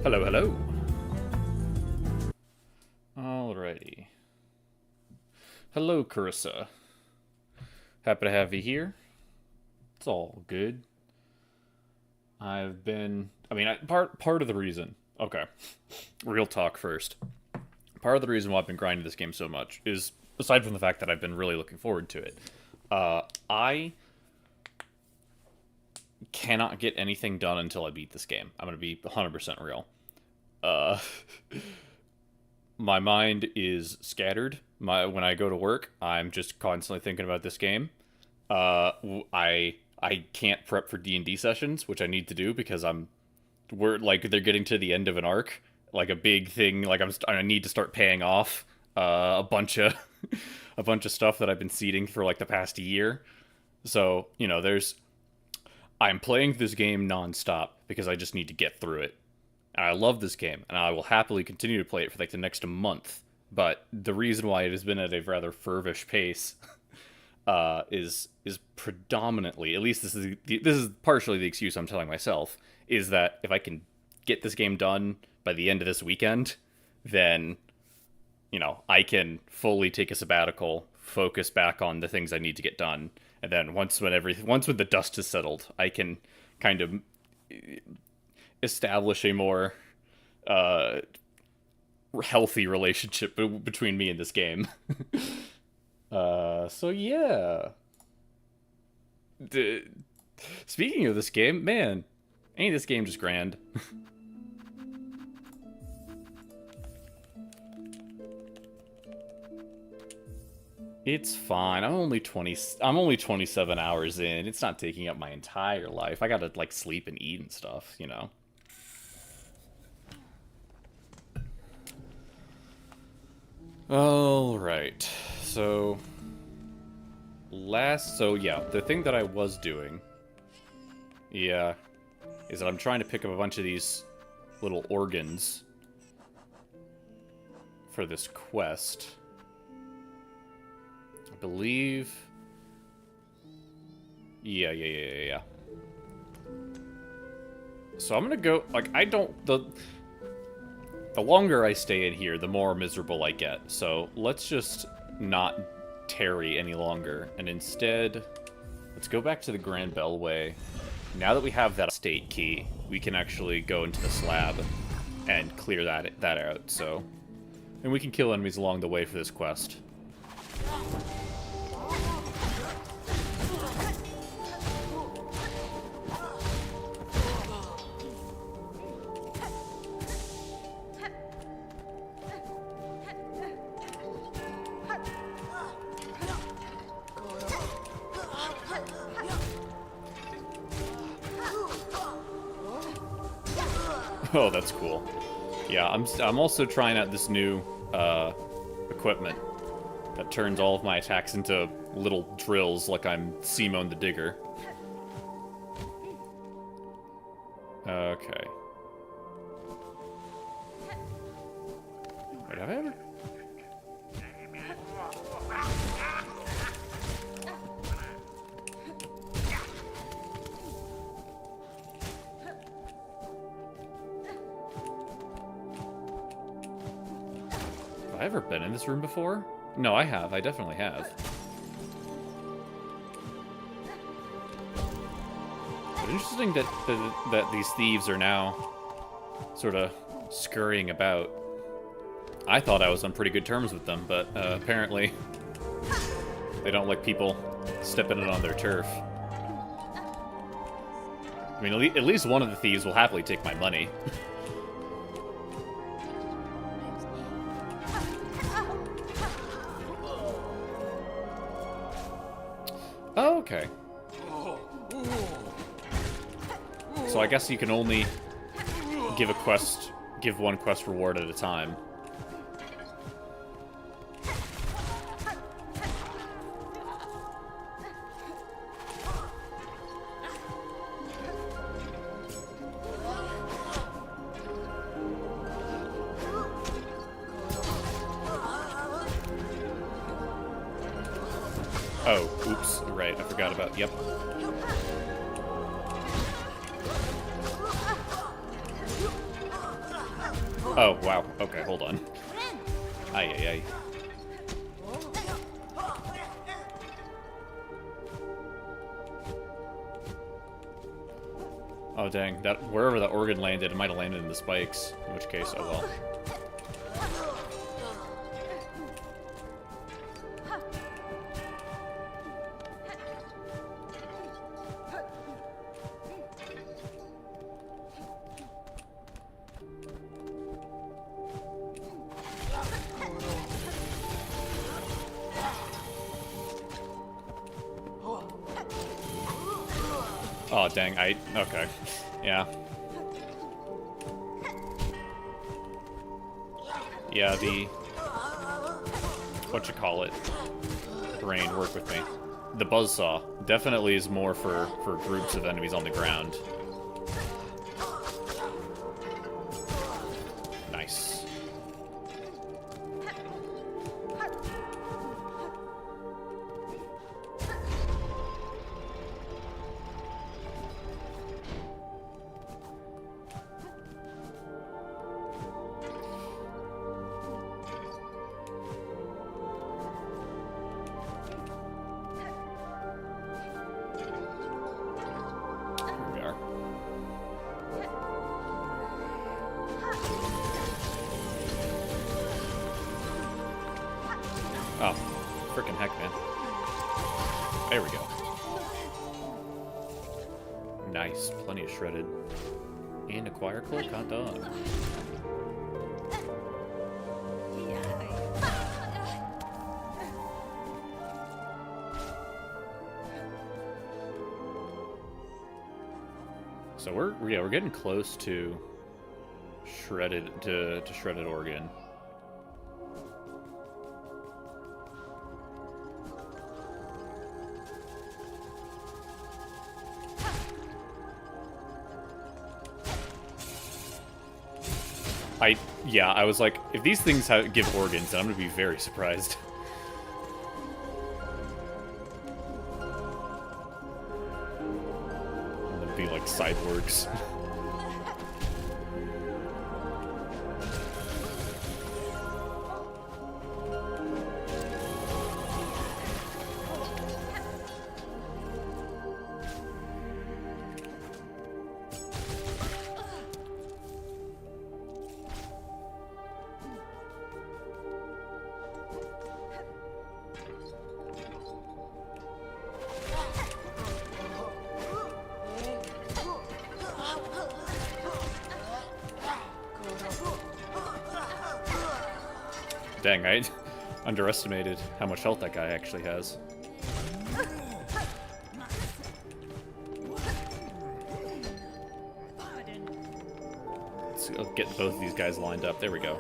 Hello, hello. Alrighty. Hello, Carissa. Happy to have you here. It's all good. Part of the reason. Okay. Real talk first. Part of the reason why I've been grinding this game so much is, aside from the fact that I've been really looking forward to it, I cannot get anything done until I beat this game. I'm going to be 100% real. My mind is scattered. When I go to work, I'm just constantly thinking about this game. I can't prep for D&D sessions, which I need to do because they're getting to the end of an arc, like a big thing. Like I need to start paying off a bunch of a bunch of stuff that I've been seeding for like the past year. So I'm playing this game nonstop because I just need to get through it. And I love this game, and I will happily continue to play it for like the next month. But the reason why it has been at a rather furvish pace is predominantly, at least this is partially the excuse I'm telling myself, is that if I can get this game done by the end of this weekend, then I can fully take a sabbatical, focus back on the things I need to get done, and then once when the dust has settled, I can kind of establish a more healthy relationship between me and this game. So yeah. Speaking of this game, man, ain't this game just grand? It's fine. I'm only 27 hours in. It's not taking up my entire life. I gotta like sleep and eat and stuff, All right. So yeah, the thing that I was doing, yeah, is that I'm trying to pick up a bunch of these little organs for this quest. I believe. Yeah. So I'm gonna go, like, the longer I stay in here, the more miserable I get. So let's just not tarry any longer, and instead, let's go back to the Grand Bellway. Now that we have that state key, we can actually go into the slab and clear that out. So, and we can kill enemies along the way for this quest. Oh, that's cool. Yeah, I'm also trying out this new equipment that turns all of my attacks into little drills, like I'm Simone the Digger. Okay. Wait, have I ever? Have I ever been in this room before? No, I have. I definitely have. But interesting that these thieves are now sort of scurrying about. I thought I was on pretty good terms with them, but apparently they don't like people stepping in on their turf. I mean, at least one of the thieves will happily take my money. Oh, okay. So I guess you can only give one quest reward at a time. Oh, oops, right, I forgot about, yep. Oh, wow. Okay, hold on. Ay, ay, ay. Oh, dang. That wherever that organ landed, it might have landed in the spikes. In which case, oh well. Oh, dang, okay. Yeah. Yeah, whatchamacallit, brain, work with me. The buzzsaw definitely is more for groups of enemies on the ground. Nice. Oh, frickin' heck, man. There we go. Nice, plenty of shredded. And acquire cloak, hot dog. So we're getting close to shredded to shredded organ. Yeah, I was like, if these things give organs, then I'm gonna be very surprised. And then be like cyborgs. Dang, I underestimated how much health that guy actually has. Let's get both of these guys lined up. There we go.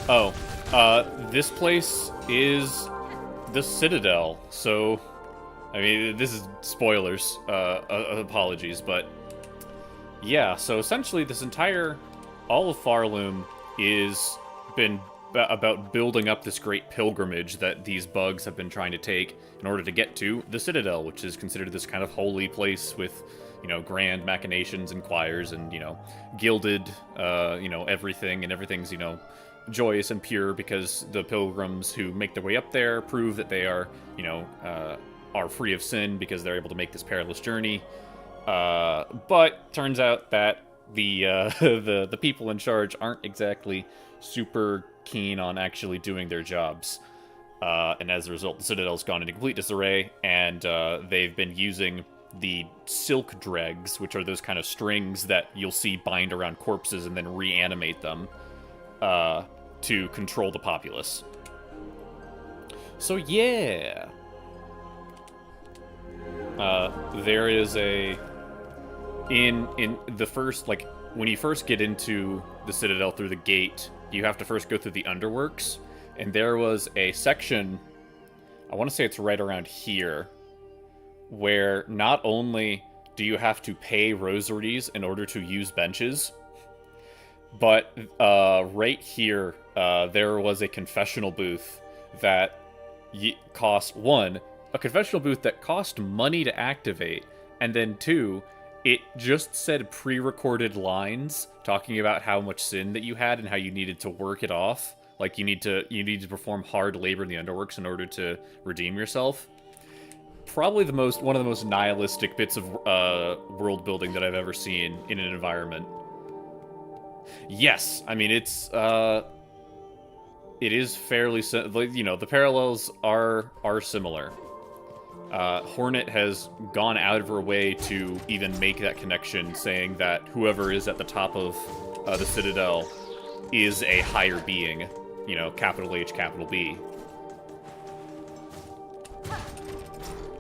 Oh, this place is the Citadel, so, I mean, this is spoilers, apologies, but, yeah, so essentially this all of Farloom is been about building up this great pilgrimage that these bugs have been trying to take in order to get to the Citadel, which is considered this kind of holy place with, you know, grand machinations and choirs and, you know, gilded, you know, everything, and everything's, you know, joyous and pure because the pilgrims who make their way up there prove that they are, you know, are free of sin because they're able to make this perilous journey. But turns out that the the people in charge aren't exactly super keen on actually doing their jobs. And as a result, the Citadel's gone into complete disarray, and they've been using the silk dregs, which are those kind of strings that you'll see bind around corpses and then reanimate them to control the populace. So yeah, there is a in the first, like, when you first get into the Citadel through the gate, you have to first go through the underworks, and there was a section, I want to say it's right around here, where not only do you have to pay rosaries in order to use benches, but right here, there was a confessional booth that cost, one, a confessional booth that cost money to activate, and then two, it just said pre-recorded lines talking about how much sin that you had and how you needed to work it off. Like, you need to perform hard labor in the underworks in order to redeem yourself. Probably one of the most nihilistic bits of world building that I've ever seen in an environment. Yes, I mean, it is fairly, you know, the parallels are similar. Hornet has gone out of her way to even make that connection, saying that whoever is at the top of the Citadel is a higher being, you know, capital H, capital B.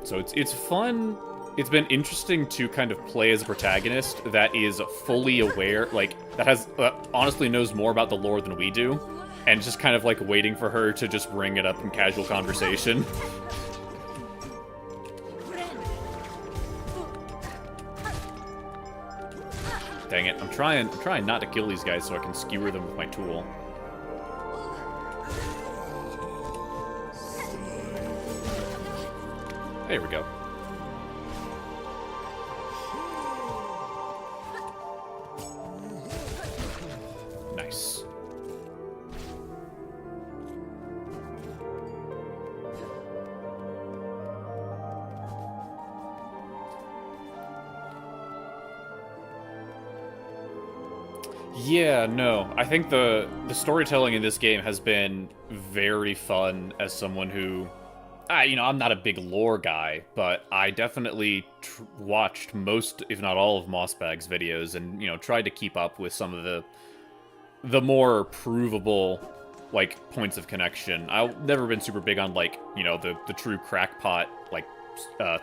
So it's fun. It's been interesting to kind of play as a protagonist that is fully aware, like, that honestly knows more about the lore than we do, and just kind of like waiting for her to just bring it up in casual conversation. Dang it, I'm trying not to kill these guys so I can skewer them with my tool. There we go. Nice. Yeah, no. I think the storytelling in this game has been very fun as someone who, you know, I'm not a big lore guy, but I definitely watched most, if not all, of Mossbag's videos, and, you know, tried to keep up with some of the more provable, like, points of connection. I've never been super big on, like, you know, the true crackpot, like,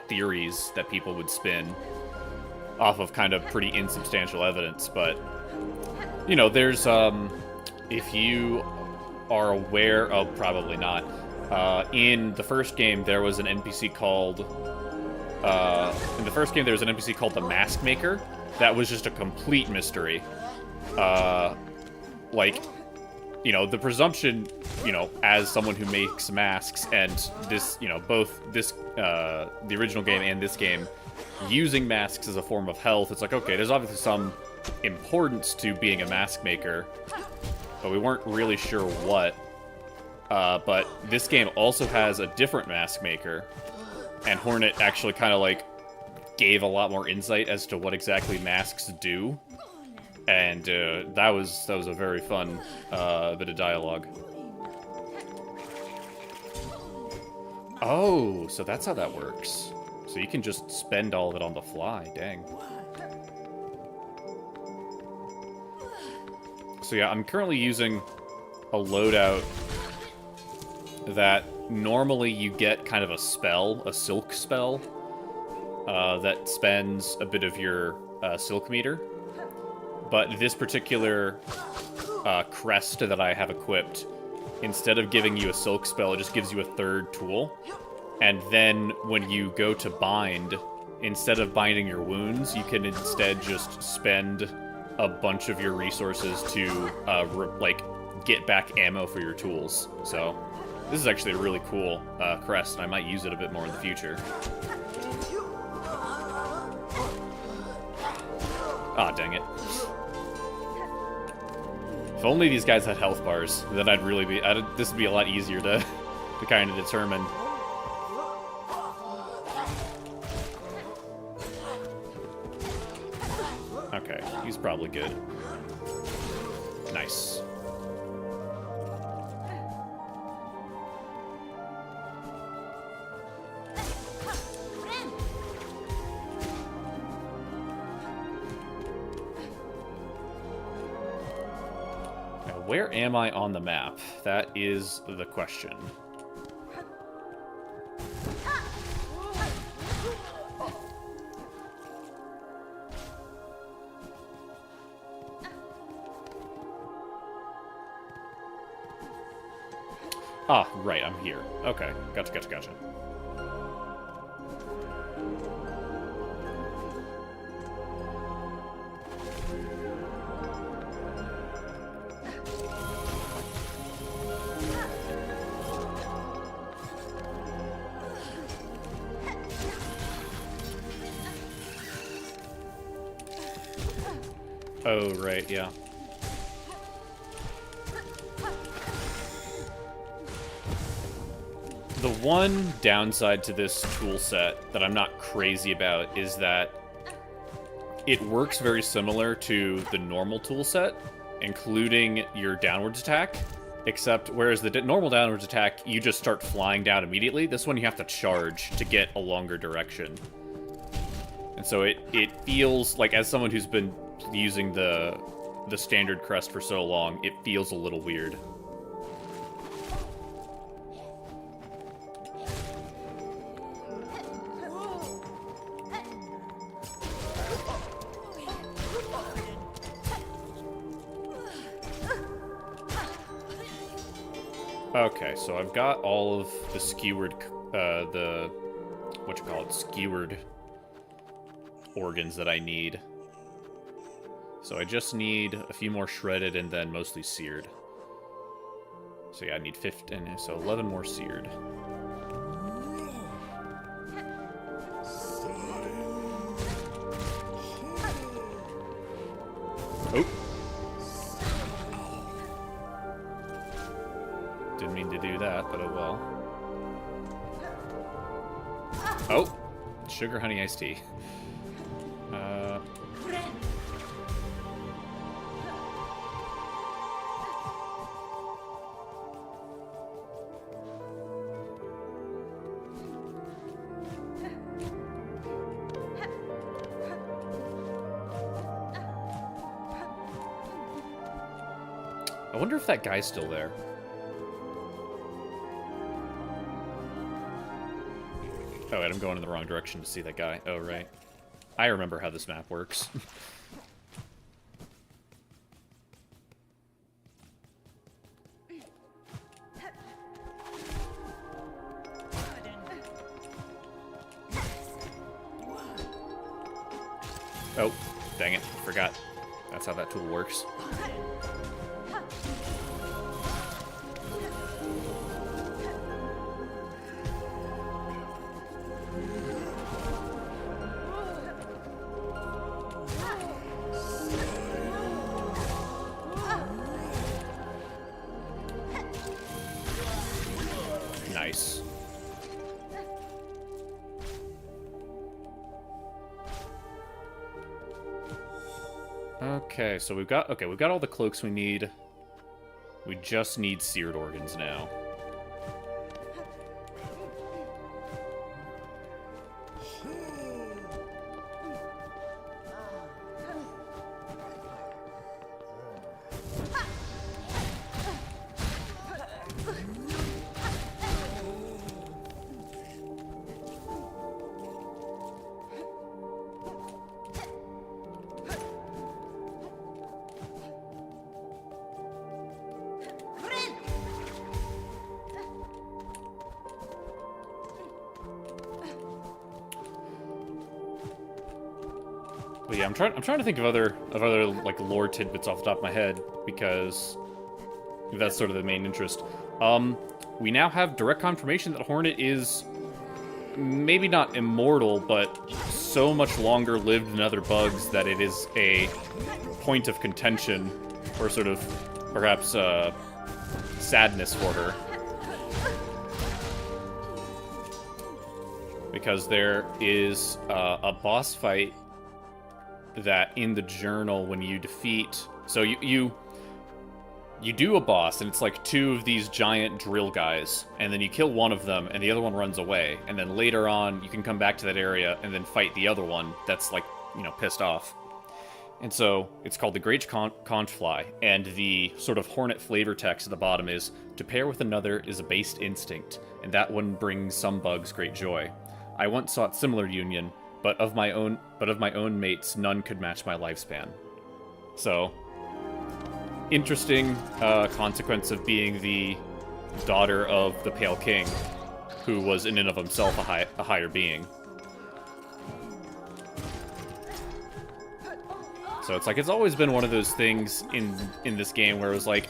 theories that people would spin off of kind of pretty insubstantial evidence, but, you know, there's, if you are aware of, probably not, in the first game, there was an NPC called, the Mask Maker that was just a complete mystery. Like, you know, the presumption, you know, as someone who makes masks, and this, you know, both this, the original game and this game, using masks as a form of health, it's like, okay, there's obviously some importance to being a mask maker, but we weren't really sure what. But this game also has a different mask maker, and Hornet actually kind of, like, gave a lot more insight as to what exactly masks do, and that was a very fun bit of dialogue. Oh, so that's how that works. So you can just spend all of it on the fly, dang. So yeah, I'm currently using a loadout that normally you get kind of a spell, a silk spell, that spends a bit of your silk meter. But this particular crest that I have equipped, instead of giving you a silk spell, it just gives you a third tool. And then when you go to bind, instead of binding your wounds, you can instead just spend a bunch of your resources to, like, get back ammo for your tools. So this is actually a really cool crest, and I might use it a bit more in the future. Ah, dang it. If only these guys had health bars, then I'd really be... this would be a lot easier to kind of determine. Okay, he's probably good. Nice. Where am I on the map? That is the question. Ah, right, I'm here. Okay, gotcha. Oh, right, yeah. The one downside to this tool set that I'm not crazy about is that it works very similar to the normal tool set, including your downwards attack, except whereas the normal downwards attack, you just start flying down immediately, this one you have to charge to get a longer direction. And so it feels like, as someone who's been using the standard crest for so long, it feels a little weird. Okay, so I've got all of the skewered, skewered organs that I need. So I just need a few more shredded and then mostly seared. So yeah, I need 15, so 11 more seared. Oh! Didn't mean to do that, but oh well. Oh! Sugar honey iced tea. I wonder if that guy's still there. Oh, wait, I'm going in the wrong direction to see that guy. Oh, right. I remember how this map works. Oh, dang it. Forgot. That's how that tool works. Nice. Okay, so we've got all the cloaks we need. We just need seared organs now. But yeah, I'm trying to think of other like lore tidbits off the top of my head, because that's sort of the main interest. We now have direct confirmation that Hornet is maybe not immortal, but so much longer lived than other bugs that it is a point of contention, or sort of perhaps sadness for her. Because there is a boss fight that in the journal, when you defeat... So you do a boss, and it's like two of these giant drill guys, and then you kill one of them, and the other one runs away. And then later on, you can come back to that area and then fight the other one that's, like, you know, pissed off. And so it's called the Great Conchfly, and the sort of hornet flavor text at the bottom is, "To pair with another is a based instinct, and that one brings some bugs great joy. I once sought similar union, but of my own mates none could match my lifespan." So, interesting consequence of being the daughter of the Pale King, who was in and of himself a higher being. So it's like, it's always been one of those things in this game where it was like,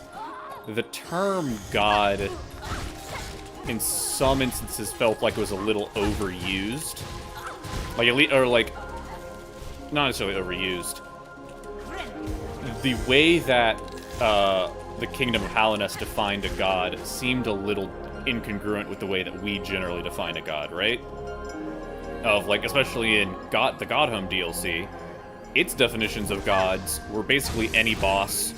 the term God, in some instances, felt like it was a little overused. Like, or like, not necessarily overused. The way that the Kingdom of Hallownest defined a god seemed a little incongruent with the way that we generally define a god, right? Of, like, especially in the God Home DLC, its definitions of gods were basically any boss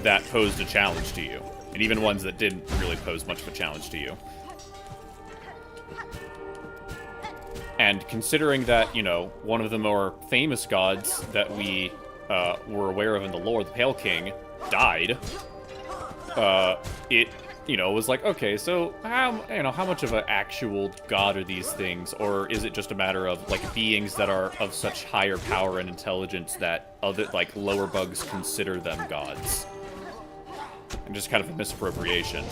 that posed a challenge to you, and even ones that didn't really pose much of a challenge to you. And considering that, you know, one of the more famous gods that we were aware of in the lore, the Pale King, died, it, you know, was like, okay, so how much of an actual god are these things, or is it just a matter of, like, beings that are of such higher power and intelligence that other, like, lower bugs consider them gods? And just kind of a misappropriation.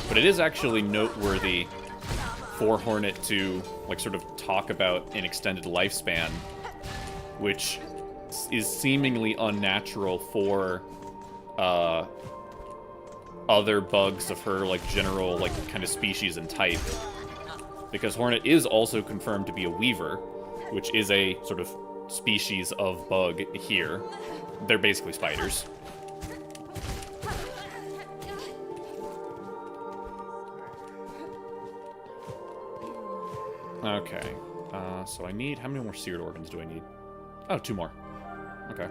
But it is actually noteworthy for Hornet to, like, sort of talk about an extended lifespan, which is seemingly unnatural for other bugs of her, like, general, like, kind of species and type. Because Hornet is also confirmed to be a weaver, which is a sort of species of bug here. They're basically spiders. Okay, so I need, how many more seared organs do I need? Oh, 2 more. Okay.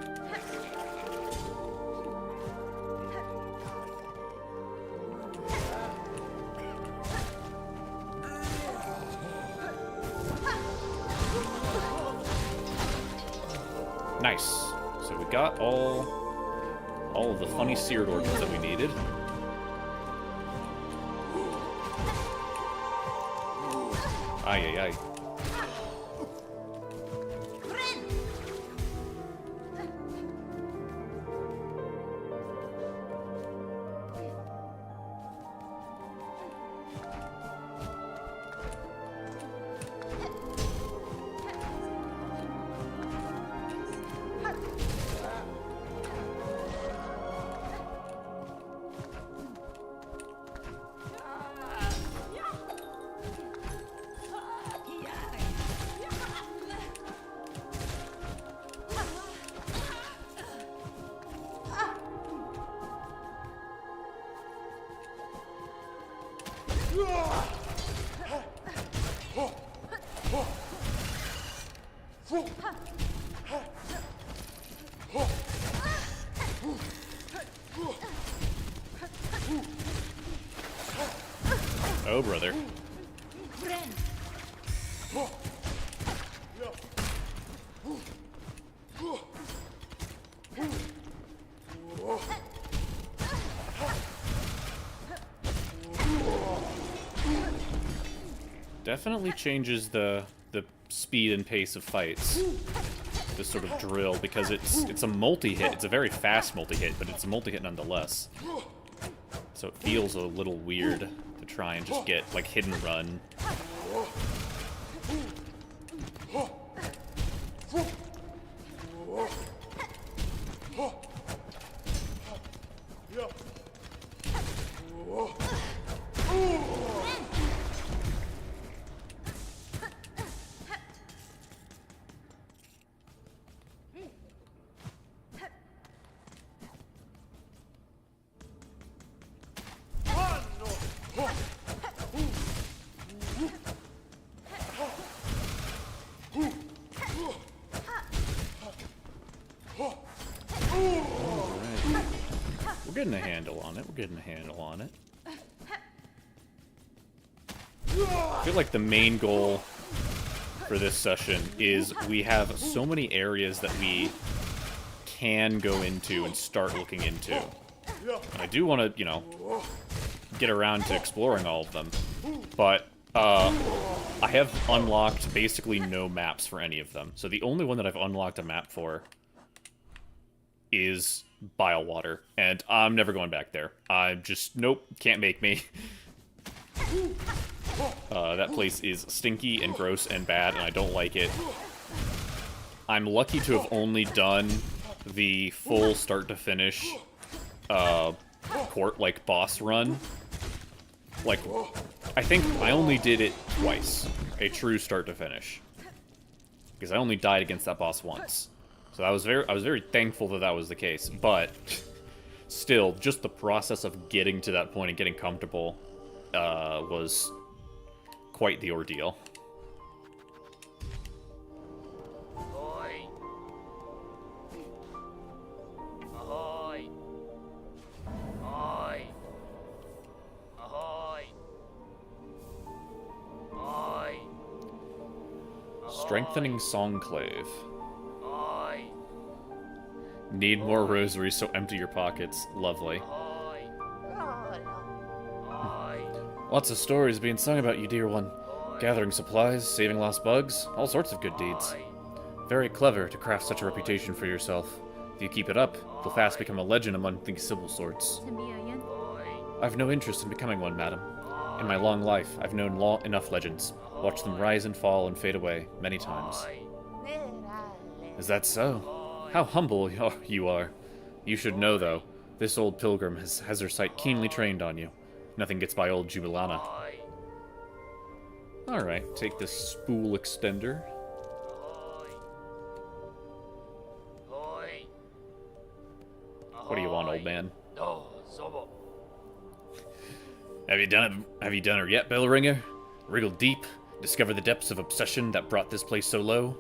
Nice. So we got all of the funny seared organs that we needed. Ay, ay, ay. Oh, brother. Definitely changes the speed and pace of fights. This sort of drill, because it's a multi-hit. It's a very fast multi-hit, but it's a multi-hit nonetheless. So it feels a little weird to try and just get, like, hit and run. We're getting a handle on it. We're getting a handle on it. I feel like the main goal for this session is we have so many areas that we can go into and start looking into. And I do want to, you know, get around to exploring all of them. But I have unlocked basically no maps for any of them. So the only one that I've unlocked a map for is Bilewater. And I'm never going back there. I'm just, nope, can't make me. That place is stinky and gross and bad, and I don't like it. I'm lucky to have only done the full start-to-finish court, like, boss run. Like, I think I only did it twice. A true start-to-finish. Because I only died against that boss once. So I was very thankful that that was the case. But, still, just the process of getting to that point and getting comfortable was quite the ordeal. Strengthening Songclave. Need more rosaries, so empty your pockets. Lovely. Lots of stories being sung about you, dear one. Gathering supplies, saving lost bugs, all sorts of good deeds. Very clever to craft such a reputation for yourself. If you keep it up, you'll fast become a legend among the civil sorts. I've no interest in becoming one, madam. In my long life, I've known enough legends. Watched them rise and fall and fade away many times. Is that so? How humble you are. You should know, though, this old pilgrim has her sight keenly trained on you. Nothing gets by old Jubilana. Alright, take this spool extender. What do you want, old man? Have you done it yet, Bellringer? Wriggled deep, discovered the depths of obsession that brought this place so low?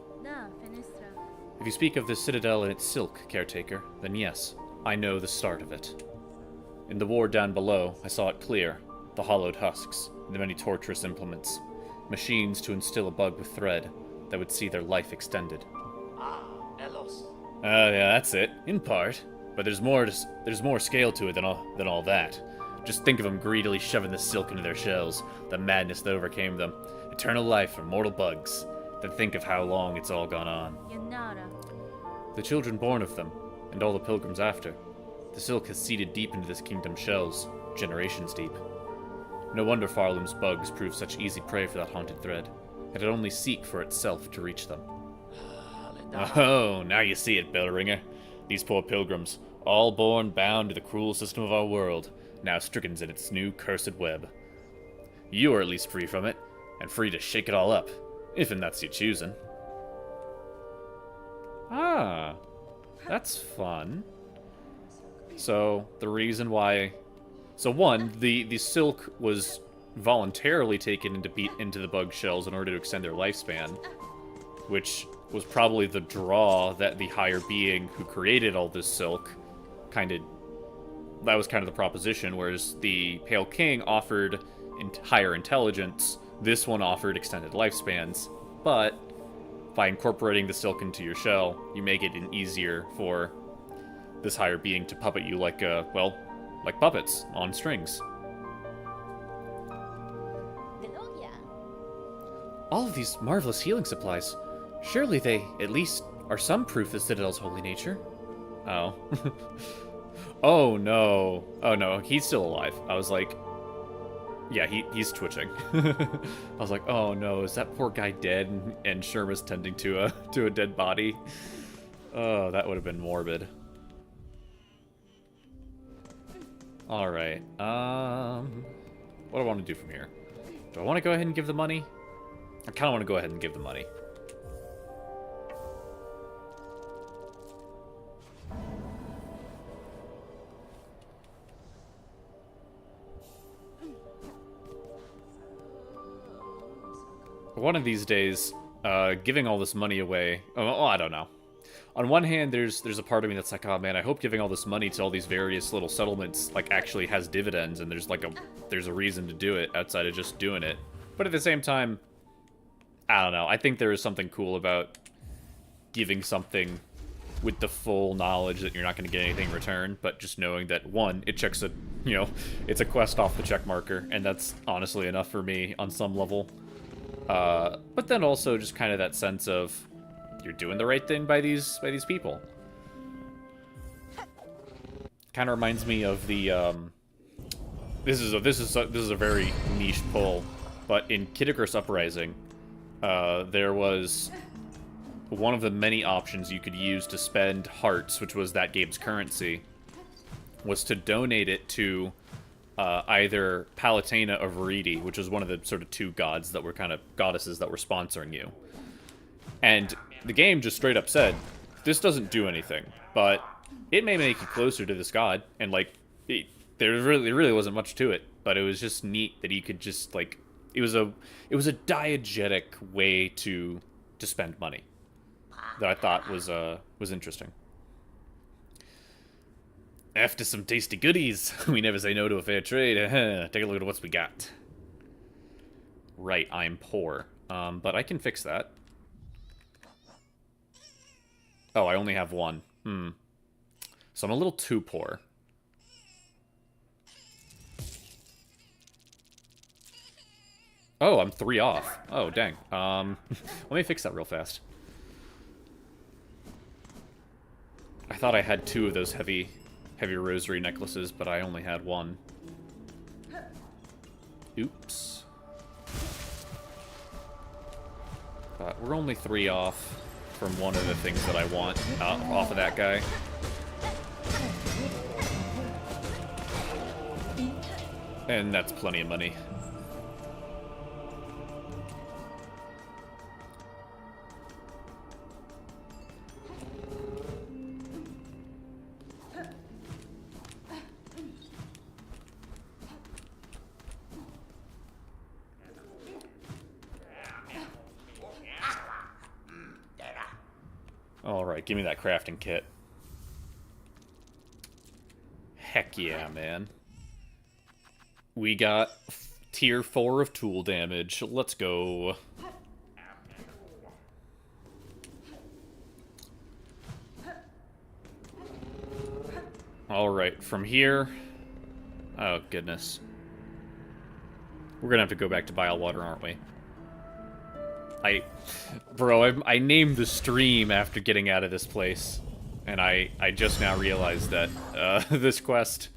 If you speak of the citadel and its silk, caretaker, then yes, I know the start of it. In the ward down below, I saw it clear, the hollowed husks, the many torturous implements, machines to instill a bug with thread that would see their life extended. Yeah, that's it, in part. But there's more scale to it than all that. Just think of them greedily shoving the silk into their shells, the madness that overcame them, eternal life for mortal bugs. Then think of how long it's all gone on. The children born of them, and all the pilgrims after. The silk has seeded deep into this kingdom's shells, generations deep. No wonder Farlam's bugs proved such easy prey for that haunted thread. It'd only seek for itself to reach them. Oh, now you see it, Bellringer. These poor pilgrims, all born bound to the cruel system of our world, now stricken in its new cursed web. You are at least free from it, and free to shake it all up, if and that's your choosing. Ah, that's fun. So, the reason why... So one, the silk was voluntarily taken into the bug shells in order to extend their lifespan, which was probably the draw that the higher being who created all this silk that was kind of the proposition, whereas the Pale King offered higher intelligence, this one offered extended lifespans, but by incorporating the silk into your shell, you make it easier for this higher being to puppet you like puppets on strings. All of these marvelous healing supplies, surely they, at least, are some proof of the Citadel's holy nature? Oh. Oh no. Oh no, he's still alive. I was like... Yeah, he's twitching. I was like, oh no, is that poor guy dead and Sherma's tending to a dead body? Oh, that would have been morbid. Alright, what do I want to do from here? Do I want to go ahead and give the money? I kind of want to go ahead and give the money. One of these days, giving all this money away... Oh, I don't know. On one hand, there's a part of me that's like, oh man, I hope giving all this money to all these various little settlements actually has dividends, and there's a reason to do it outside of just doing it. But at the same time, I don't know. I think there is something cool about giving something with the full knowledge that you're not going to get anything in return, but just knowing that, one, it checks a, you know, it's a quest off the check marker, and that's honestly enough for me on some level. But then also just kind of that sense of you're doing the right thing by these people. Kind of reminds me of the this is a very niche pull, but in Kid Icarus Uprising, there was one of the many options you could use to spend hearts, which was that game's currency, was to donate it to either Palutena or Viridi, which was one of the sort of two gods that were kind of goddesses that were sponsoring you. And the game just straight up said, this doesn't do anything, but it may make you closer to this god, and like, there really wasn't much to it, but it was just neat that you could just like, it was a diegetic way to spend money that I thought was interesting. After some tasty goodies, we never say no to a fair trade. Take a look at what we got. Right, I'm poor, but I can fix that. Oh, I only have one. So I'm a little too poor. Oh, I'm 3 off. Oh, dang. Let me fix that real fast. I thought I had 2 of those heavy rosary necklaces, but I only had 1. Oops. But we're only 3 off from one of the things that I want off of that guy. And that's plenty of money. Alright, give me that crafting kit. Heck yeah, man. We got tier 4 of tool damage. Let's go. Alright, from here... Oh, goodness. We're gonna have to go back to Bilewater, aren't we? Bro, I named the stream after getting out of this place. And I just now realized that this quest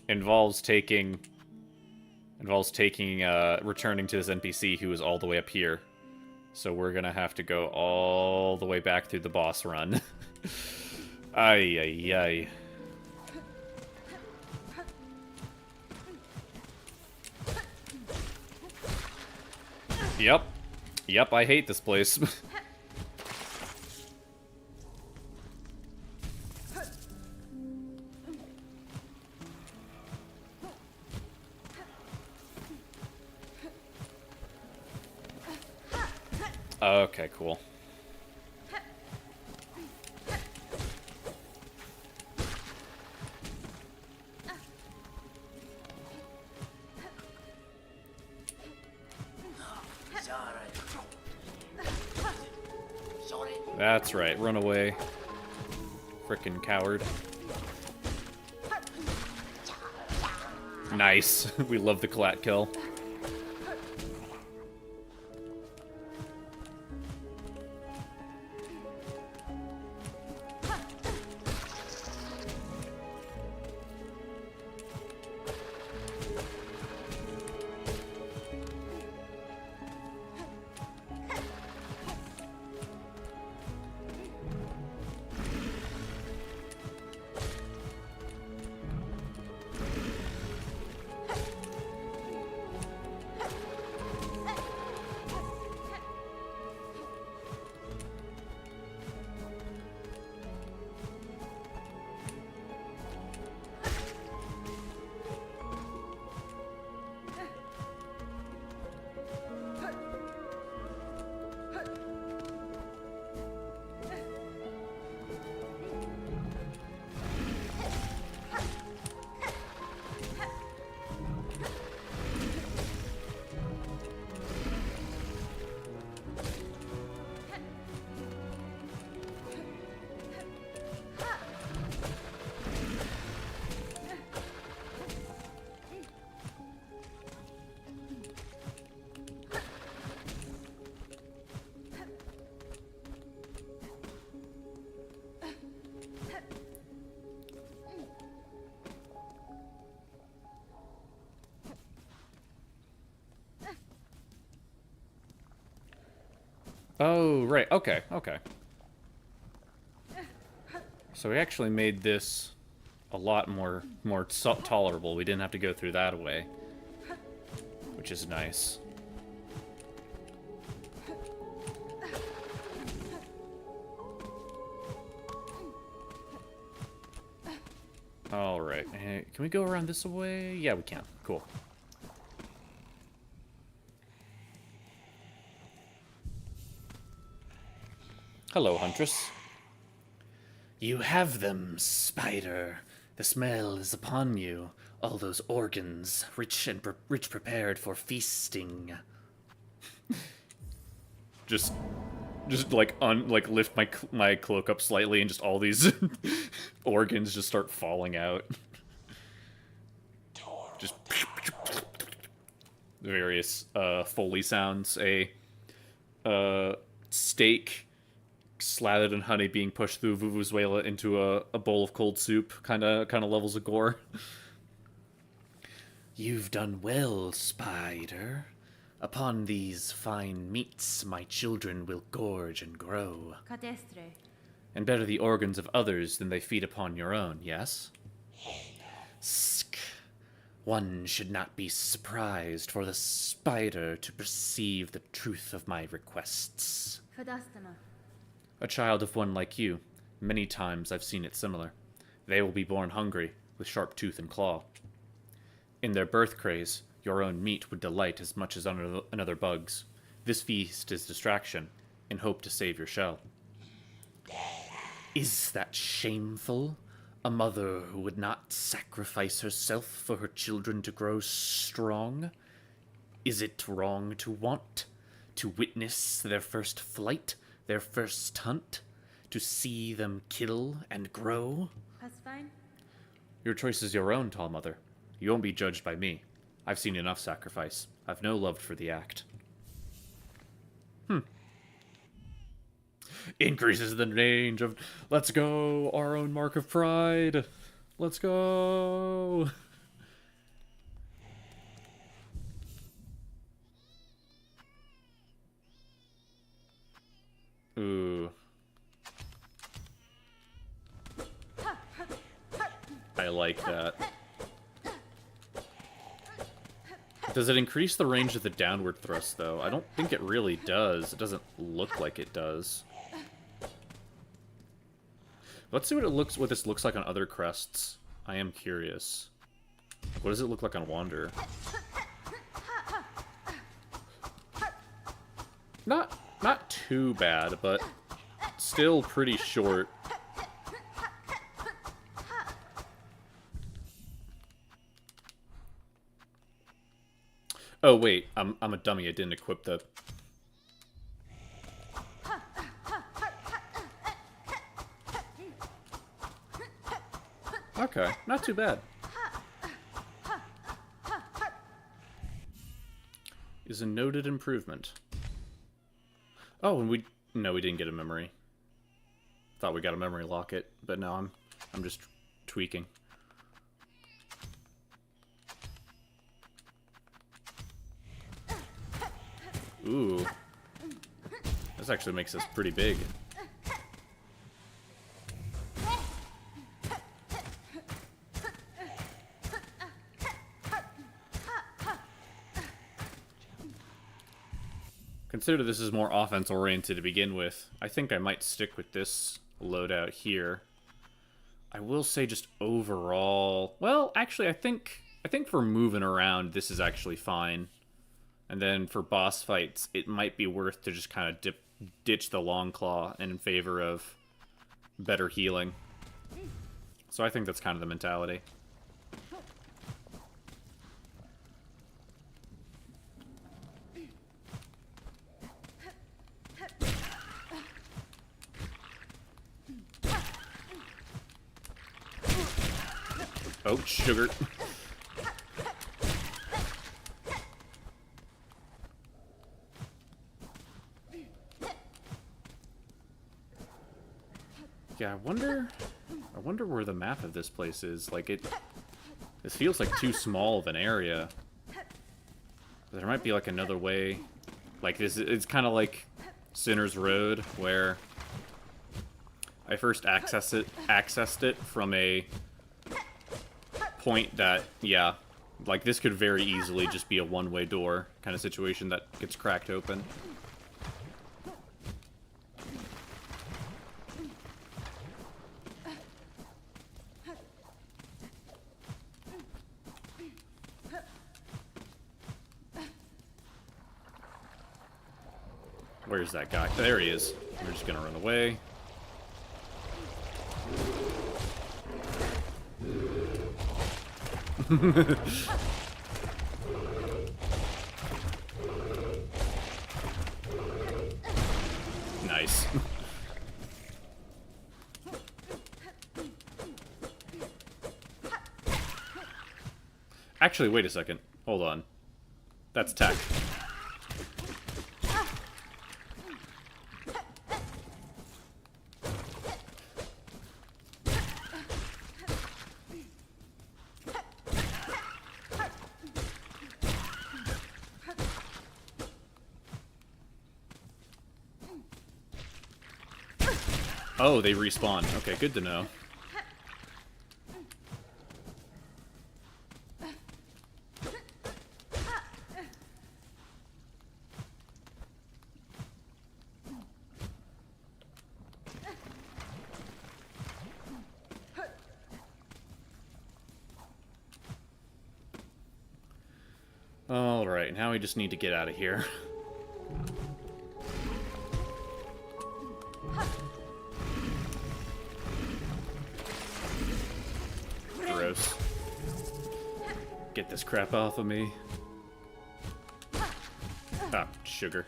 involves returning to this NPC who is all the way up here. So we're gonna have to go all the way back through the boss run. Ay, ay, ay. Yep, I hate this place. Okay, cool. That's right, run away. Frickin' coward. Nice. We love the collat kill. Oh, right. Okay, okay. So we actually made this a lot more tolerable. We didn't have to go through that way, which is nice. All right. Can we go around this way? Yeah, we can. Cool. Hello, Huntress. You have them, spider. The smell is upon you. All those organs, rich prepared for feasting. just like lift my cloak up slightly, and just all these organs just start falling out. Just various Foley sounds. A steak slathered in honey being pushed through Vuvuzuela into a bowl of cold soup, kind of levels of gore. You've done well, spider. Upon these fine meats, my children will gorge and grow. Cadestre. And better the organs of others than they feed upon your own, yes? Sk. One should not be surprised for the spider to perceive the truth of my requests. Fadastama. A child of one like you. Many times I've seen it similar. They will be born hungry, with sharp tooth and claw. In their birth craze, your own meat would delight as much as another bug's. This feast is distraction, in hope to save your shell. Is that shameful? A mother who would not sacrifice herself for her children to grow strong? Is it wrong to want? To witness their first flight? Their first hunt? To see them kill and grow? That's fine. Your choice is your own, tall mother. You won't be judged by me. I've seen enough sacrifice. I've no love for the act. Increases the range of... Let's go! Our own mark of pride! Let's go! Ooh. I like that. Does it increase the range of the downward thrust, though? I don't think it really does. It doesn't look like it does. Let's see what this looks like on other crests. I am curious. What does it look like on Wander? Not too bad, but still pretty short. Oh wait, I'm a dummy. I didn't equip the... Okay, not too bad. Is a noted improvement. Oh, and no, we didn't get a memory. Thought we got a memory locket, but no, I'm just tweaking. Ooh. This actually makes us pretty big. Consider this is more offense-oriented to begin with. I think I might stick with this loadout here. I will say just overall... Well, actually, I think for moving around, this is actually fine. And then for boss fights, it might be worth to just kind of ditch the long claw in favor of better healing. So I think that's kind of the mentality. Oh, sugar. Yeah, I wonder where the map of this place is. Like, this feels like too small of an area. There might be, like, another way. Like, it's kind of like Sinner's Road, where I first accessed it from a point that, yeah, like this could very easily just be a one-way door kind of situation that gets cracked open. Where's that guy? There he is. We're just gonna run away. Nice. Actually, wait a second. Hold on. That's tech. Oh, they respawn. Okay, good to know. Alright, now we just need to get out of here. Gross. Get this crap off of me. Ah, sugar.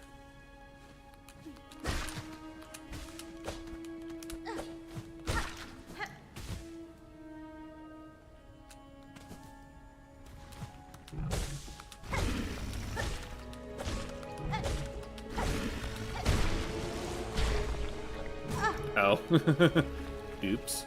Oh. Oops.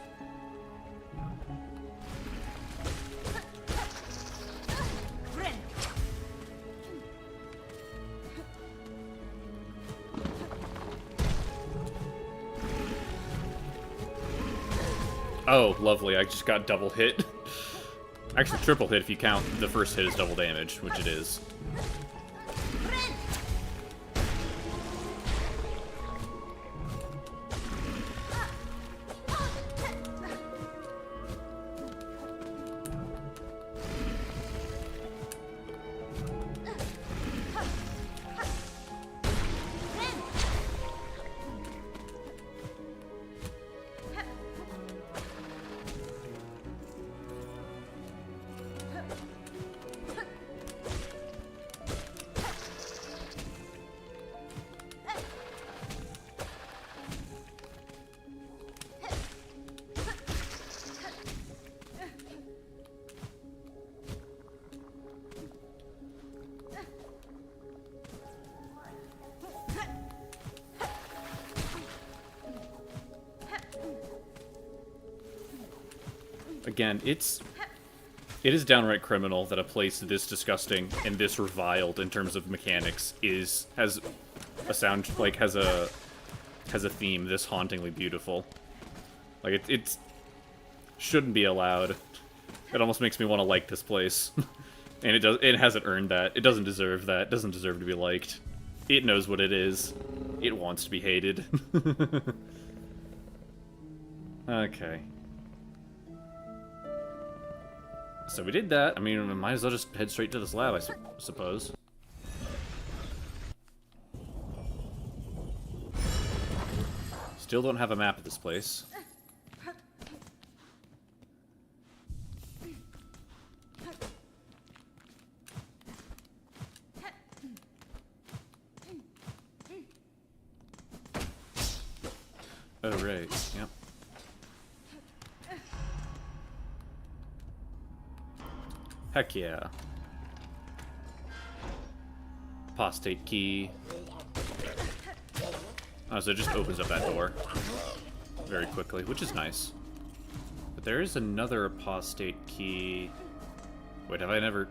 Oh, lovely. I just got double hit. Actually, triple hit if you count the first hit as double damage, which it is. Again, it is downright criminal that a place this disgusting and this reviled in terms of mechanics has a theme this hauntingly beautiful. Like it shouldn't be allowed. It almost makes me want to like this place. And it hasn't earned that. It doesn't deserve that. It doesn't deserve to be liked. It knows what it is. It wants to be hated. Okay. So we did that. I mean, we might as well just head straight to this lab, I suppose. Still don't have a map of this place. Oh, right. Yep. Heck yeah. Apostate key. Oh, so it just opens up that door very quickly, which is nice. But there is another apostate key. Wait, have I never...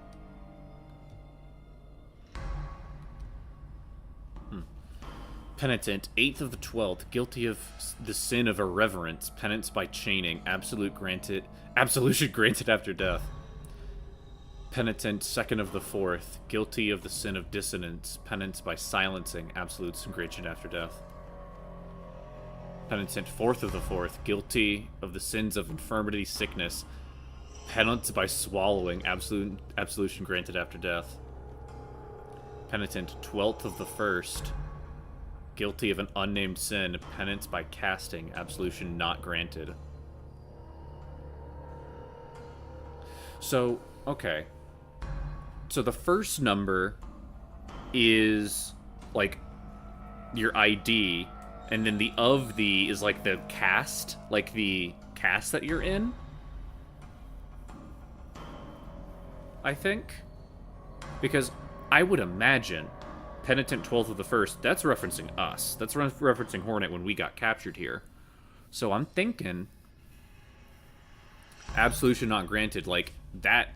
Penitent, 8th of the 12th, guilty of the sin of irreverence, penance by chaining, absolution granted after death. Penitent, 2nd of the 4th, guilty of the sin of dissonance, penance by silencing, absolution granted after death. Penitent, 4th of the 4th, guilty of the sins of infirmity, sickness, penance by swallowing, absolution granted after death. Penitent, 12th of the 1st, guilty of an unnamed sin, penance by casting, absolution not granted. So, okay. So the first number is, like, your ID, and then the of the is, like, the cast, like, the cast that you're in, I think. Because I would imagine Penitent 12th of the 1st, that's referencing us. That's referencing Hornet when we got captured here. So I'm thinking absolution not granted, like, that,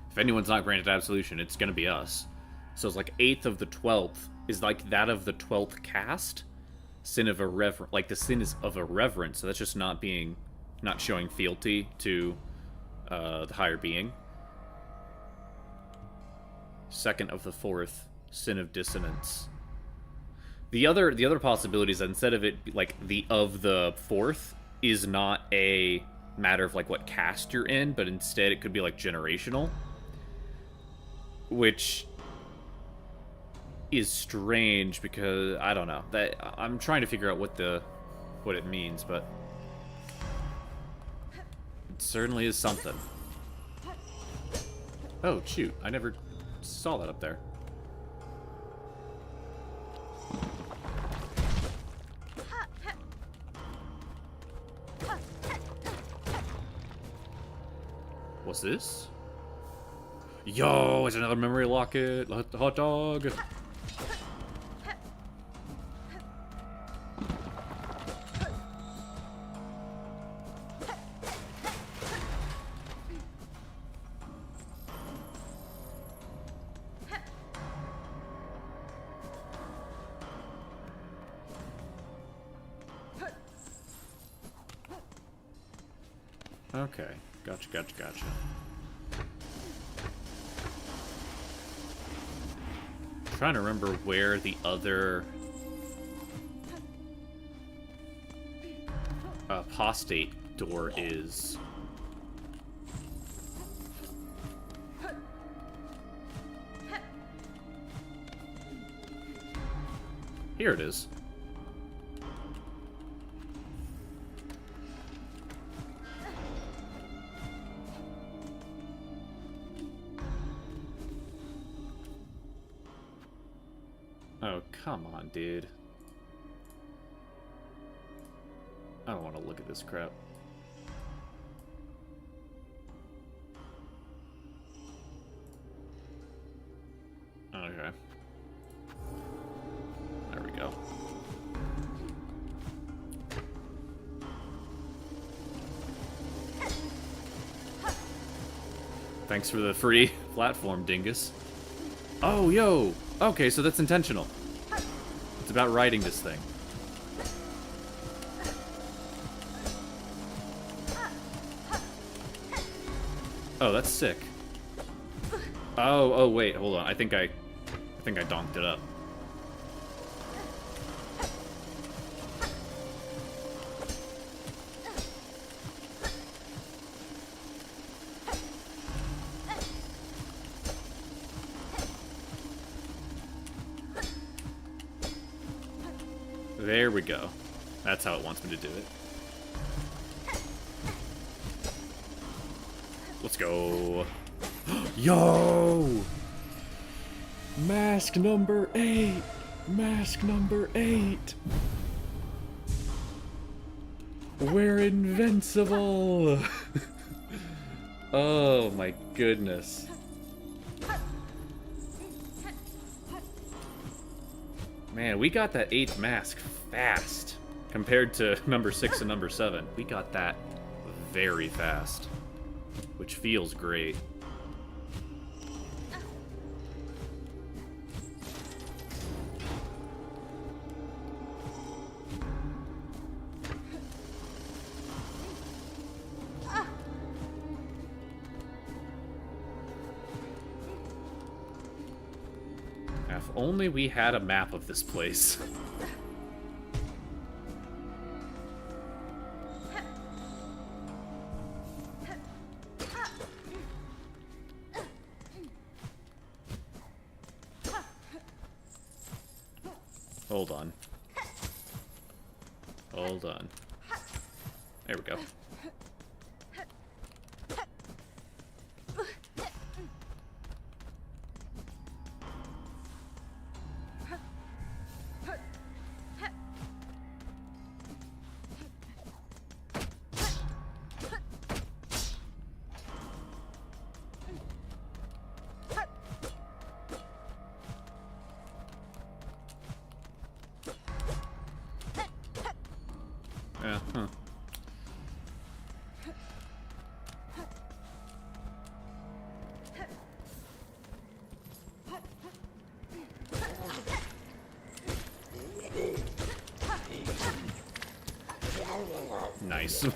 if anyone's not granted absolution, it's gonna be us. So it's like 8th of the 12th is like that of the 12th cast. Sin of irreverence, like the sin is of irreverence, so that's just not showing fealty to the higher being. 2nd of the 4th, sin of dissonance. The other possibility is that instead of it, like, the of the 4th is not a matter of, like, what caste you're in, but instead it could be, like, generational. Which is strange because, I don't know. That I'm trying to figure out what it means, but it certainly is something. Oh, shoot. I never saw that up there. What's this? Yo, it's another memory locket. Hot dog. Okay, gotcha. I'm trying to remember where the other apostate door is. Here it is. Oh, come on, dude. I don't want to look at this crap. Okay. There we go. Thanks for the free platform, dingus. Oh, yo! Okay, so that's intentional. It's about riding this thing. Oh, that's sick. Oh, wait, hold on. I think I donked it up. There we go. That's how it wants me to do it. Let's go. Yo! Mask number 8! Mask number 8! We're invincible! Oh my goodness. Man, we got that 8th mask fast. Compared to number 6 and number 7. We got that very fast. Which feels great. If only we had a map of this place. Hold on. Hold on. There we go. Yeah, huh. Nice.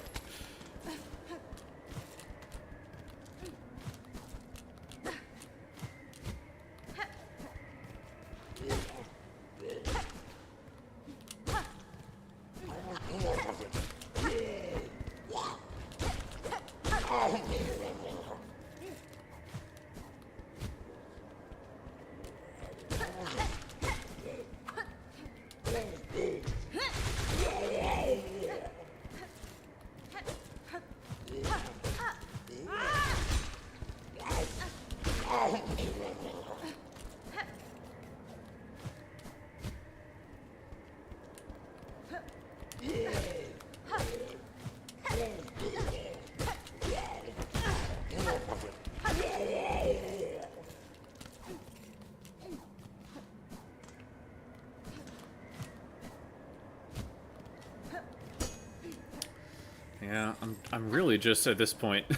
Yeah, I'm really just at this point. I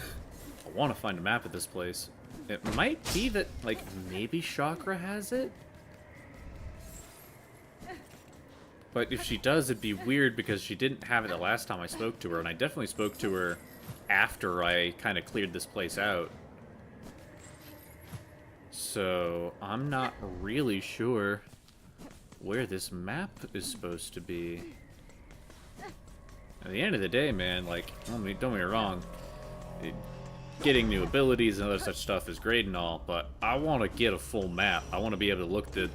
want to find a map of this place. It might be that, like, maybe Chakra has it? But if she does, it'd be weird because she didn't have it the last time I spoke to her, and I definitely spoke to her after I kind of cleared this place out. So, I'm not really sure where this map is supposed to be. At the end of the day, man, like, don't get me wrong, getting new abilities and other such stuff is great and all, but I want to get a full map. I want to be able to look at,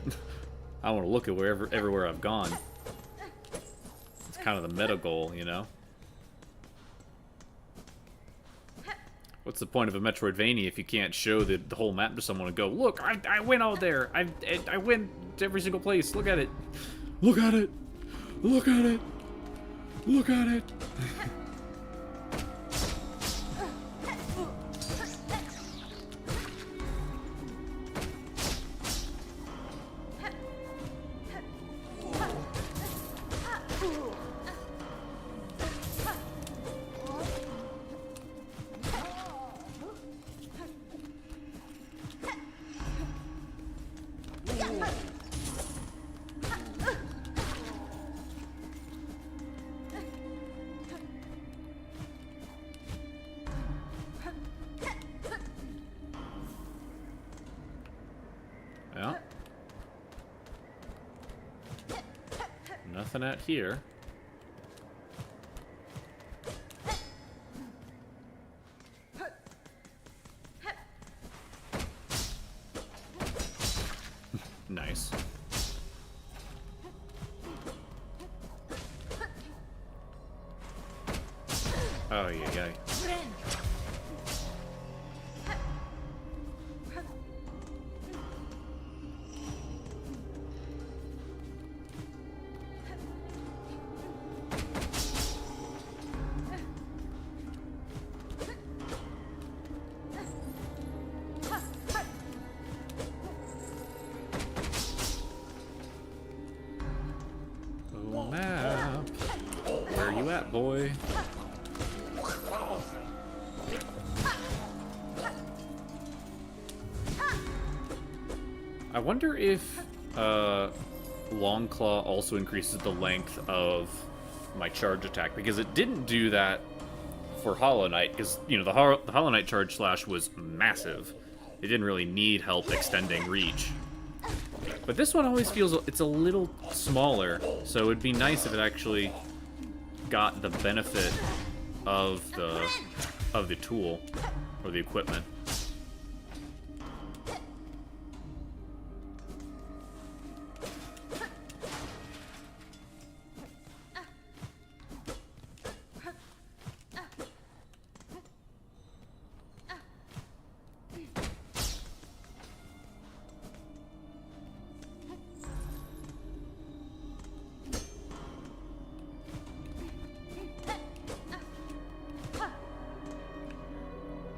I want to look at everywhere I've gone. It's kind of the meta goal, you know? What's the point of a Metroidvania if you can't show the whole map to someone and go, look, I went out there, I went to every single place, look at it, look at it, look at it. Look at it! Yeah. Nothing out here. Nice. Oh, yeah. Map. Where are you at, boy? I wonder if Longclaw also increases the length of my charge attack, because it didn't do that for Hollow Knight, because, you know, the Hollow Knight charge slash was massive. It didn't really need help extending reach. But this one always feels it's a little smaller, so it'd be nice if it actually got the benefit of the tool or the equipment.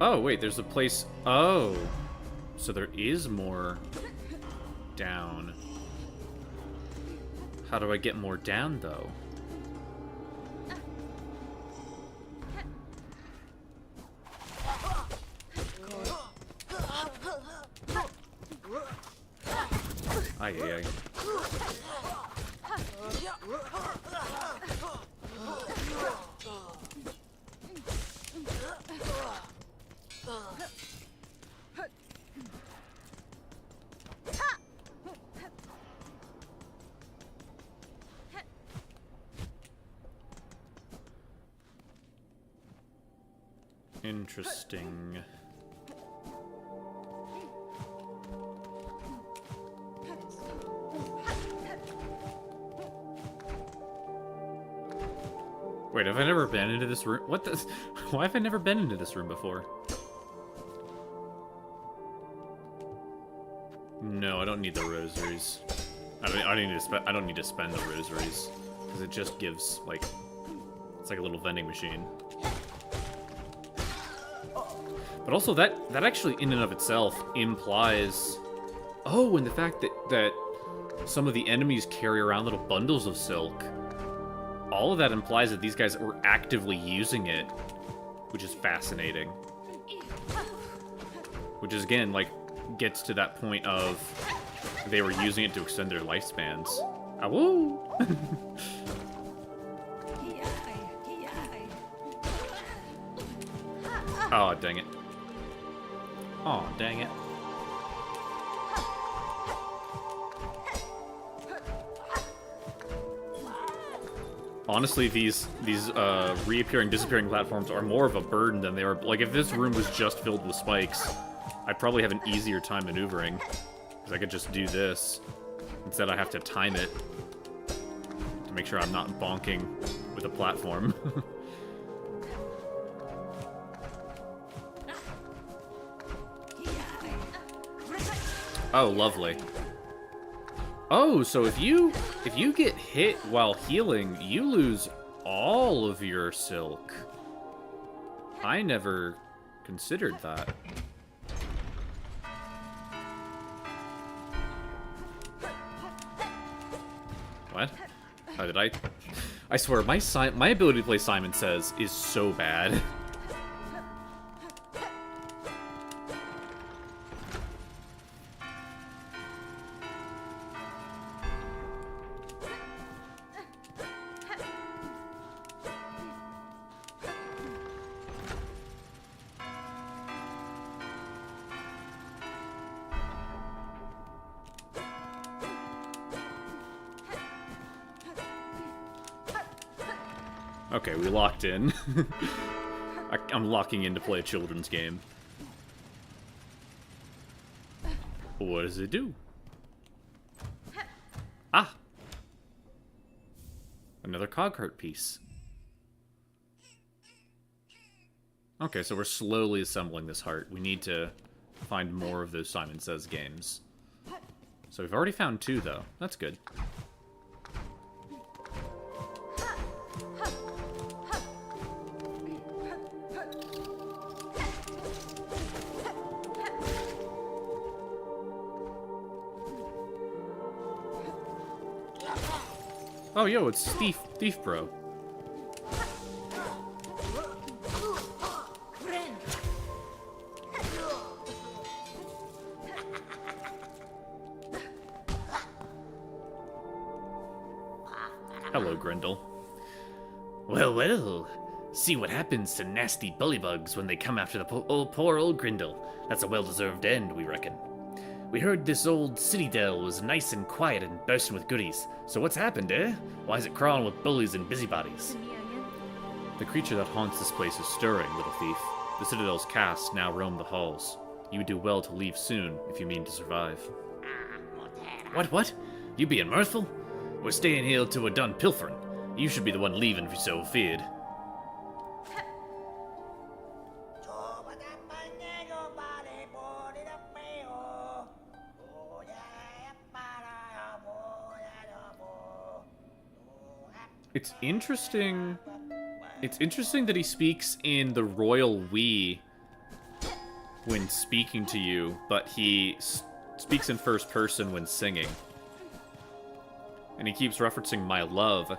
Oh, wait, there's a place... Oh. So there is more down. How do I get more down, though? Ay, ay, ay. Interesting. Wait, have I never been into this room? What the? Why have I never been into this room before? No, I don't need the rosaries. I don't need to spend the rosaries because it just gives like it's like a little vending machine. But also that actually in and of itself implies, oh, and the fact that some of the enemies carry around little bundles of silk. All of that implies that these guys were actively using it, which is fascinating. Which is, again, like, gets to that point of they were using it to extend their lifespans. Awoo! Oh, dang it. Oh, dang it. Honestly, these reappearing, disappearing platforms are more of a burden than they are. Like, if this room was just filled with spikes, I'd probably have an easier time maneuvering. Because I could just do this. Instead, I have to time it to make sure I'm not bonking with a platform. Oh, lovely. Oh, so if you get hit while healing, you lose all of your silk. I never considered that. What? How did I swear, my ability to play Simon Says is so bad. Okay, we locked in. I'm locking in to play a children's game. What does it do? Ah! Another Cogheart piece. Okay, so we're slowly assembling this heart. We need to find more of those Simon Says games. So we've already found 2, though. That's good. Oh, yo, it's Thief Bro. Hello, Grendel. Well, well. See what happens to nasty bullybugs when they come after the poor old Grendel. That's a well-deserved end, we reckon. We heard this old citadel was nice and quiet and bursting with goodies. So what's happened, eh? Why is it crawling with bullies and busybodies? The creature that haunts this place is stirring, little thief. The Citadel's cast now roam the halls. You would do well to leave soon if you mean to survive. What? You being mirthful? We're staying here till we're done pilfering. You should be the one leaving if you're so feared. It's interesting. It's interesting that he speaks in the royal we when speaking to you, but he speaks in first person when singing. And he keeps referencing my love.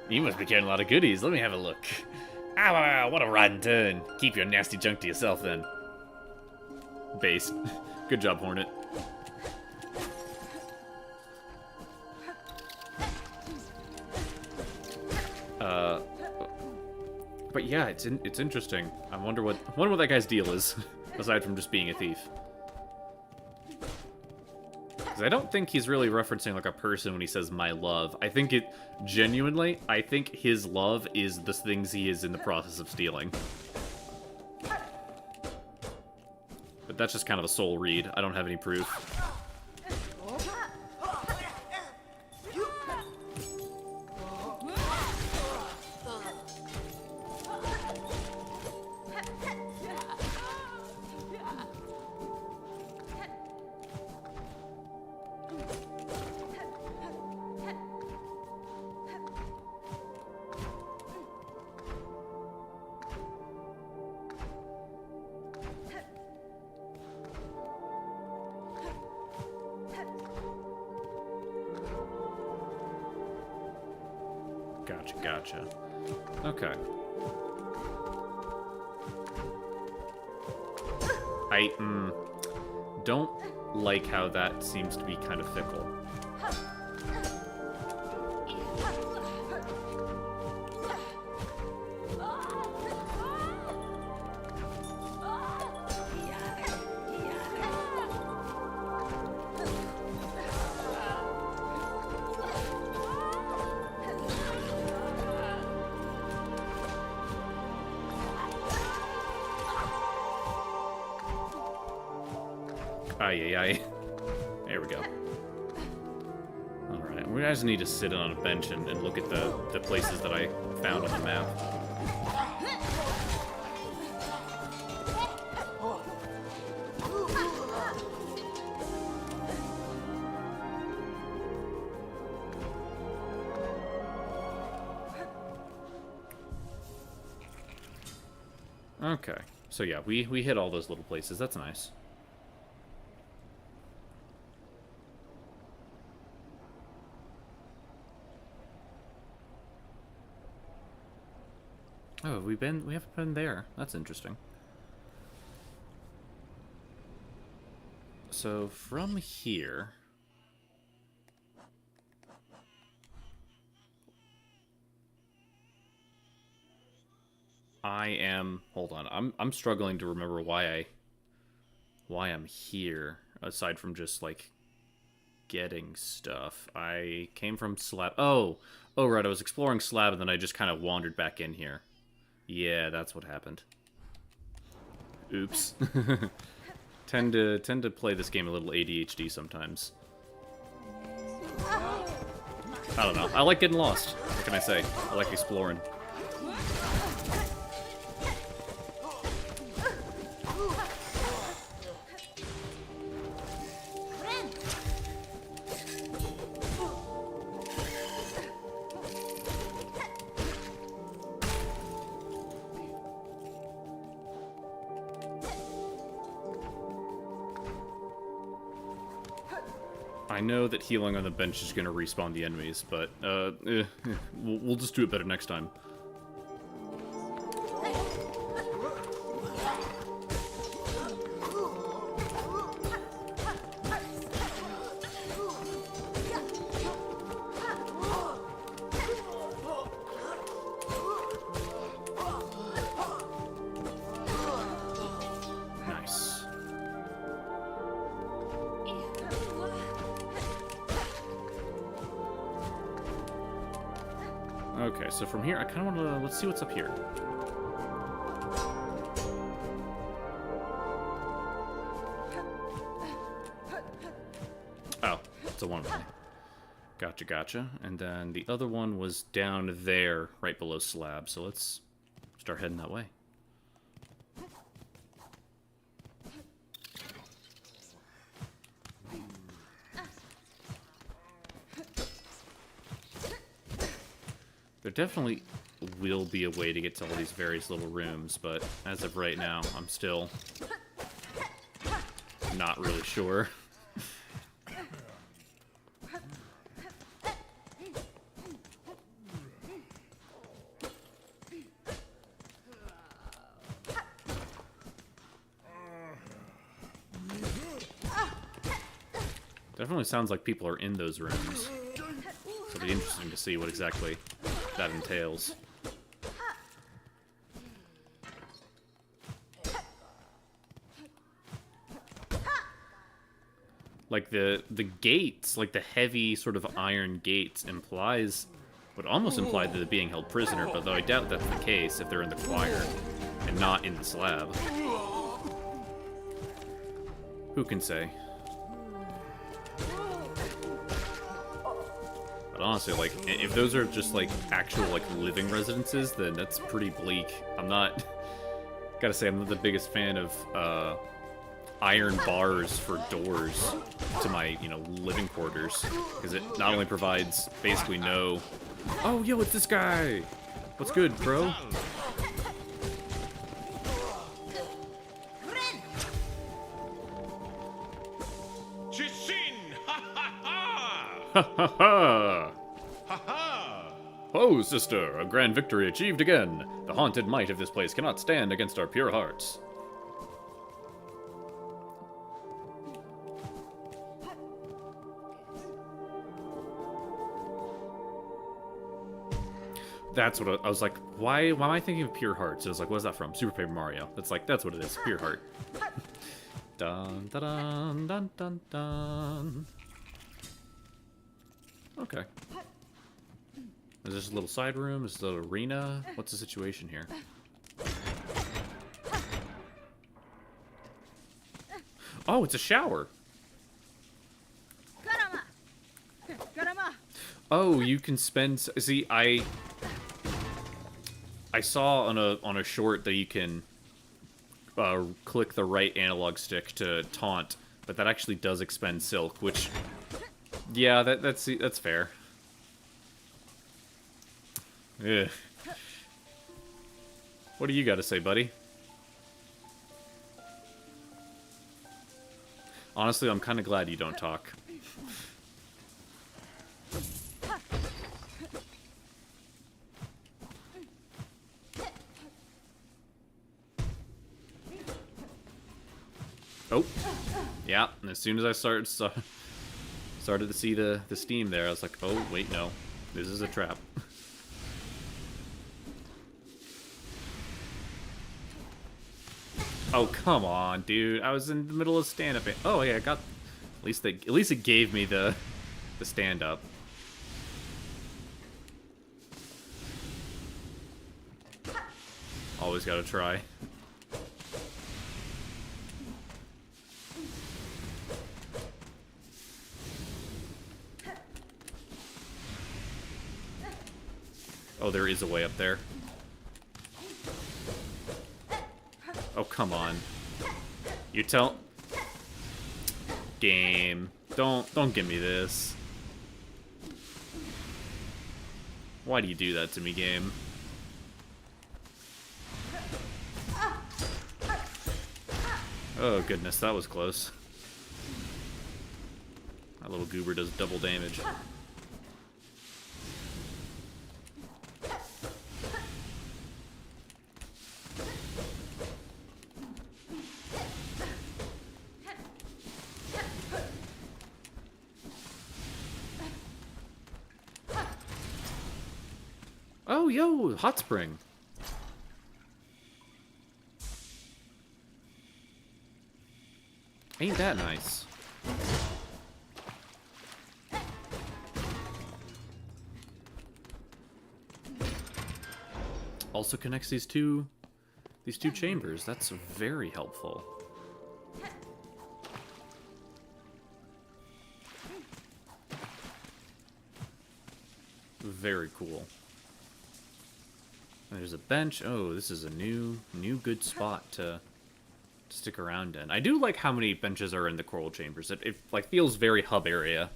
You must be carrying a lot of goodies. Let me have a look. Ow, what a rotten turn. Keep your nasty junk to yourself, then. Base. Good job, Hornet. But yeah, it's interesting. I wonder what that guy's deal is, aside from just being a thief. Because I don't think he's really referencing like a person when he says "my love." I think genuinely, I think his love is the things he is in the process of stealing. But that's just kind of a soul read. I don't have any proof. Gotcha. Okay. I don't like how that seems to be kind of fickle. Ay. There we go. Alright, we just need to sit on a bench and look at the places that I found on the map. Okay, so yeah, we hit all those little places. That's nice. Oh, we haven't been there. That's interesting. So from here, hold on. I'm struggling to remember why I'm here aside from just like getting stuff. I came from Slab. Oh right, I was exploring Slab and then I just kind of wandered back in here. Yeah, that's what happened. Oops. tend to play this game a little ADHD sometimes. I don't know. I like getting lost. What can I say? I like exploring. I know that healing on the bench is going to respawn the enemies, but we'll just do it better next time. Okay, so from here, I kind of want to... Let's see what's up here. Oh, it's a one-way. Gotcha, gotcha. And then the other one was down there, right below slab. So let's start heading that way. There definitely will be a way to get to all these various little rooms, but as of right now, I'm still not really sure. Definitely sounds like people are in those rooms. So it'll be interesting to see what exactly that entails. Like the gates, like the heavy sort of iron gates would almost imply that they're being held prisoner, but though I doubt that's the case if they're in the choir and not in the slab. Who can say? But honestly, like, if those are just, like, actual, like, living residences, then that's pretty bleak. Gotta say, I'm not the biggest fan of, iron bars for doors to my, you know, living quarters. Because it not only provides basically no... Oh, yo, it's this guy! What's good, bro? Ha ha ha! Ha ha! Oh, sister, a grand victory achieved again. The haunted might of this place cannot stand against our pure hearts. That's what I was like, why am I thinking of pure hearts? I was like, what is that from? Super Paper Mario. That's what it is, pure heart. Dun dun dun dun dun dun. Okay. Is this a little side room? Is this an arena? What's the situation here? Oh, it's a shower. Oh, you can spend... See, I saw on a short that you can click the right analog stick to taunt, but that actually does expend silk, which... Yeah, that's fair. Yeah. What do you got to say, buddy? Honestly, I'm kind of glad you don't talk. Oh. Yeah, and as soon as I started to see the steam there, I was like, oh, wait, no. This is a trap. Oh, come on, dude. I was in the middle of stand-up. Oh, yeah, I got... At least it gave me the stand-up. Always gotta try. Oh, there is a way up there. Oh, come on. You tell... Game. Don't give me this. Why do you do that to me, game? Oh, goodness, that was close. That little goober does double damage. Oh, yo, hot spring. Ain't that nice? also connects these two chambers. That's very helpful. Very cool. There's a bench. Oh, this is a new good spot to stick around in. I do like how many benches are in the coral chambers. It like feels very hub area.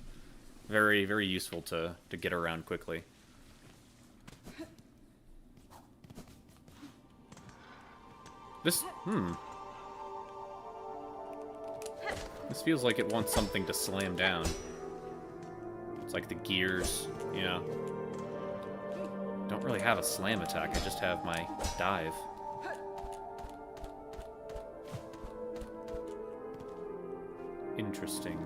Very, very useful to get around quickly. This This feels like it wants something to slam down. It's like the gears, you know. Don't really have a slam attack, I just have my dive. Interesting.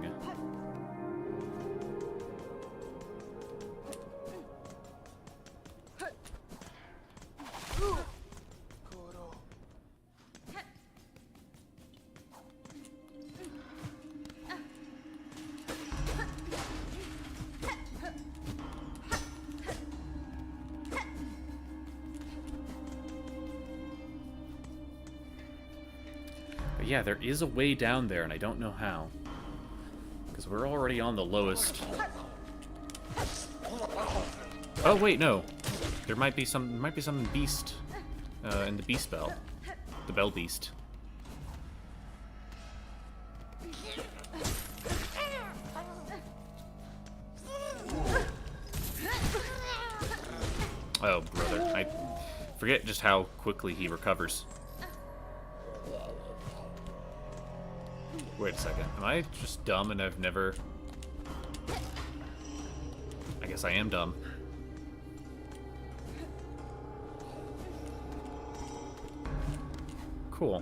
Yeah, there is a way down there, and I don't know how. Because we're already on the lowest. Oh wait, no. There might be some beast in the beast bell. The bell beast. Oh, brother. I forget just how quickly he recovers. Wait a second. Am I just dumb and I've never... I guess I am dumb. Cool.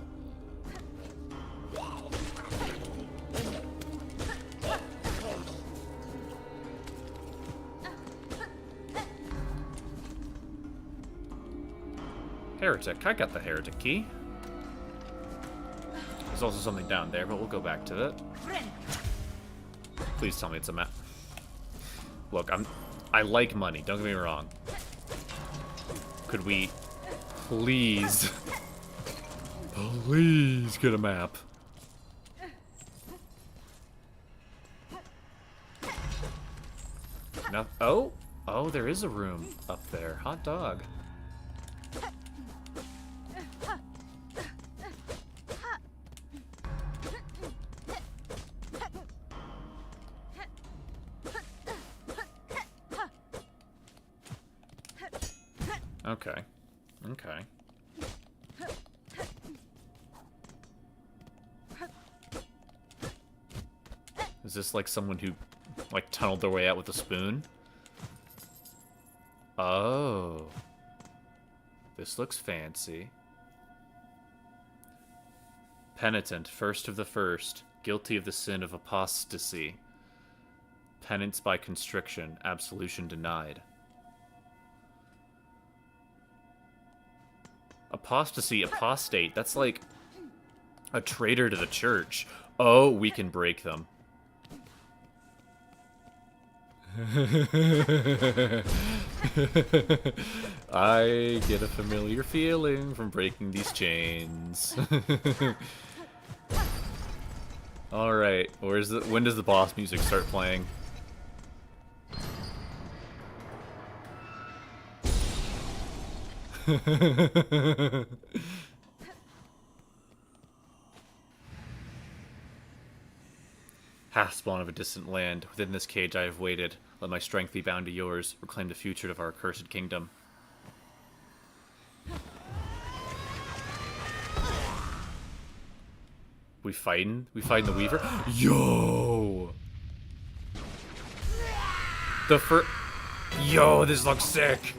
Heretic. I got the heretic key. There's also something down there, but we'll go back to it. Please tell me it's a map. Look, I like money, don't get me wrong. Could we please get a map? No, oh, there is a room up there. Hot dog. Okay. Okay. Is this like someone who, like, tunneled their way out with a spoon? Oh. This looks fancy. Penitent, first of the first, guilty of the sin of apostasy. Penance by constriction, absolution denied. Apostasy, apostate, that's like a traitor to the church. Oh, we can break them. I get a familiar feeling from breaking these chains. Alright, when does the boss music start playing? Half-spawn of a distant land, within this cage I have waited. Let my strength be bound to yours, reclaim the future of our accursed kingdom. We fighting? We fighting the Weaver? Yo! Yo, this looks sick!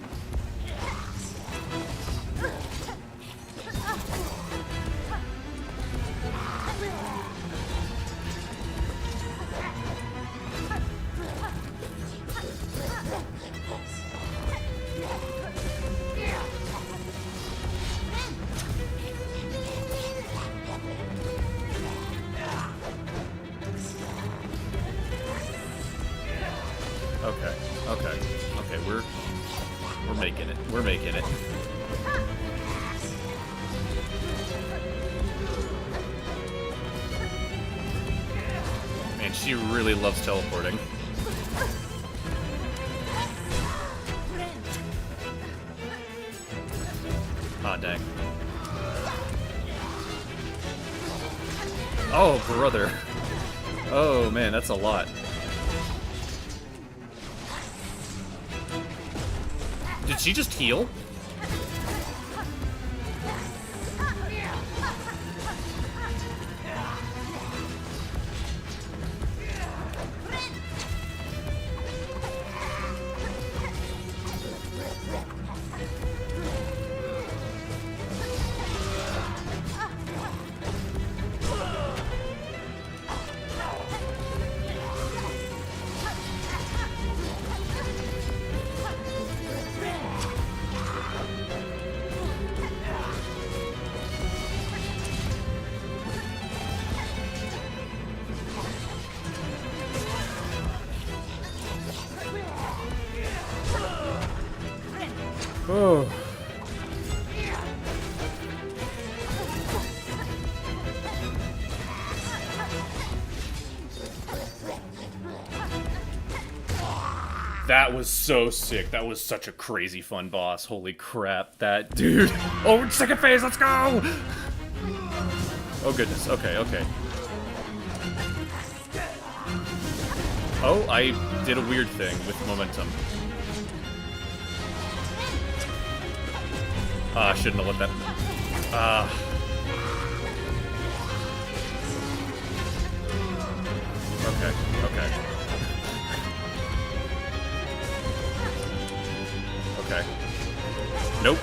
Okay, we're making it. We're making it. Man, she really loves teleporting. Aw, dang. Oh, brother. Oh, man, that's a lot. Did she just heal? Oh. That was so sick. That was such a crazy fun boss. Holy crap, that dude. Oh, second phase, let's go! Oh goodness, okay, okay. Oh, I did a weird thing with momentum. I shouldn't have let that... Okay, okay. Okay. Nope.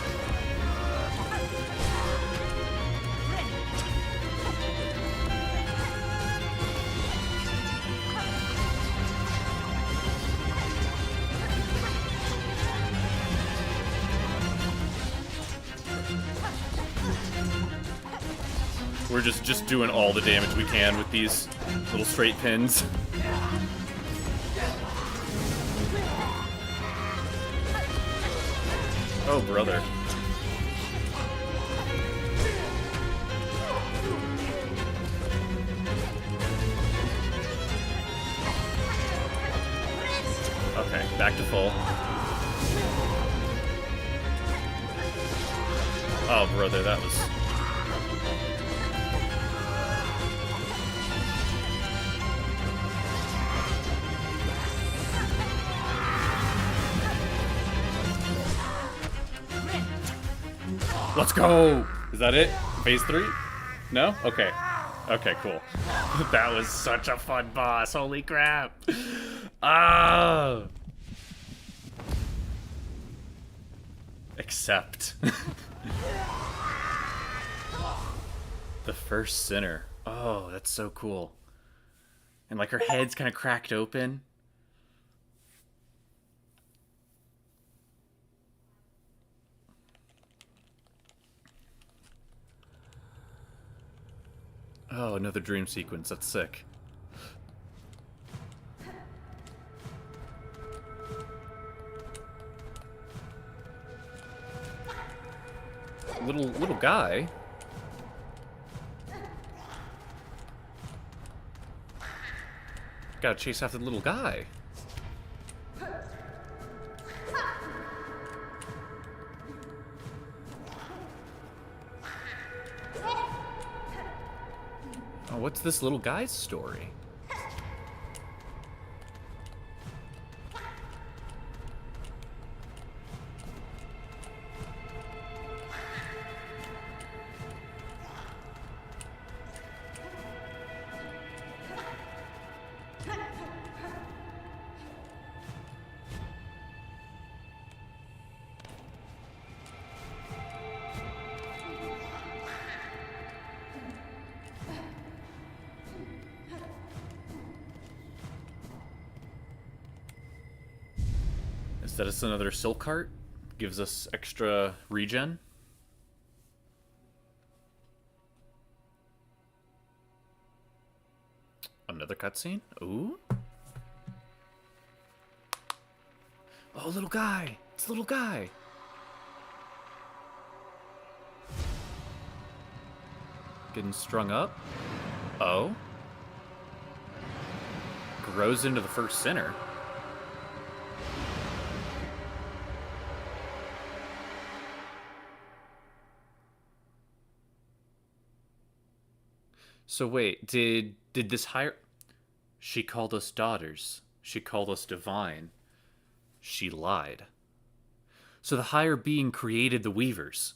We're just doing all the damage we can with these little straight pins. Oh, brother. Okay, back to full. Oh, brother, that was... Let's go! Is that it? Phase 3? No? Okay. Okay, cool. That was such a fun boss. Holy crap. Ah! Except. The first sinner. Oh, that's so cool. And like her head's kind of cracked open. Oh, another dream sequence. That's sick. Little guy. Gotta chase after the little guy. Oh, what's this little guy's story? Is that just another silk heart? Gives us extra regen? Another cutscene? Ooh. Oh, little guy! It's a little guy! Getting strung up? Oh? Grows into the first sinner. So wait, did this higher... She called us daughters. She called us divine. She lied. So the higher being created the weavers.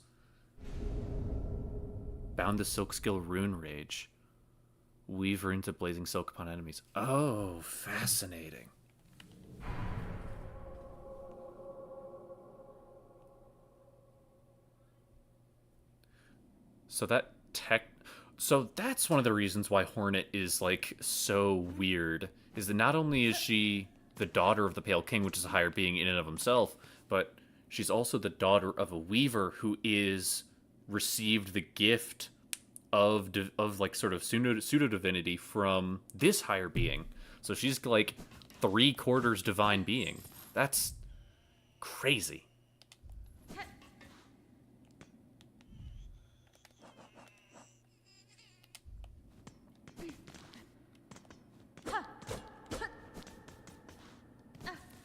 Bound the silk skill rune rage. Weaver into blazing silk upon enemies. Oh, fascinating. So So that's one of the reasons why Hornet is, like, so weird. Is that not only is she the daughter of the Pale King, which is a higher being in and of himself, but she's also the daughter of a weaver who is received the gift of like sort of pseudo divinity from this higher being. So she's like 3/4 divine being. That's crazy.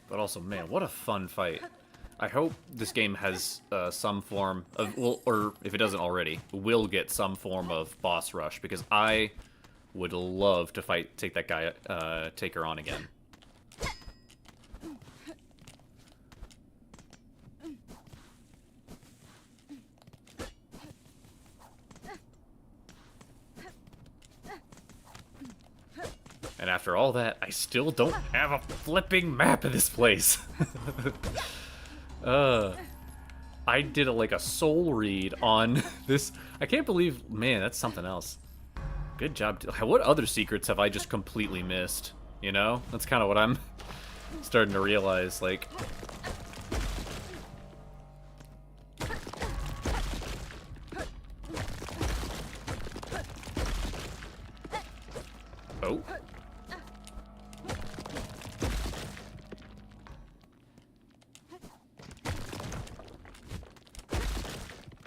But also, man, what a fun fight. I hope this game has some form of, well, or if it doesn't already, will get some form of boss rush, because I would love to take that guy, take her on again. And after all that, I still don't have a flipping map of this place. I did like a soul read on this. I can't believe, man, that's something else. Good job. What other secrets have I just completely missed? You know? That's kind of what I'm starting to realize, like... Oh.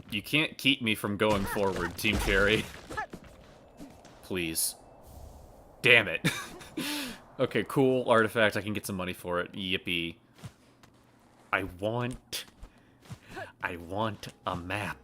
You can't keep me from going forward, Team Cherry. Please. Damn it. Okay, cool. Artifact. I can get some money for it. Yippee. I want a map.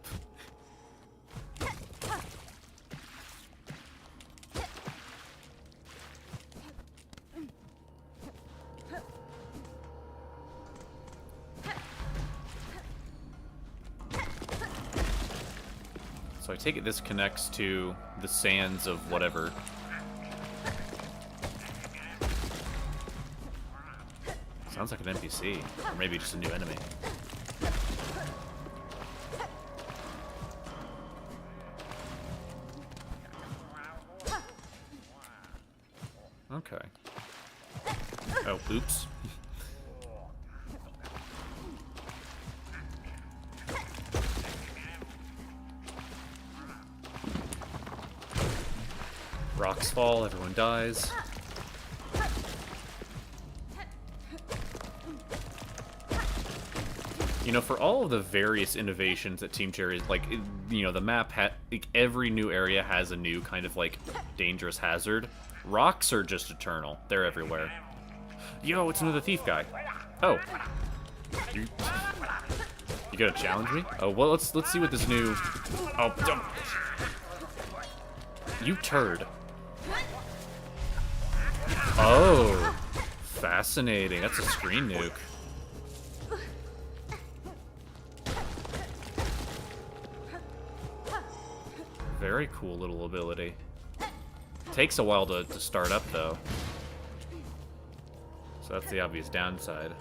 So I take it this connects to the sands of whatever. Sounds like an NPC, or maybe just a new enemy. Okay. Oh, oops. Rocks fall, everyone dies. You know, for all of the various innovations that Team Cherry, like, you know, the map, like, every new area has a new kind of, like, dangerous hazard. Rocks are just eternal. They're everywhere. Yo, it's another thief guy. Oh. You gonna challenge me? Oh, well, let's see what this new... Oh, don't... You turd. Oh. Fascinating. That's a screen nuke. Very cool little ability. Takes a while to start up, though. So that's the obvious downside.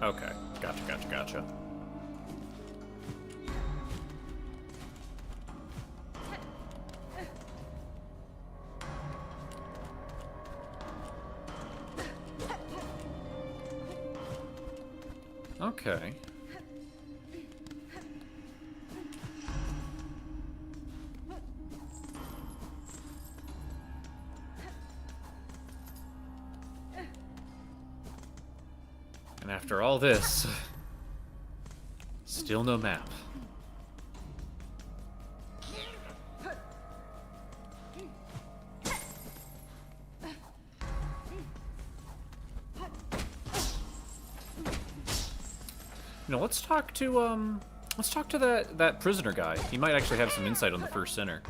Okay. Gotcha. Okay. After all this, still no map. You know, let's talk to that prisoner guy. He might actually have some insight on the first sinner.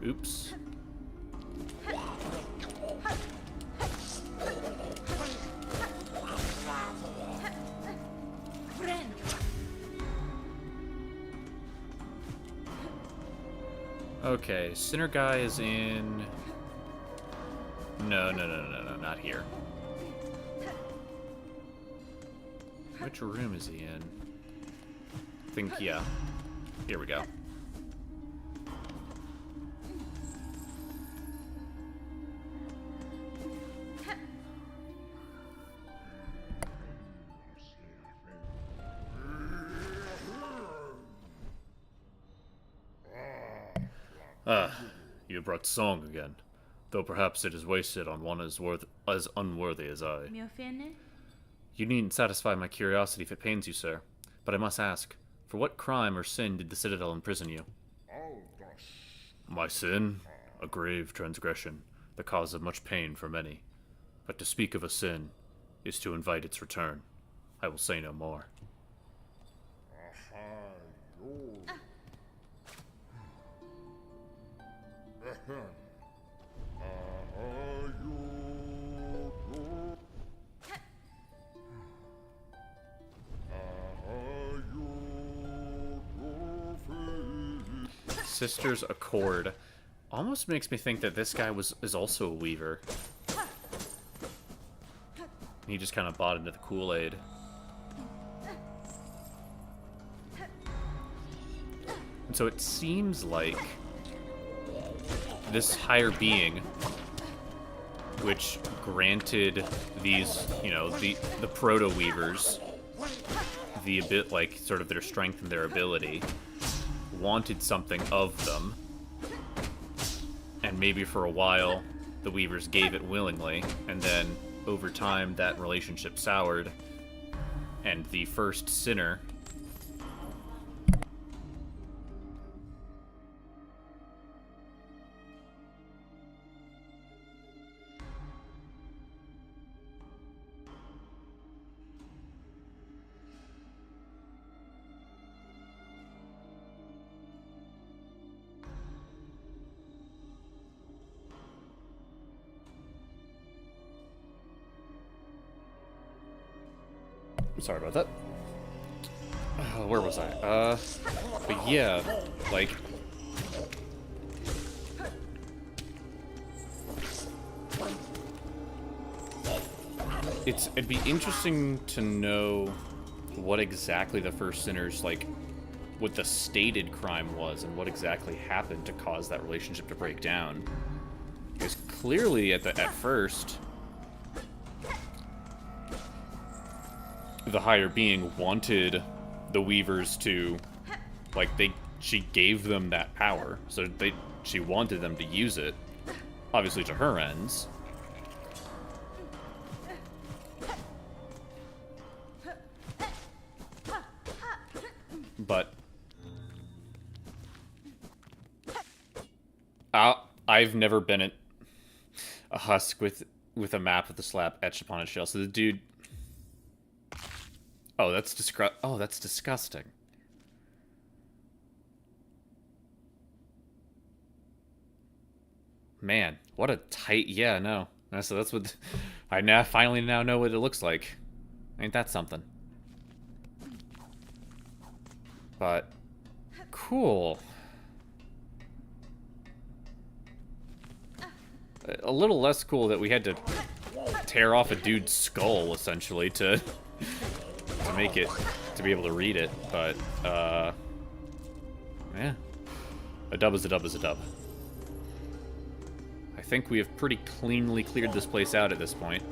Oops. Okay, Sinner guy is in... No, not here. Which room is he in? I think, yeah. Here we go. You brought song again, though perhaps it is wasted on one as unworthy as I. You needn't satisfy my curiosity if it pains you, sir, but I must ask, for what crime or sin did the Citadel imprison you? My sin? A grave transgression, the cause of much pain for many. But to speak of a sin is to invite its return. I will say no more. Sister's Accord almost makes me think that this guy is also a weaver. He just kind of bought into the Kool-Aid. And so it seems like this higher being, which granted these, you know, the proto-weavers the bit like sort of their strength and their ability, wanted something of them, and maybe for a while the weavers gave it willingly, and then over time that relationship soured, and the first sinner sorry about that. Where was I? But yeah, like... It'd be interesting to know what exactly the first sinner's, like, what the stated crime was and what exactly happened to cause that relationship to break down. Because clearly at first, the higher being wanted the weavers to, like, she gave them that power, so she wanted them to use it, obviously to her ends. But I've never been a husk with a map with a slap etched upon its shell. So the dude, that's disgusting. Man, what a tight, yeah, no. So that's what I finally know what it looks like. Ain't that something? But cool. A little less cool that we had to tear off a dude's skull, essentially, to make it, to be able to read it, but, yeah. A dub is a dub is a dub. I think we have pretty cleanly cleared this place out at this point.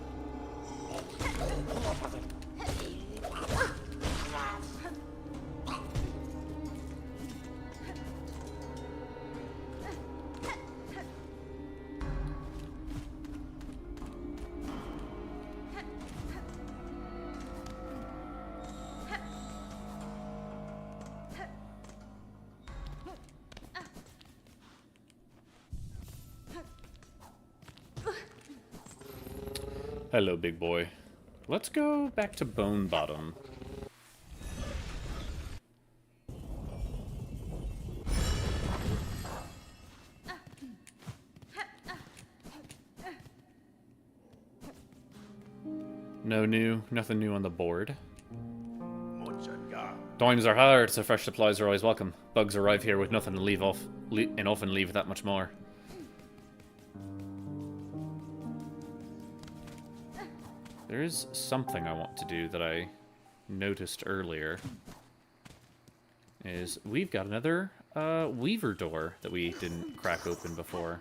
Hello, big boy. Let's go back to Bone Bottom. Nothing new on the board. Times are hard, so fresh supplies are always welcome. Bugs arrive here with nothing to leave off, and often leave that much more. There is something I want to do that I noticed earlier. Is we've got another weaver door that we didn't crack open before.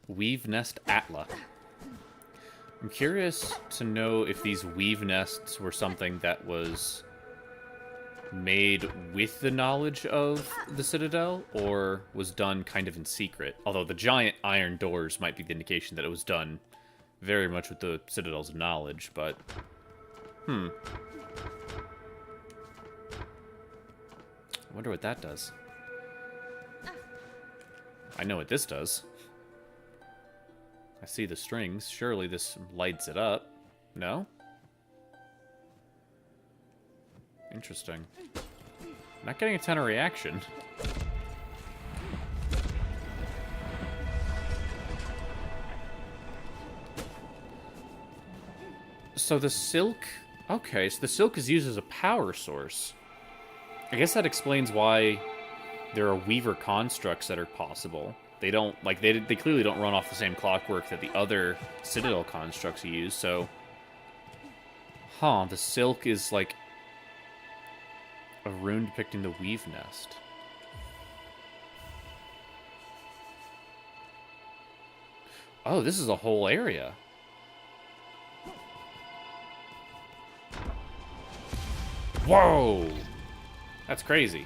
Weave Nest Atla. I'm curious to know if these weave nests were something that was made with the knowledge of the Citadel, or was done kind of in secret. Although the giant iron doors might be the indication that it was done very much with the Citadel's knowledge, but... I wonder what that does. I know what this does. I see the strings. Surely this lights it up. No? Interesting. Not getting a ton of reaction. So the silk... Okay, so the silk is used as a power source. I guess that explains why there are weaver constructs that are possible. They don't, like, they clearly don't run off the same clockwork that the other Citadel constructs use, so... Huh, the silk is, like, a rune depicting the weave nest. Oh, this is a whole area. Whoa! That's crazy.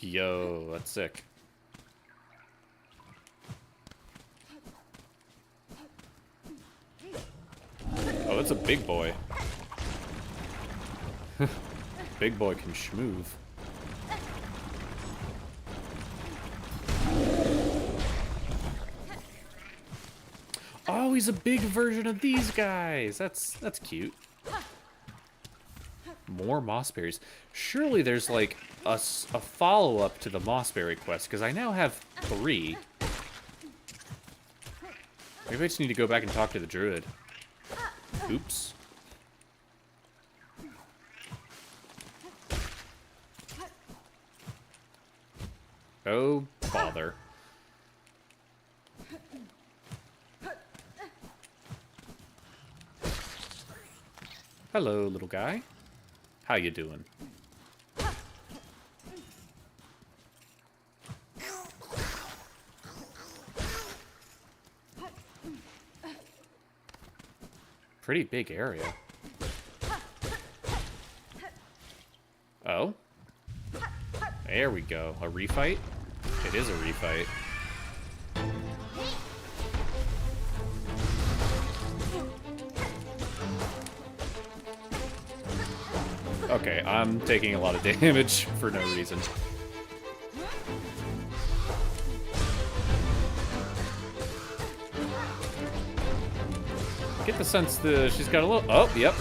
Yo, that's sick. Oh, that's a big boy. Big boy can schmoove. Oh, he's a big version of these guys. That's cute. More mossberries. Surely there's like a follow-up to the mossberry quest, because I now have 3. Maybe I just need to go back and talk to the druid. Oops. Oh, bother. Hello, little guy. How you doing? Pretty big area. Oh? There we go. A refight? It is a refight. Okay, I'm taking a lot of damage for no reason. get the sense that she's got a little... Oh, yep.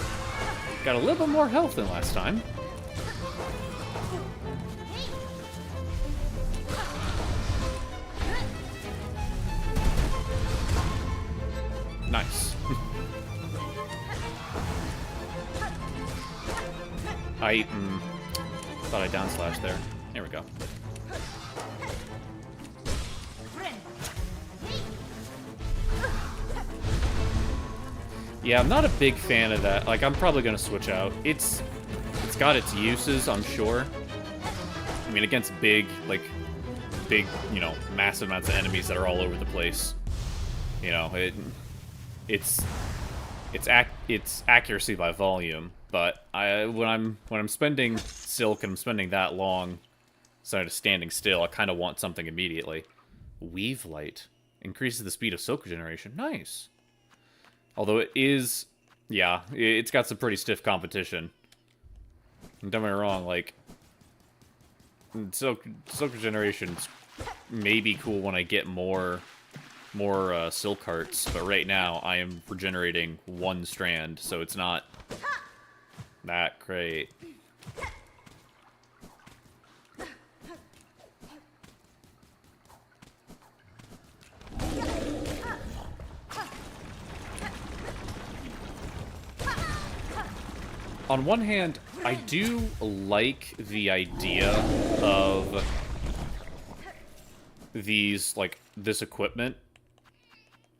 Got a little bit more health than last time. Nice. I thought I downslashed there. There we go. Yeah, I'm not a big fan of that. Like, I'm probably gonna switch out. It's got its uses, I'm sure. I mean, against big, you know, massive amounts of enemies that are all over the place. You know, it's accuracy by volume. But when I'm spending Silk and I'm spending that long instead of standing still, I kind of want something immediately. Weave Light increases the speed of Silk regeneration. Nice. Although it is, yeah, it's got some pretty stiff competition. Don't get me wrong, like, Silk regeneration's maybe cool when I get more Silk Hearts, but right now I am regenerating one strand, so it's not that great. On one hand, I do like the idea of these, like, this equipment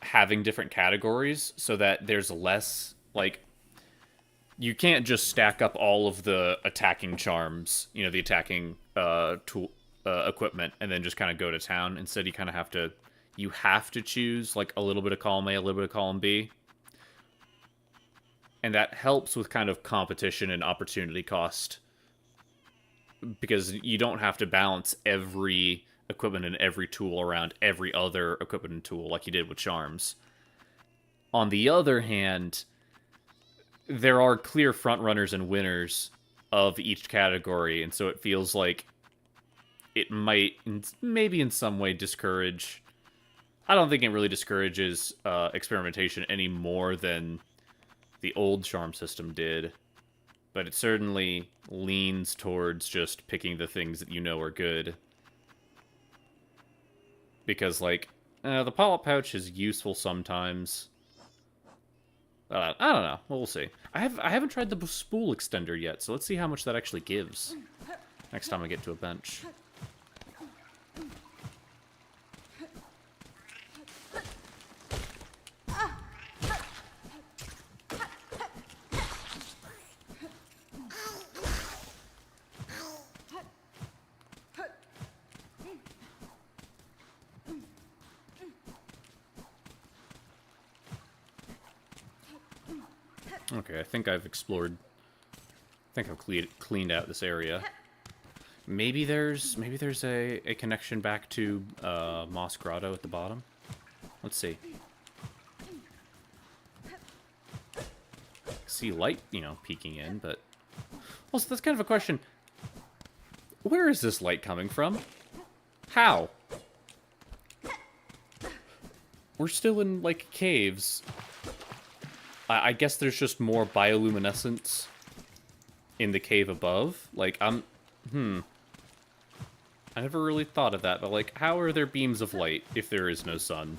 having different categories so that there's less, like, you can't just stack up all of the attacking charms, you know, the attacking tool equipment, and then just kind of go to town. Instead, you kind of have to choose, like, a little bit of column A, a little bit of column B. And that helps with kind of competition and opportunity cost. Because you don't have to balance every equipment and every tool around every other equipment and tool like you did with charms. On the other hand, there are clear frontrunners and winners of each category, and so it feels like it might, maybe in some way, discourage... I don't think it really discourages experimentation any more than the old charm system did, but it certainly leans towards just picking the things that you know are good. Because, like, the polyp pouch is useful sometimes. I don't know. We'll see. I haven't tried the spool extender yet, so let's see how much that actually gives next time I get to a bench. Okay, I think I've explored... I think I've cleaned out this area. Maybe there's a connection back to Moss Grotto at the bottom. Let's see. See light, you know, peeking in, but... Also, that's kind of a question. Where is this light coming from? How? We're still in, like, caves. I guess there's just more bioluminescence in the cave above. Like, I never really thought of that, but, like, how are there beams of light if there is no sun?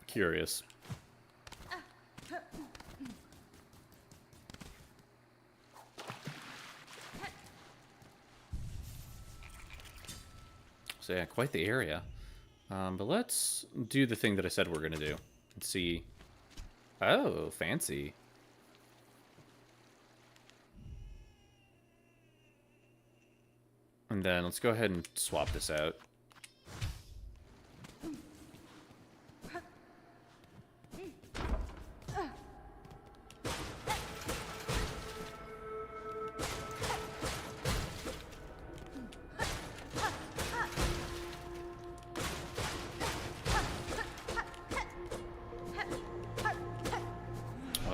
Curious. So, yeah, quite the area. But let's do the thing that I said we're gonna do. Let's see... Oh, fancy. And then let's go ahead and swap this out.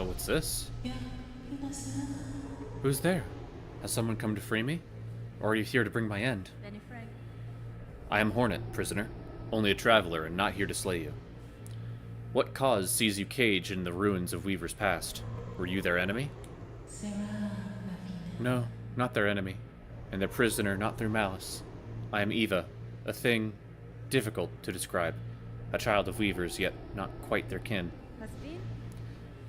What's this? Who's there? Has someone come to free me? Or are you here to bring my end? I am Hornet, prisoner. Only a traveler and not here to slay you. What cause sees you caged in the ruins of Weaver's past? Were you their enemy? No, not their enemy, and their prisoner not through malice. I am Eva, a thing difficult to describe, a child of Weavers, yet not quite their kin.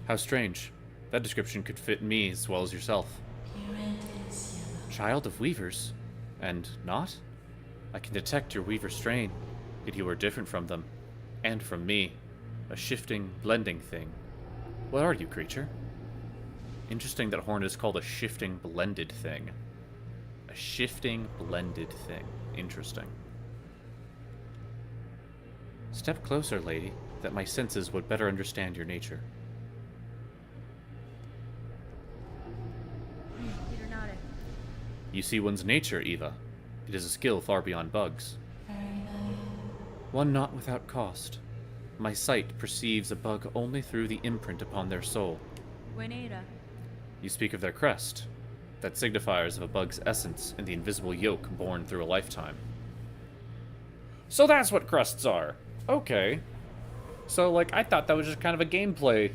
How strange. That description could fit me as well as yourself. Child of Weavers? And not? I can detect your Weaver strain, yet you are different from them, and from me. A shifting, blending thing. What are you, creature? Interesting that Horn is called a shifting, blended thing. A shifting, blended thing. Interesting. Step closer, lady, that my senses would better understand your nature. You see one's nature, Eva. It is a skill far beyond bugs. One not without cost. My sight perceives a bug only through the imprint upon their soul. You speak of their crest. That signifiers of a bug's essence and the invisible yoke born through a lifetime. So that's what crests are. Okay. So, like, I thought that was just kind of a gameplay.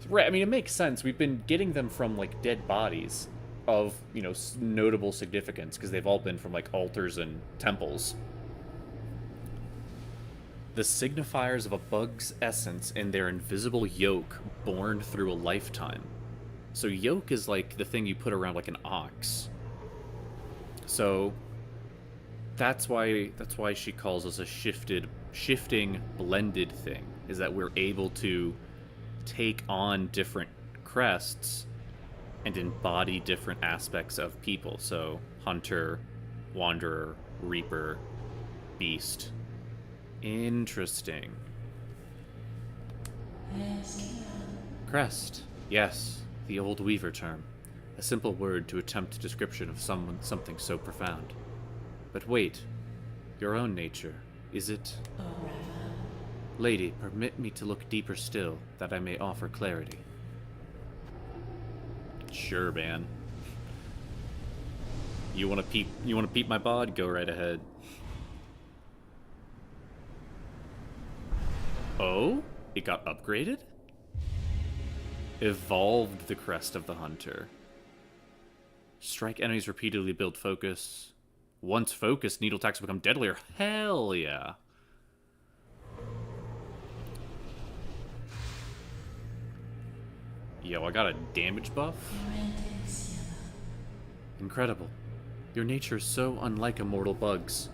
Right, I mean, it makes sense. We've been getting them from, like, dead bodies of, you know, notable significance, because they've all been from, like, altars and temples. The signifiers of a bug's essence and their invisible yoke born through a lifetime. So yoke is like the thing you put around like an ox. So that's why she calls us a shifting, blended thing, is that we're able to take on different crests and embody different aspects of people. So hunter, wanderer, reaper, beast. Interesting. Crest. Yes, the old Weaver term. A simple word to attempt a description of something so profound. But wait. Your own nature. Is it... Lady, permit me to look deeper still, that I may offer clarity. Sure, man. You wanna peep my bod? Go right ahead. Oh? It got upgraded? Evolved the crest of the hunter. Strike enemies repeatedly, build focus. Once focused, needle attacks become deadlier. Hell yeah. Yo, I got a damage buff? Incredible. Your nature is so unlike a mortal bug's.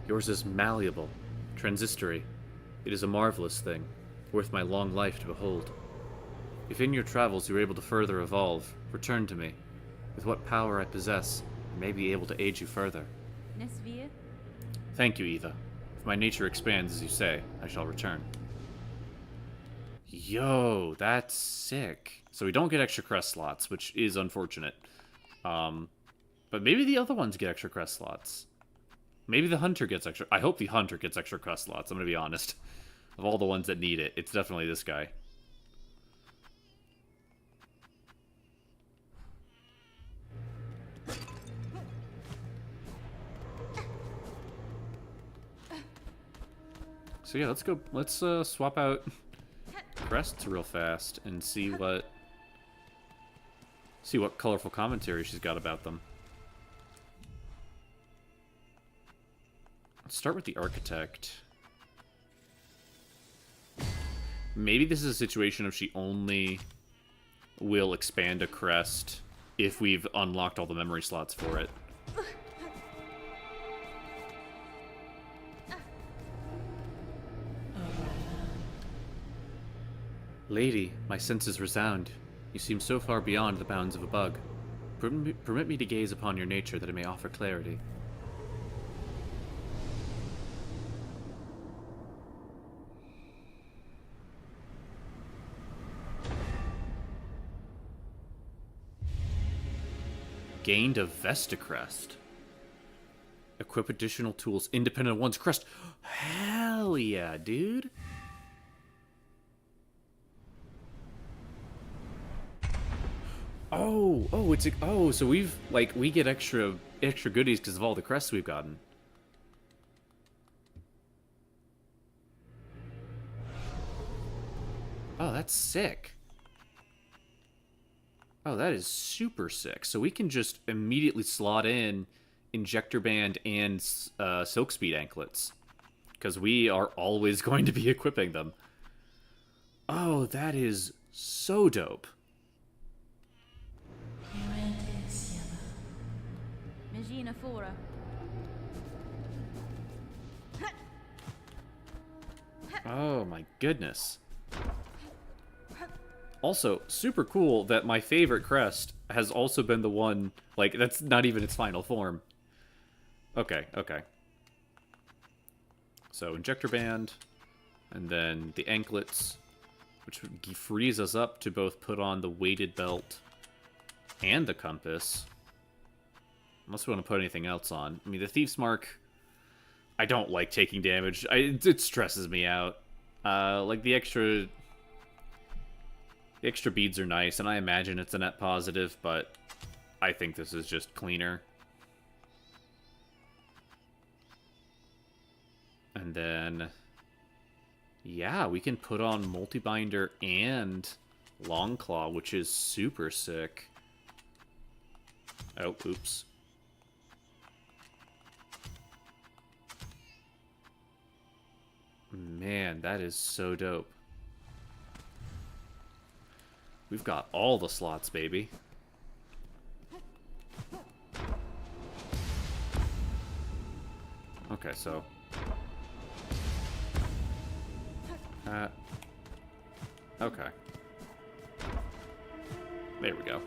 Yours is malleable, transistory. It is a marvelous thing, worth my long life to behold. If in your travels you are able to further evolve, return to me. With what power I possess, I may be able to aid you further. Thank you, Eva. If my nature expands, as you say, I shall return. Yo, that's sick. So we don't get extra crest slots, which is unfortunate. But maybe the other ones get extra crest slots. Maybe the hunter gets extra... I hope the hunter gets extra crest slots, I'm gonna be honest. Of all the ones that need it, it's definitely this guy. So yeah, let's go. Let's swap out crests real fast and see what colorful commentary she's got about them. Let's start with the architect. Maybe this is a situation of she only will expand a crest if we've unlocked all the memory slots for it. Lady, my senses resound. You seem so far beyond the bounds of a bug. Permit me to gaze upon your nature that it may offer clarity. Gained a Vestacrest. Equip additional tools independent of one's crest. Hell yeah, dude. Oh, so we get extra goodies because of all the crests we've gotten. Oh, that's sick. Oh, that is super sick. So we can just immediately slot in Injector Band and Silk Speed anklets. Because we are always going to be equipping them. Oh, that is so dope. Oh my goodness. Also, super cool that my favorite crest has also been the one, like, that's not even its final form. Okay, okay. So, Injector Band, and then the anklets, which frees us up to both put on the weighted belt and the compass. Unless we want to put anything else on. I mean, the Thief's Mark, I don't like taking damage. It stresses me out. Like, the extra beads are nice, and I imagine it's a net positive, but I think this is just cleaner. And then, yeah, we can put on Multibinder and Longclaw, which is super sick. Oh, oops. Man, that is so dope. We've got all the slots, baby. Okay, so... okay. There we go.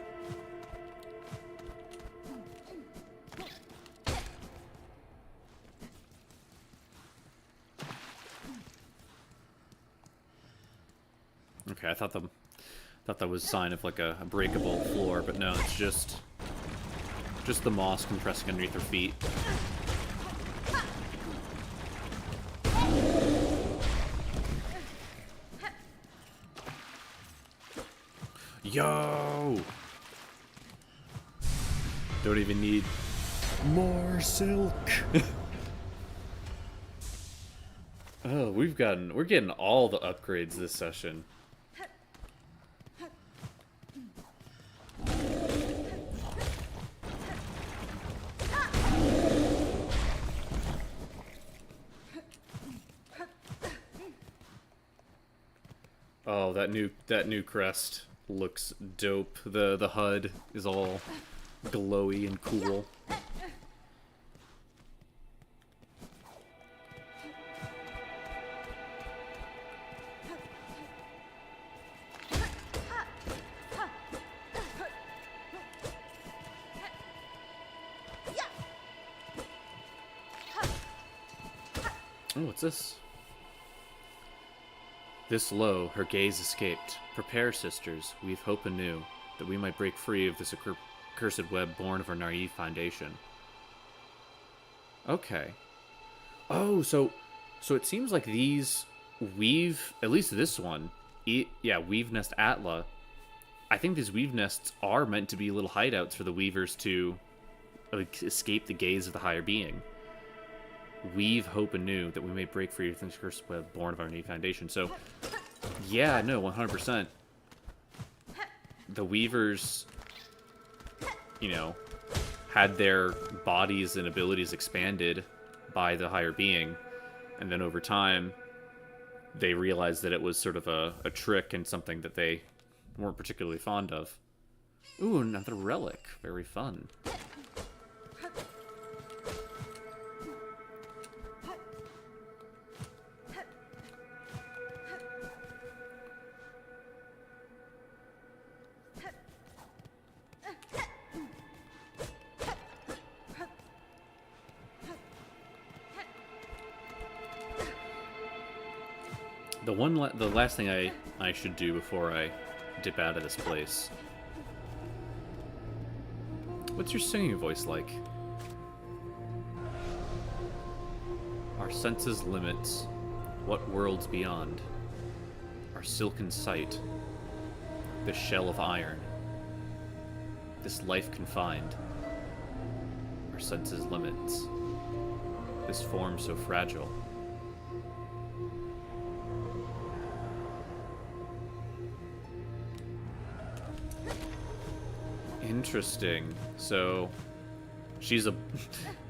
Okay, I thought that was a sign of like a breakable floor, but no, it's just the moss compressing underneath her feet. Yo! Don't even need more silk. Oh, we're getting all the upgrades this session. Oh, that new crest looks dope. The HUD is all glowy and cool. Oh, what's this? This low, her gaze escaped. Prepare, sisters, weave hope anew, that we might break free of this accursed web born of our naive foundation. Okay. Oh, so it seems like these weave, at least this one, yeah, Weave Nest Atla, I think these weave nests are meant to be little hideouts for the weavers to escape the gaze of the higher being. Weave hope anew, that we may break free of this cursed web born of our naive foundation. So, yeah, no, 100%. The weavers, you know, had their bodies and abilities expanded by the higher being, and then over time, they realized that it was sort of a trick and something that they weren't particularly fond of. Ooh, another relic. Very fun. The last thing I should do before I dip out of this place. What's your singing voice like? Our senses limits. What worlds beyond? Our silken sight. This shell of iron. This life confined. Our senses limits. This form so fragile. Interesting. So, she's a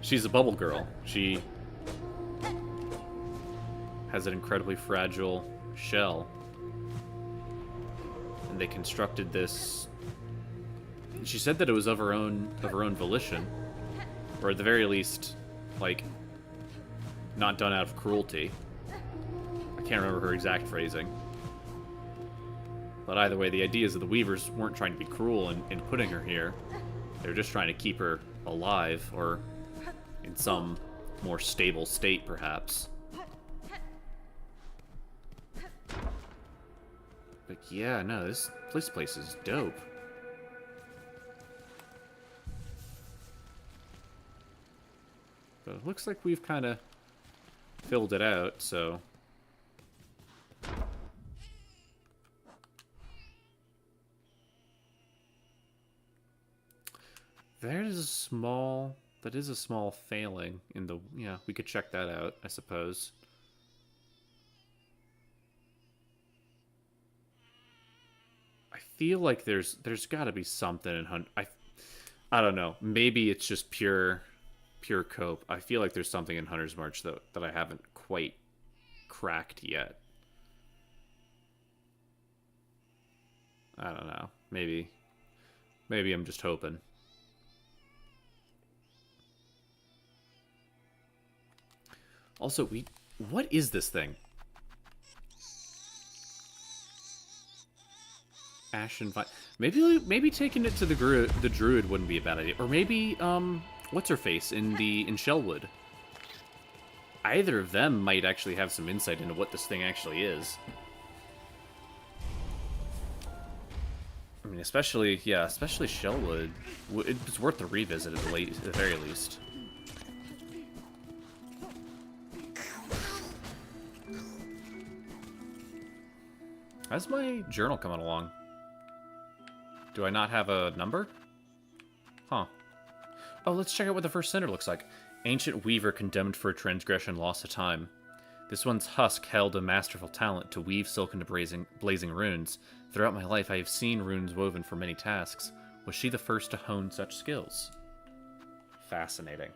she's a bubble girl. She has an incredibly fragile shell, and they constructed this. She said that it was of her own volition, or at the very least, like, not done out of cruelty. I can't remember her exact phrasing. But either way, the idea is that the Weavers weren't trying to be cruel in putting her here. They were just trying to keep her alive, or in some more stable state, perhaps. But yeah, no, this place is dope. But it looks like we've kind of filled it out, so... That is a small failing in the... Yeah, we could check that out, I suppose. I feel like there's got to be something in Hunt... I don't know. Maybe it's just pure cope. I feel like there's something in Hunter's March, though, that I haven't quite cracked yet. I don't know. Maybe I'm just hoping. Also, what is this thing? Ashen Vine. Maybe taking it to the druid wouldn't be a bad idea. Or maybe, what's her face in Shellwood? Either of them might actually have some insight into what this thing actually is. I mean, especially Shellwood. It's worth the revisit at the very least. How's my journal coming along? Do I not have a number? Huh. Oh, let's check out what the first cinder looks like. Ancient weaver condemned for a transgression, lost to time. This one's husk held a masterful talent to weave silk into blazing runes. Throughout my life, I have seen runes woven for many tasks. Was she the first to hone such skills? Fascinating.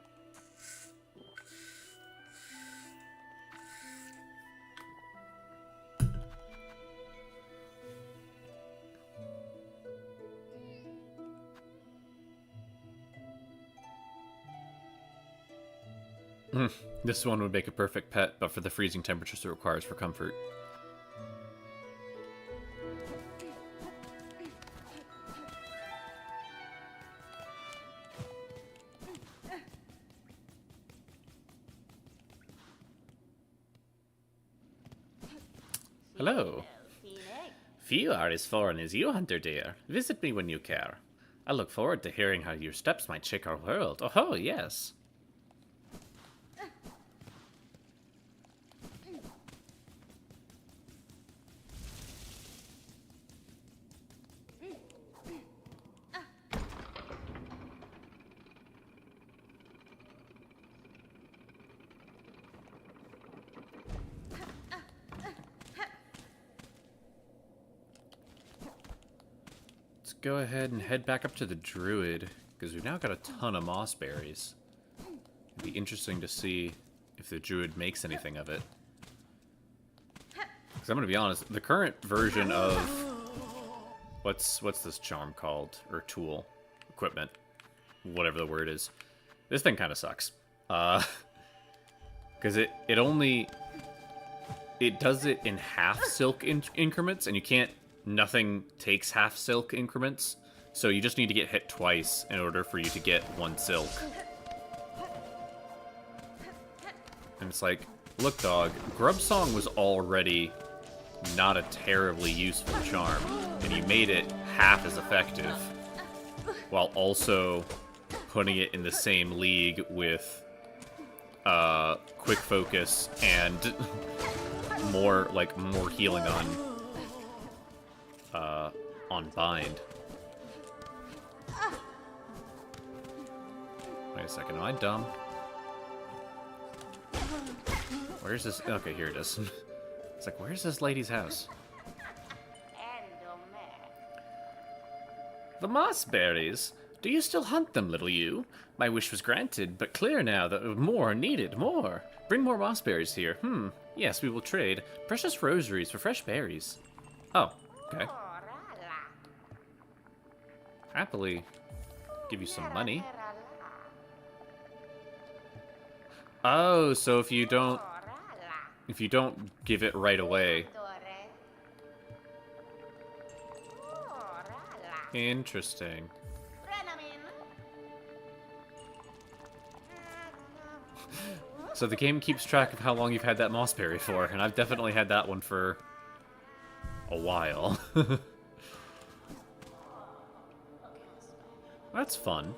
This one would make a perfect pet, but for the freezing temperatures it requires for comfort. Hello. Few are as foreign as you, Hunter dear. Visit me when you care. I look forward to hearing how your steps might shake our world. Oh, yes. Go ahead and head back up to the druid, because we've now got a ton of moss berries. It'd be interesting to see if the druid makes anything of it. Because I'm going to be honest, the current version of... What's this charm called? Or tool? Equipment. Whatever the word is. This thing kind of sucks. Because it does it in half silk increments, and you can't... Nothing takes half silk increments, so you just need to get hit twice in order for you to get one silk. And it's like, look dog, Grubsong was already not a terribly useful charm, and you made it half as effective, while also putting it in the same league with quick focus and more healing on bind. Wait a second, am I dumb? Where's this? Okay, here it is. It's like, where's this lady's house? The mossberries. Do you still hunt them, little you? My wish was granted, but clear now that more are needed, more. Bring more mossberries here. Yes, we will trade. Precious rosaries for fresh berries. Oh, okay. Happily give you some money. Oh, so if you don't give it right away. Interesting. So the game keeps track of how long you've had that mossberry for, and I've definitely had that one for a while. That's fun.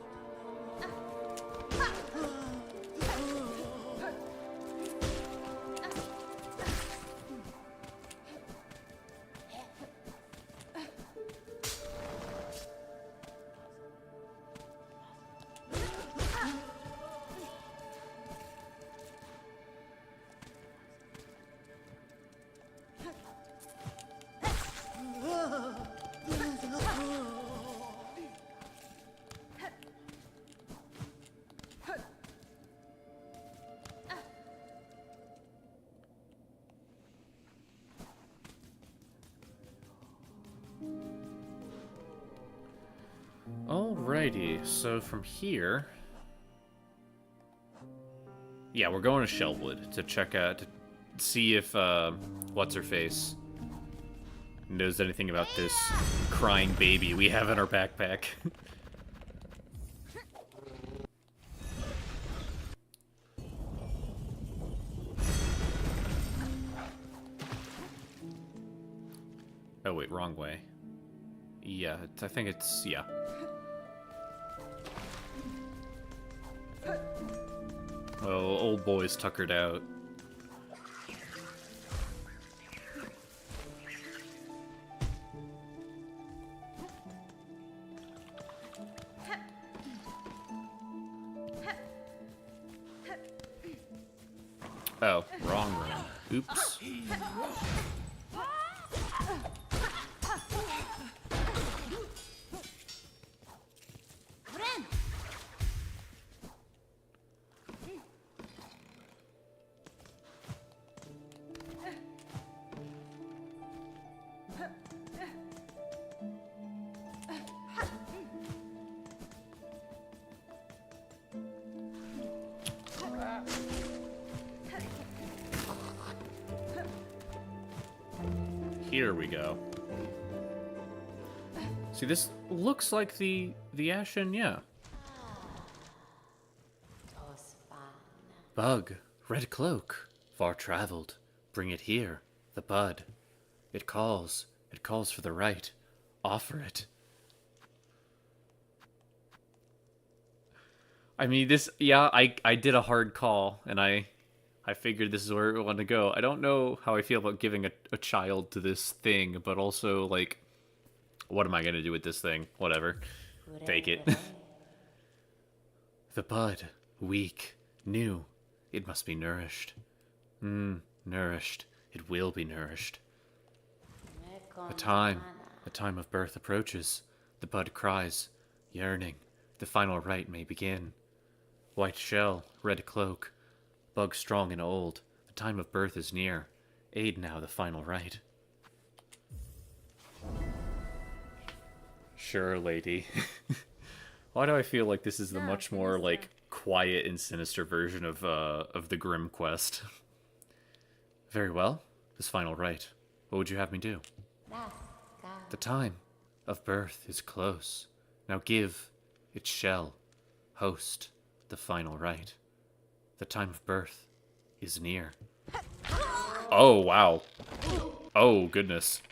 Alrighty, so from here... Yeah, we're going to Shellwood to check out, to see if, what's-her-face knows anything about this crying baby we have in our backpack. Oh wait, wrong way. Yeah, I think it's, yeah. Well, old boy's tuckered out. Oh, wrong room. Oops. Here we go. See, this looks like the Ashen, yeah. Bug, red cloak, far traveled. Bring it here, the bud. It calls for the right. Offer it. I mean, this, yeah, I did a hard call, and I figured this is where we want to go. I don't know how I feel about giving a child to this thing, but also, like, what am I going to do with this thing? Whatever. Take it. The bud. Weak. New. It must be nourished. Nourished. It will be nourished. The time of birth approaches. The bud cries, yearning. The final rite may begin. White shell, red cloak. Bug strong and old. The time of birth is near. Aid now the final rite. Sure, lady. Why do I feel like this is the much more, like, quiet and sinister version of the Grim quest? Very well. This final rite. What would you have me do? The time of birth is close. Now give its shell. Host the final rite. The time of birth is near. Oh, wow. Oh, goodness.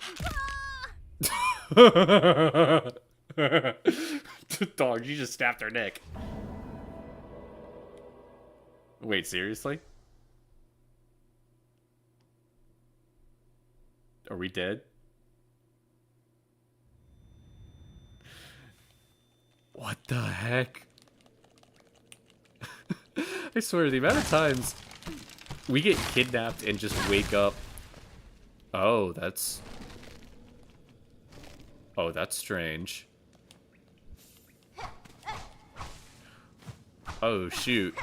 Dog, you just snapped her neck. Wait, seriously? Are we dead? What the heck? I swear, the amount of times we get kidnapped and just wake up. Oh, that's strange. Oh, shoot.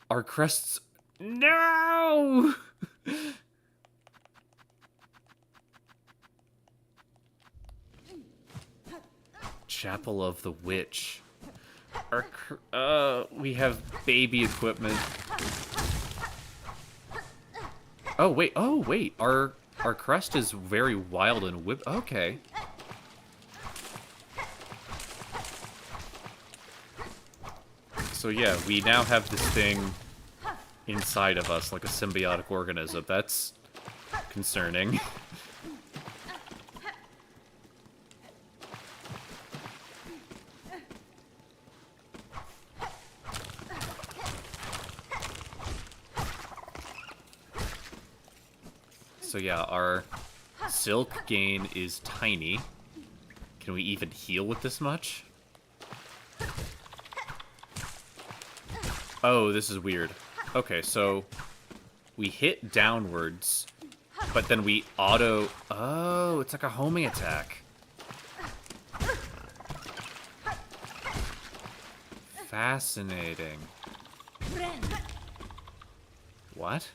Our crests... No! Chapel of the Witch. We have baby equipment. Oh, wait. Oh, wait. Our crest is very wild and whip... Okay. So yeah, we now have this thing inside of us, like a symbiotic organism. That's concerning. So yeah, our silk gain is tiny. Can we even heal with this much? Oh, this is weird. Okay, so we hit downwards, but then we auto... Oh, it's like a homing attack. Fascinating. What?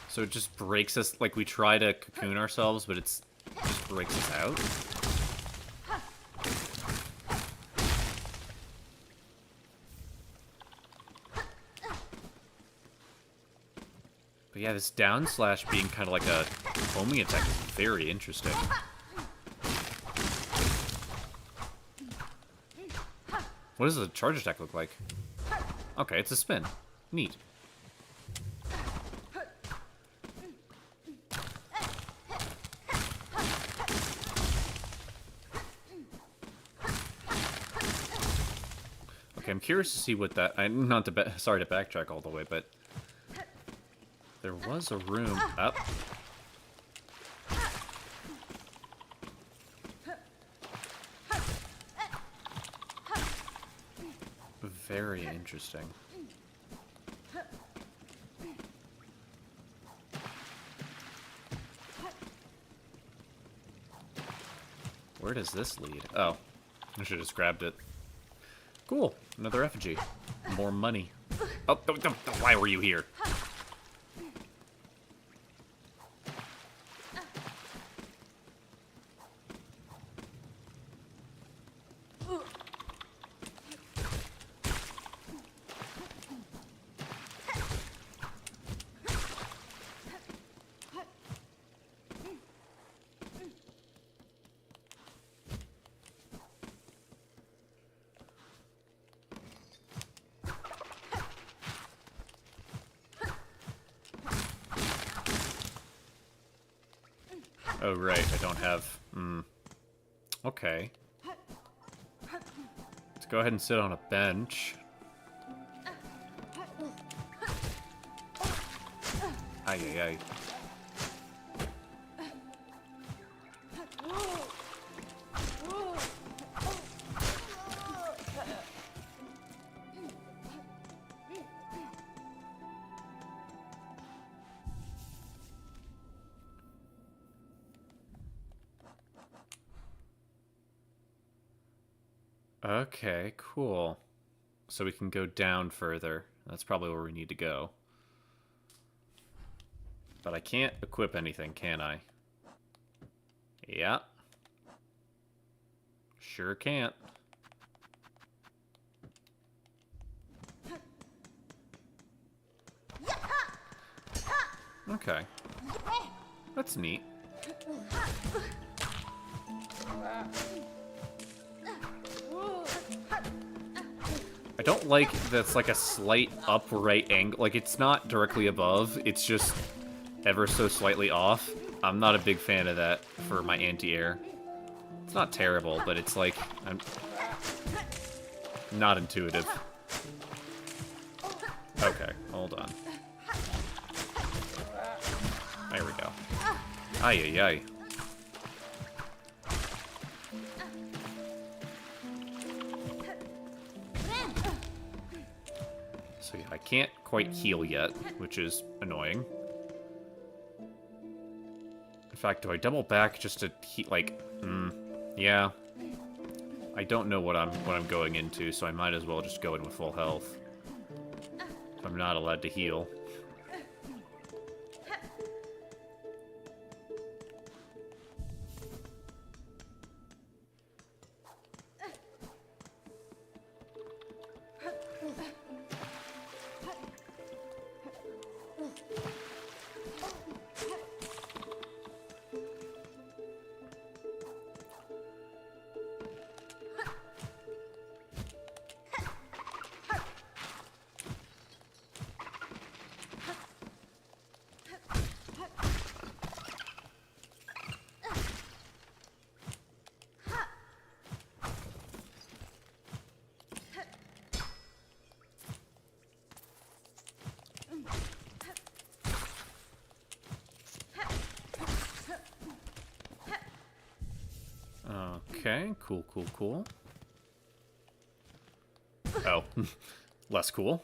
So it just breaks us, like we try to cocoon ourselves, but it just breaks us out? But yeah, this down slash being kind of like a homing attack is very interesting. What does the charge attack look like? Okay, it's a spin. Neat. Okay, I'm curious to see what that... I'm not to sorry to backtrack all the way, but... There was a room up. Very interesting. Where does this lead? Oh, I should have just grabbed it. Cool, another effigy. More money. Oh, why were you here? Oh, right, I don't have... Okay. Let's go ahead and sit on a bench. Ay, ay, ay. Okay, cool. So we can go down further. That's probably where we need to go. But I can't equip anything, can I? Yeah. Sure can't. Okay. That's neat. I don't like that's like a slight upright angle. Like, it's not directly above. It's just ever so slightly off. I'm not a big fan of that for my anti-air. It's not terrible, but it's like... I'm not intuitive. Okay, hold on. There we go. Ay, ay, ay. So yeah, I can't quite heal yet, which is annoying. fact, do I double back just to heat, like, yeah. I don't know what I'm going into, so I might as well just go in with full health. I'm not allowed to heal. Okay, cool, cool, cool. Oh, less cool.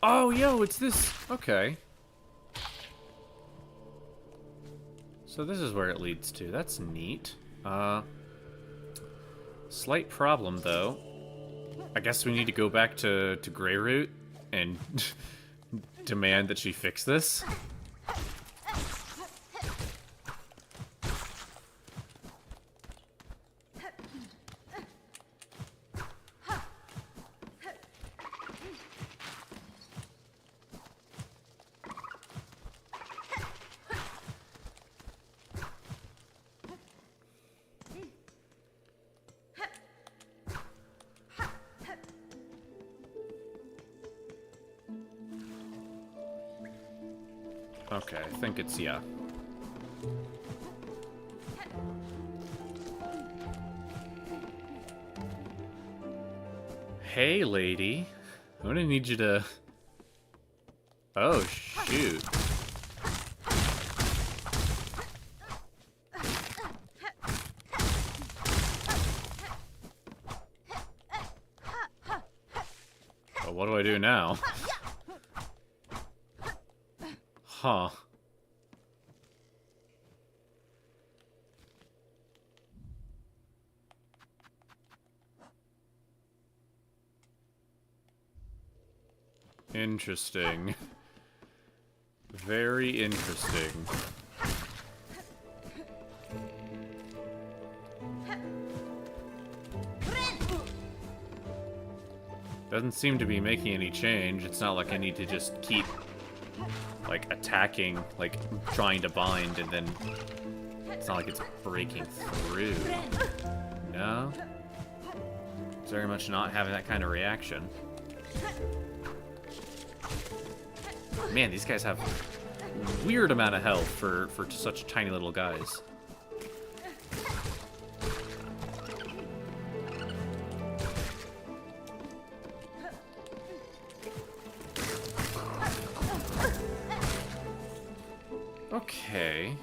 Oh, yo, it's this. Okay. So this is where it leads to. That's neat. Slight problem, though. I guess we need to go back to Greyroot and demand that she fix this. Okay, I think it's, yeah. Hey, lady. I'm gonna need you to... Oh, shoot. Well, what do I do now? Huh. Interesting. Very interesting. Doesn't seem to be making any change. It's not like I need to just keep, like, attacking, like, trying to bind, and then it's not like it's breaking through. No? It's very much not having that kind of reaction. Man, these guys have a weird amount of health for such tiny little guys. Okay.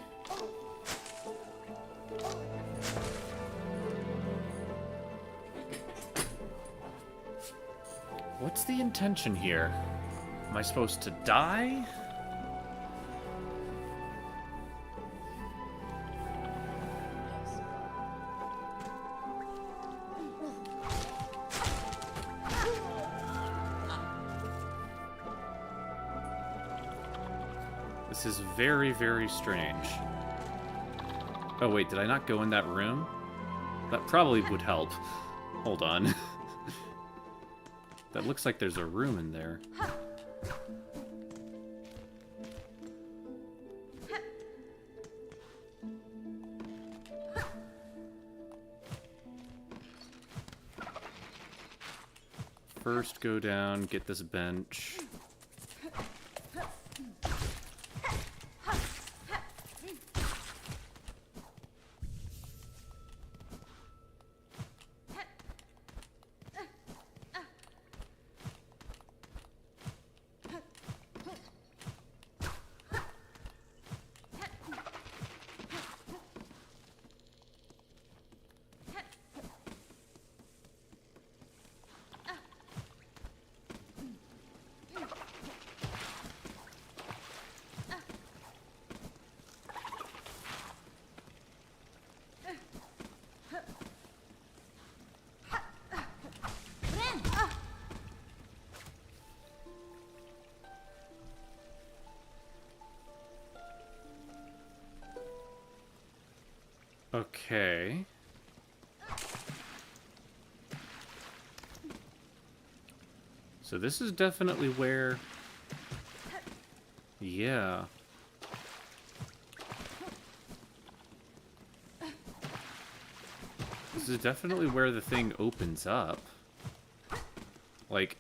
What's the intention here? Am I supposed to die? This is very, very strange. Oh wait, did I not go in that room? That probably would help. Hold on. That looks like there's a room in there. First, go down, get this bench. Okay. So this is definitely where... Yeah. This is definitely where the thing opens up. Like,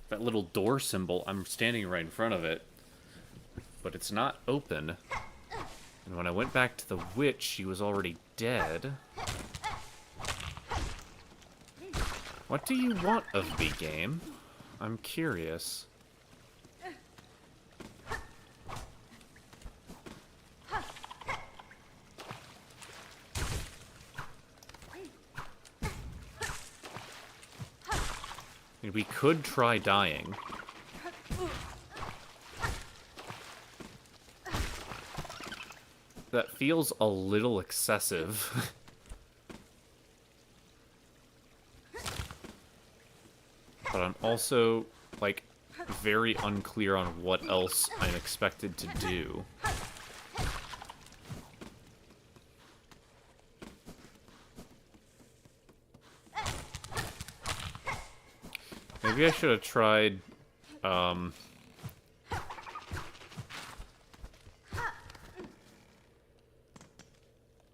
that little door symbol, I'm standing right in front of it. But it's not open. And when I went back to the witch, she was already dead. What do you want of me, game? I'm curious. I mean, we could try dying. That feels a little excessive. But I'm also, like, very unclear on what else I'm expected to do. Maybe I should have tried,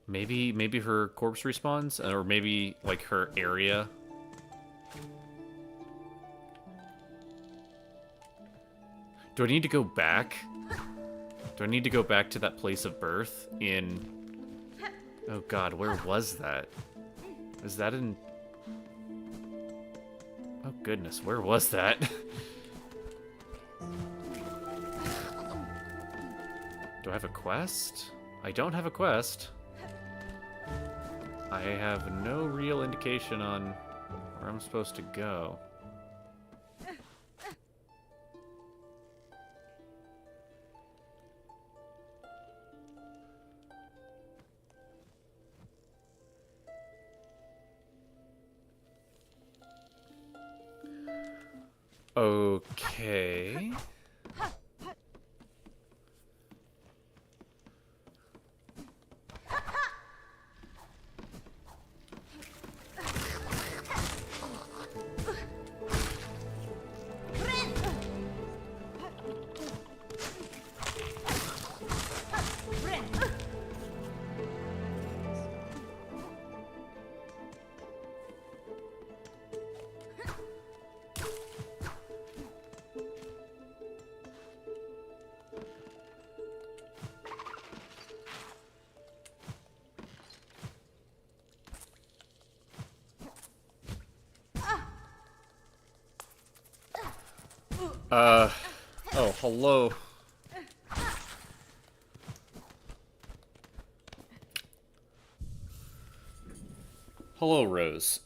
maybe her corpse respawns, or maybe, like, her area. Do I need to go back? Do I need to go back to that place of birth in... Oh god, where was that? Is that in... Oh goodness, where was that? Do I have a quest? I don't have a quest. I have no real indication on where I'm supposed to go. Okay. Oh, hello. Hello, Rose.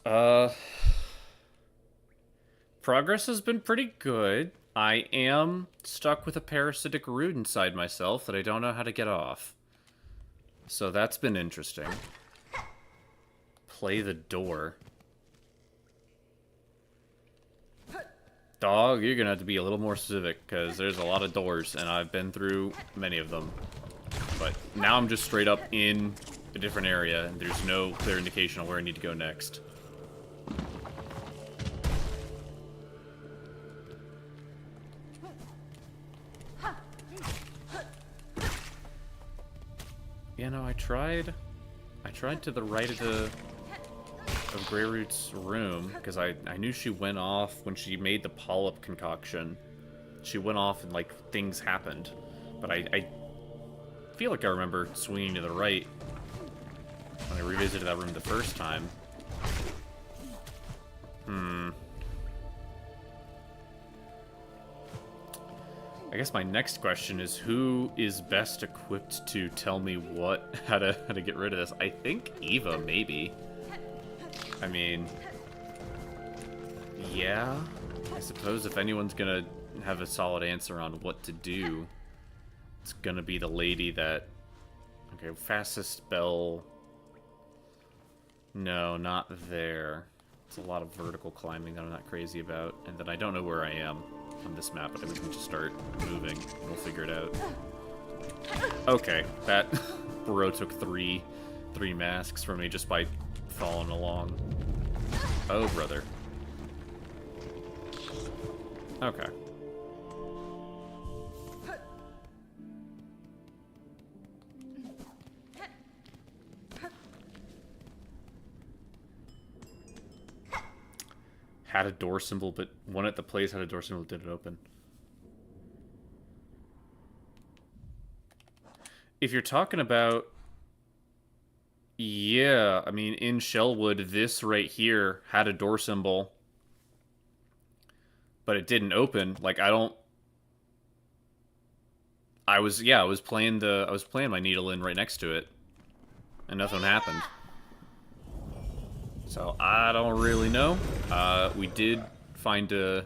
Progress has been pretty good. I am stuck with a parasitic root inside myself that I don't know how to get off. So that's been interesting. Play the door. Dog, you're gonna have to be a little more specific, because there's a lot of doors, and I've been through many of them. But now I'm just straight up in a different area, and there's no clear indication on where I need to go next. You know, I tried to the right of Greyroot's room, because I knew she went off when she made the polyp concoction. She went off and, like, things happened. But I feel like I remember swinging to the right when I revisited that room the first time. I guess my next question is, who is best equipped to tell me how to get rid of this? I think Eva, maybe. I mean, yeah, I suppose if anyone's gonna have a solid answer on what to do, it's gonna be the lady that... Okay, fastest spell... No, not there. It's a lot of vertical climbing that I'm not crazy about, and then I don't know where I am on this map, but we can just start moving. We'll figure it out. Okay, that bro took 3 3 masks from me just by following along. Oh, brother. Okay. Had a door symbol, but one at the place had a door symbol, didn't open. If you're talking about... Yeah, I mean, in Shellwood, this right here had a door symbol, but it didn't open. Like, I was playing my needle in right next to it, and nothing happened. So, I don't really know. We did find a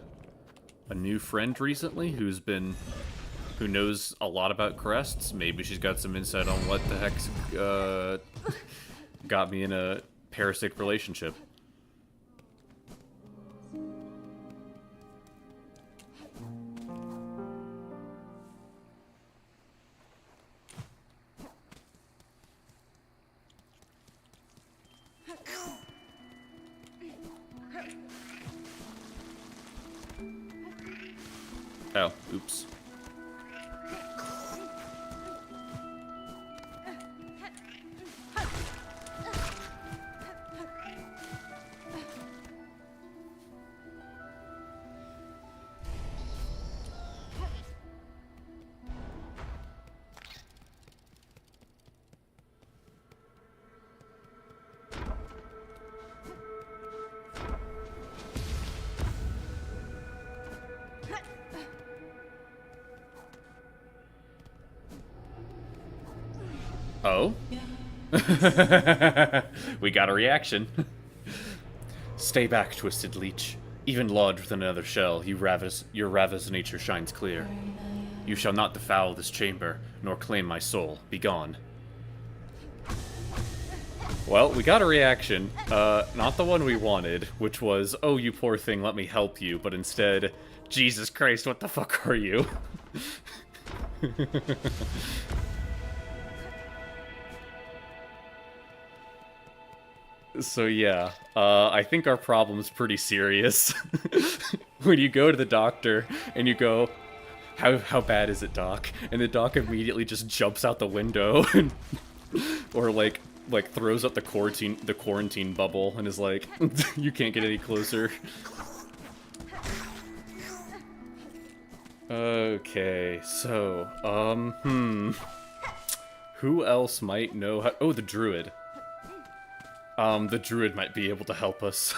new friend recently who knows a lot about crests. Maybe she's got some insight on what the heck's got me in a parasitic relationship. Oh, oops. Oh? We got a reaction. Stay back, twisted leech. Even lodged within another shell, your ravenous nature shines clear. You shall not defile this chamber, nor claim my soul. Begone. Well, we got a reaction. Not the one we wanted, which was, oh, you poor thing, let me help you, but instead, Jesus Christ, what the fuck are you? So yeah, I think our problem's pretty serious. When you go to the doctor and you go, how bad is it, doc? And the doc immediately just jumps out the window and, or like throws up the quarantine bubble and is like, you can't get any closer. Okay, so, who else might know how... Oh, the druid. The druid might be able to help us.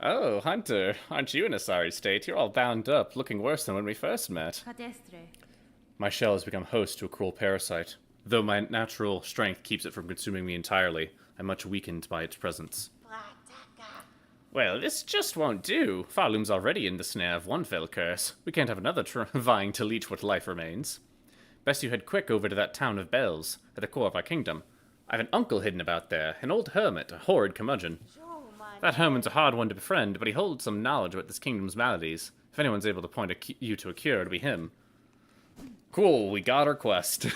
Oh, Hunter, aren't you in a sorry state? You're all bound up, looking worse than when we first met. My shell has become host to a cruel parasite. Though my natural strength keeps it from consuming me entirely, I'm much weakened by its presence. Well, this just won't do. Farloom's already in the snare of one fell curse. We can't have another vying to leech what life remains. Best you head quick over to that town of Bells, at the core of our kingdom. I have an uncle hidden about there, an old hermit, a horrid curmudgeon. That hermit's a hard one to befriend, but he holds some knowledge about this kingdom's maladies. If anyone's able to point you to a cure, it'll be him. Cool, we got our quest.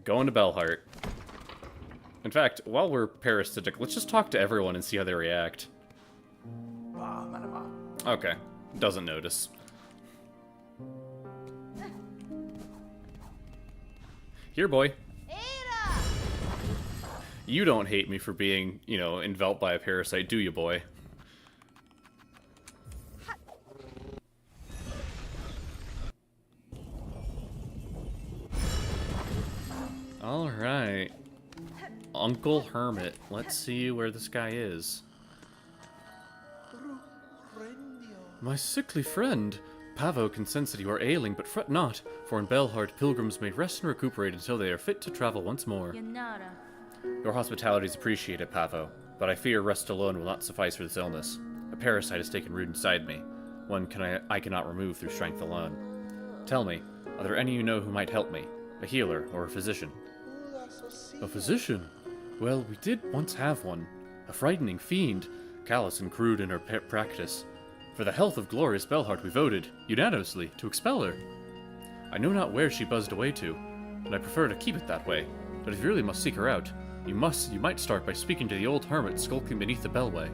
Going to Bellheart. In fact, while we're parasitic, let's just talk to everyone and see how they react. Okay, doesn't notice. Here, boy. You don't hate me for being, you know, enveloped by a parasite, do you, boy? Alright. Uncle Hermit. Let's see where this guy is. My sickly friend. Pavo can sense that you are ailing, but fret not, for in Bellheart pilgrims may rest and recuperate until they are fit to travel once more. Your hospitality is appreciated, Pavo, but I fear rest alone will not suffice for this illness. A parasite has taken root inside me, one I cannot remove through strength alone. Tell me, are there any you know who might help me? A healer or a physician? A physician? Well, we did once have one. A frightening fiend, callous and crude in her practice. For the health of glorious Belhart we voted, unanimously, to expel her. I know not where she buzzed away to, and I prefer to keep it that way. But if you really must seek her out, you might start by speaking to the old hermit skulking beneath the bellway.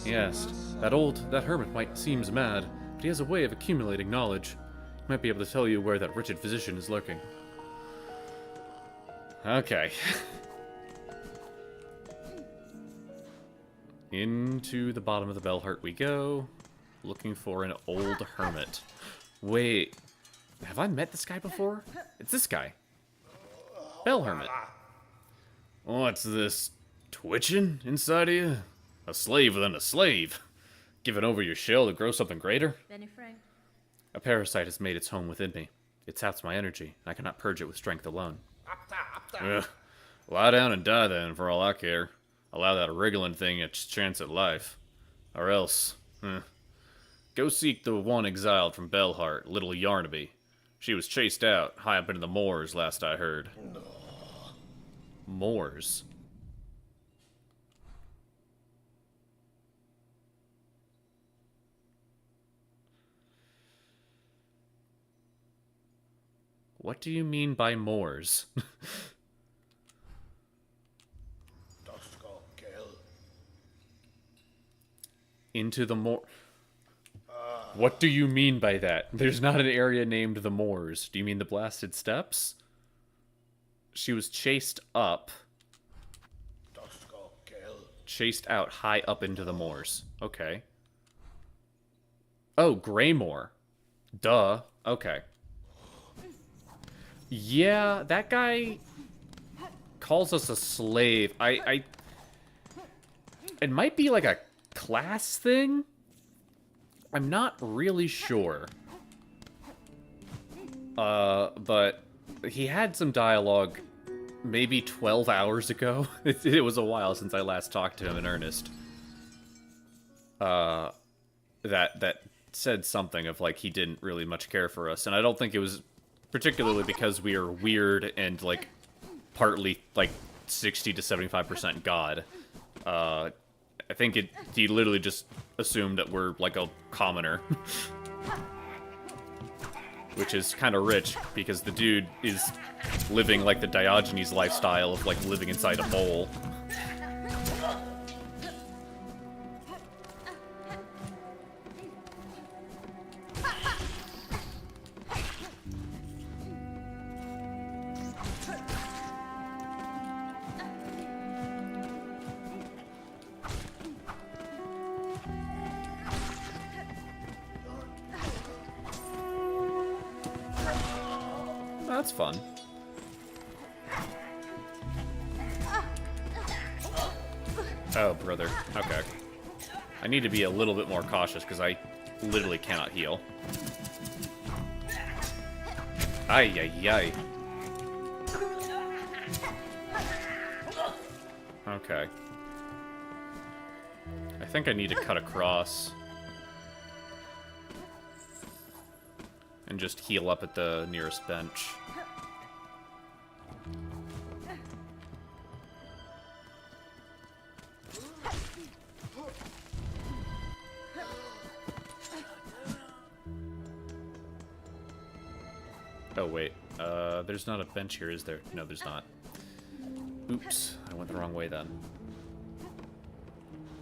Yes, that hermit might seems mad, but he has a way of accumulating knowledge. He might be able to tell you where that wretched physician is lurking. Okay. Into the bottom of the Belhart we go, looking for an old hermit. Wait, have I met this guy before? It's this guy. Bell Hermit. What's this twitching inside of you? A slave within a slave. Giving over your shell to grow something greater? A parasite has made its home within me. It saps my energy, and I cannot purge it with strength alone. Ugh. Lie down and die then, for all I care. Allow that wriggling thing its chance at life. Or else, go seek the one exiled from Belhart, little Yarnaby. She was chased out, high up into the moors, last I heard. Moors? What do you mean by moors? Into the moor... What do you mean by that? There's not an area named the moors. Do you mean the blasted steppes? She was chased up. Chased out high up into the moors. Okay. Oh, Greymoor. Duh. Okay. Yeah, that guy calls us a slave. It might be like a class thing? I'm not really sure. But he had some dialogue maybe 12 hours ago. It was a while since I last talked to him in earnest. That said something of, like, he didn't really much care for us. And I don't think it was particularly because we are weird and, like, partly, like, 60 to 75% God. I think he literally just assumed that we're, like, a commoner. Which is kind of rich, because the dude is living, like, the Diogenes lifestyle of, like, living inside a bowl. That's fun. Oh, brother. Okay. I need to be a little bit more cautious, because I literally cannot heal. Ay, ay, ay. Okay. I think I need to cut across. And just heal up at the nearest bench. Oh, wait. There's not a bench here, is there? No, there's not. Oops. I went the wrong way then.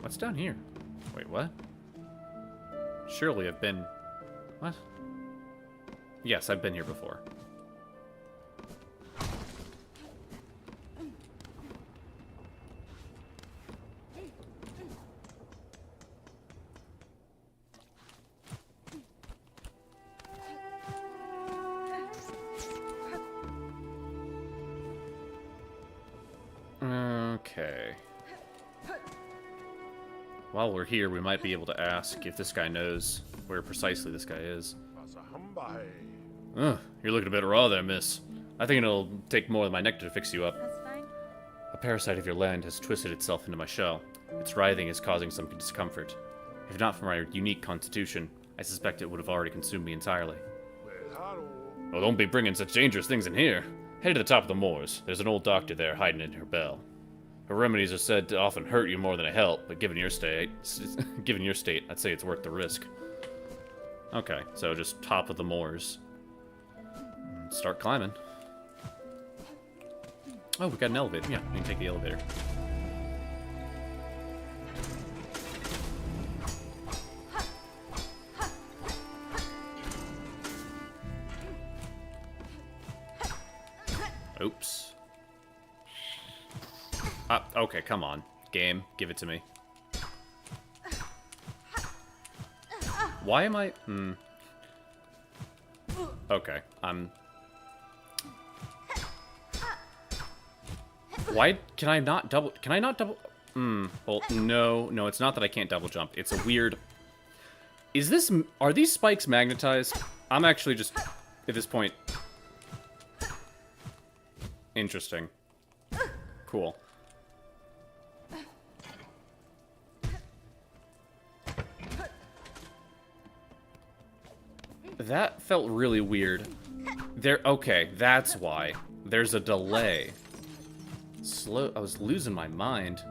What's down here? Wait, what? Surely I've been... What? Yes, I've been here before. Okay. While we're here, we might be able to ask if this guy knows where precisely this guy is. You're looking a bit raw there, miss. I think it'll take more than my nectar to fix you up. That's fine. A parasite of your land has twisted itself into my shell. Its writhing is causing some discomfort. If not for my unique constitution, I suspect it would have already consumed me entirely. Well, don't be bringing such dangerous things in here. Head to the top of the moors. There's an old doctor there hiding in her bell. Her remedies are said to often hurt you more than they help, but given your state, I'd say it's worth the risk. Okay, so just top of the moors. Start climbing. Oh, we got an elevator. Yeah, we can take the elevator. Oops. Okay, come on. Game, give it to me. Why am I... Okay, Why can I not double... Can I not double... Well, no, it's not that I can't double jump. It's a weird... Is this... Are these spikes magnetized? I'm actually just... At this point... Interesting. Cool. That felt really weird. Okay, that's why. There's a delay. I was losing my mind.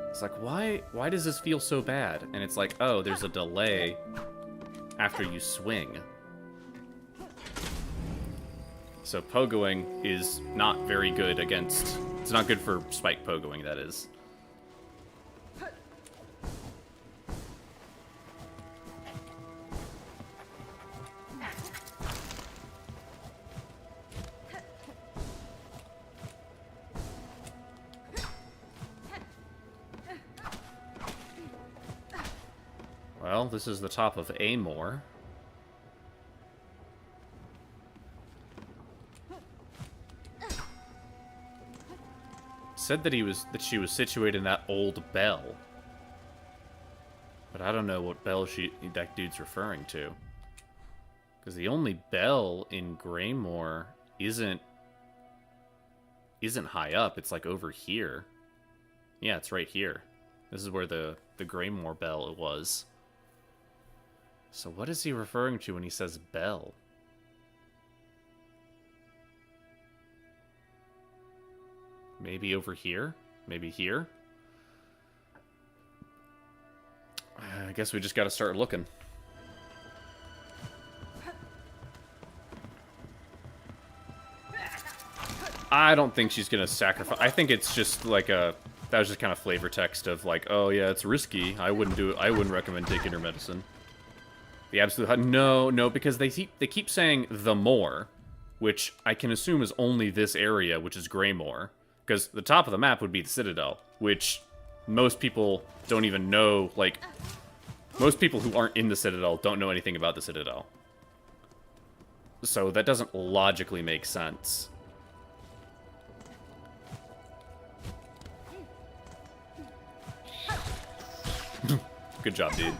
It's like, why does this feel so bad? And it's like, oh, there's a delay after you swing. So pogoing is not very good against... It's not good for spike pogoing, that is. Well, this is the top of Amor. Said that she was situated in that old bell. But I don't know what bell that dude's referring to. Because the only bell in Greymore isn't high up, it's like over here. Yeah, it's right here. This is where the Greymore bell was. So what is he referring to when he says bell? Maybe over here? Maybe here? I guess we just gotta start looking. I don't think she's gonna sacrifice. I think it's just like that was just kind of flavor text of like, oh yeah, it's risky. I wouldn't do it. I wouldn't recommend taking her medicine. The absolute no, because they keep saying the moor, which I can assume is only this area, which is Greymore. Because the top of the map would be the Citadel, which most people don't even know, like, most people who aren't in the Citadel don't know anything about the Citadel. So that doesn't logically make sense. Good job, dude.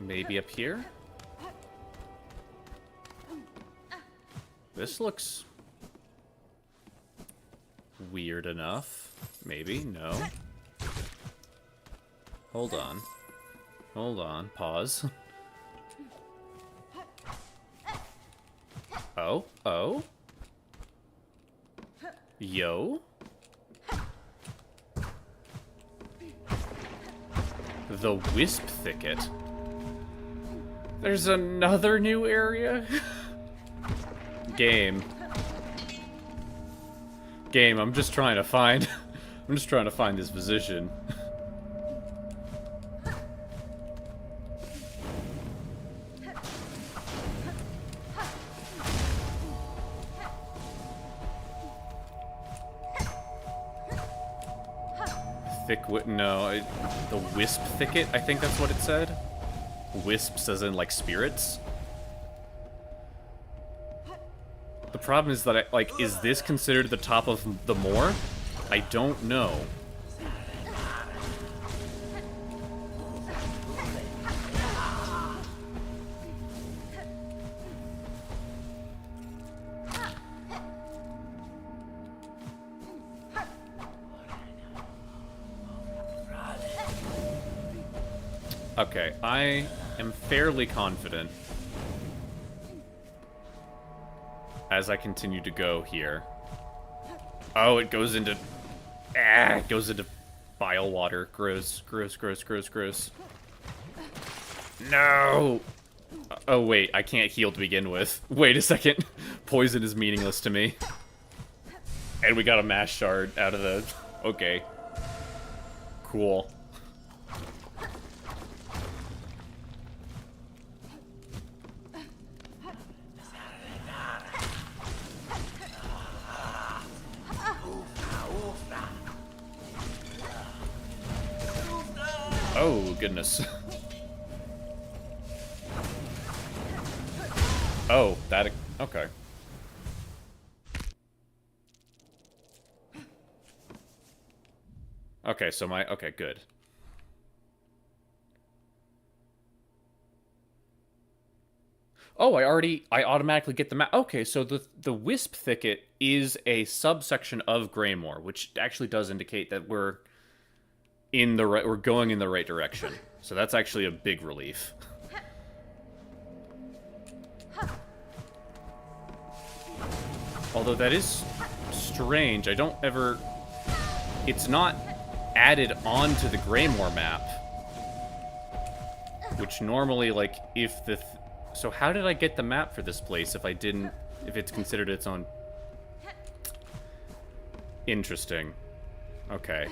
Maybe up here? This looks weird enough. Maybe, no. Hold on. Hold on, pause. Oh? Yo? The Wisp Thicket. There's another new area? Game, I'm just trying to find... I'm just trying to find this position. The Wisp Thicket, I think that's what it said. Wisps as in, like, spirits. The problem is that, is this considered the top of the moor? I don't know. Okay, am fairly confident as I continue to go here. Oh, it goes into... it goes into bile water. Gross, gross, gross, gross, gross. No! Oh, wait, I can't heal to begin with. Wait a second. Poison is meaningless to me. And we got a mash shard out of the... Okay. Cool. Oh, goodness. Oh, that... Okay. Okay, so my... Okay, good. Oh, I automatically get the map. Okay, so the Wisp Thicket is a subsection of Greymoor, which actually does indicate that we're going in the right direction. So that's actually a big relief. Although that is strange. I don't ever... It's not added onto the Greymoor map. Which normally, like, if the... So how did I get the map for this place if I didn't... If it's considered its own... Interesting. Okay.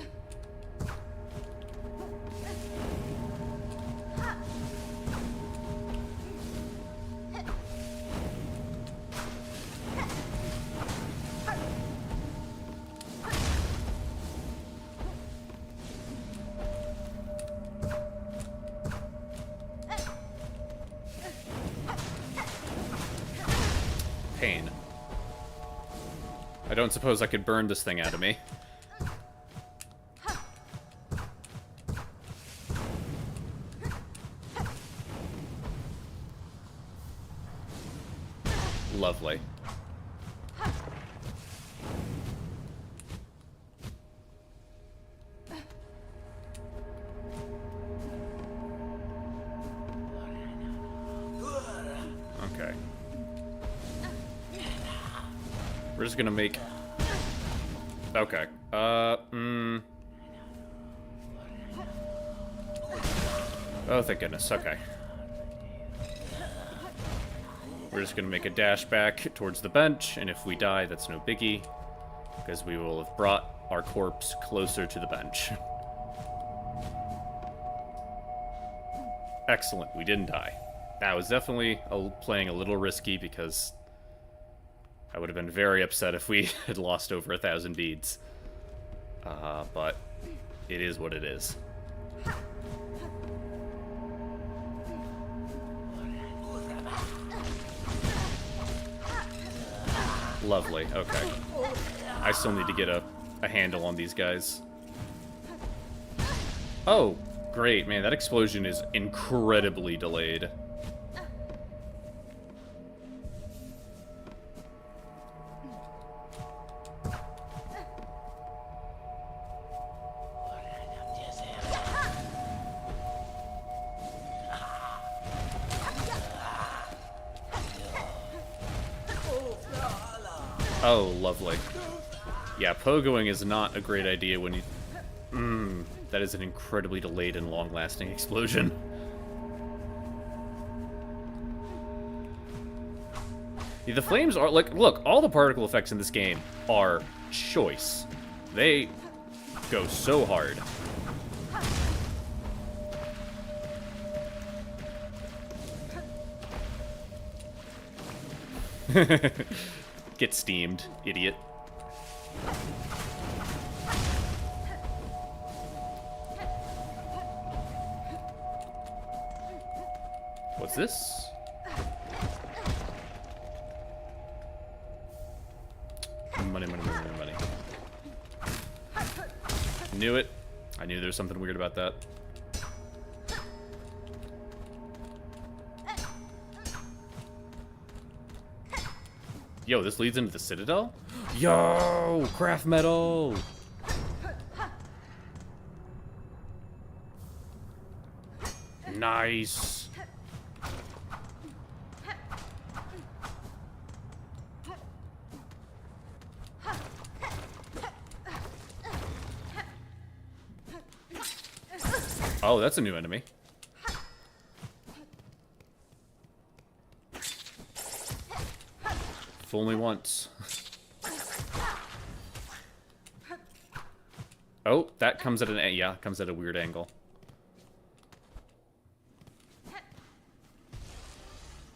Pain. I don't suppose I could burn this thing out of me. Lovely. Okay. We're just gonna make... Okay. Oh, thank goodness. Okay. We're just gonna make a dash back towards the bench, and if we die, that's no biggie, because we will have brought our corpse closer to the bench. Excellent. We didn't die. That was definitely playing a little risky, because I would have been very upset if we had lost over 1,000 beads. But it is what it is. Lovely, okay. I still need to get a handle on these guys. Oh, great, man, that explosion is incredibly delayed. Oh, lovely. Yeah, pogoing is not a great idea when you... that is an incredibly delayed and long-lasting explosion. Yeah, the flames are, like, look, all the particle effects in this game are choice. They go so hard. Get steamed, idiot. What's this? Money, money, money, money, money. Knew it. I knew there was something weird about that. Yo, this leads into the Citadel? Yo, craft metal! Nice. Oh, that's a new enemy. Fool me once. Oh, that comes at an... Yeah, comes at a weird angle.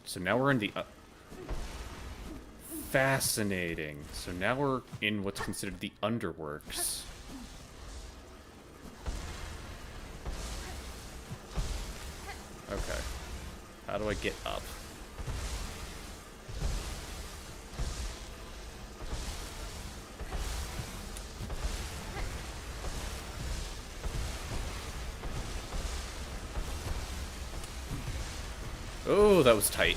So now we're in the... Fascinating. So now we're in what's considered the underworks. Okay. How do I get up? Oh, that was tight.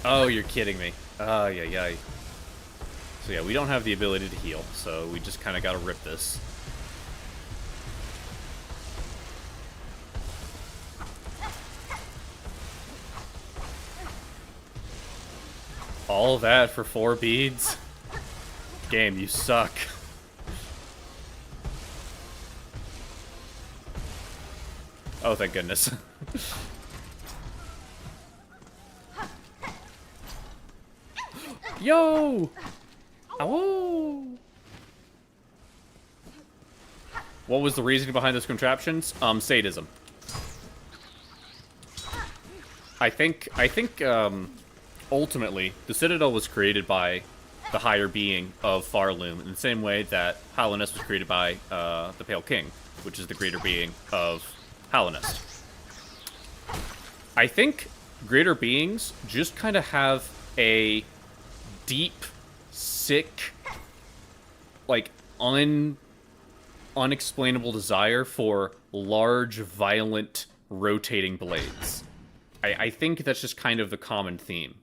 Oh, you're kidding me. Oh, yeah. So yeah, we don't have the ability to heal, so we just kind of gotta rip this. All that for 4 beads? Game, you suck. Oh, thank goodness. Yo! Ow! What was the reasoning behind those contraptions? Sadism. I think, ultimately, the Citadel was created by the higher being of Farloom, in the same way that Hallownest was created by, the Pale King, which is the greater being of Hallownest. I think greater beings just kind of have a deep, sick, like, unexplainable desire for large, violent, rotating blades. I think that's just kind of the common theme.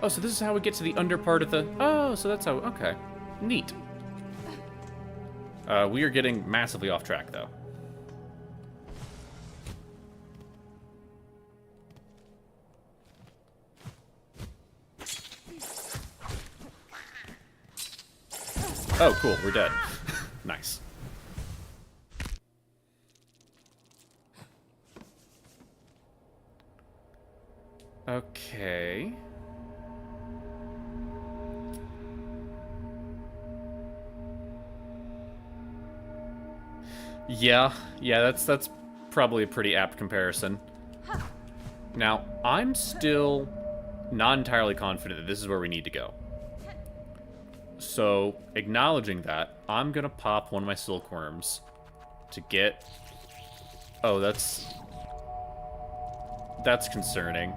Oh, so this is how we get to the under part of the... Oh, so that's how... Okay. Neat. We are getting massively off track, though. Oh, cool. We're dead. Nice. Okay. Yeah, that's probably a pretty apt comparison. Now, I'm still not entirely confident that this is where we need to go. So, acknowledging that, I'm gonna pop one of my silkworms to get... Oh, that's concerning.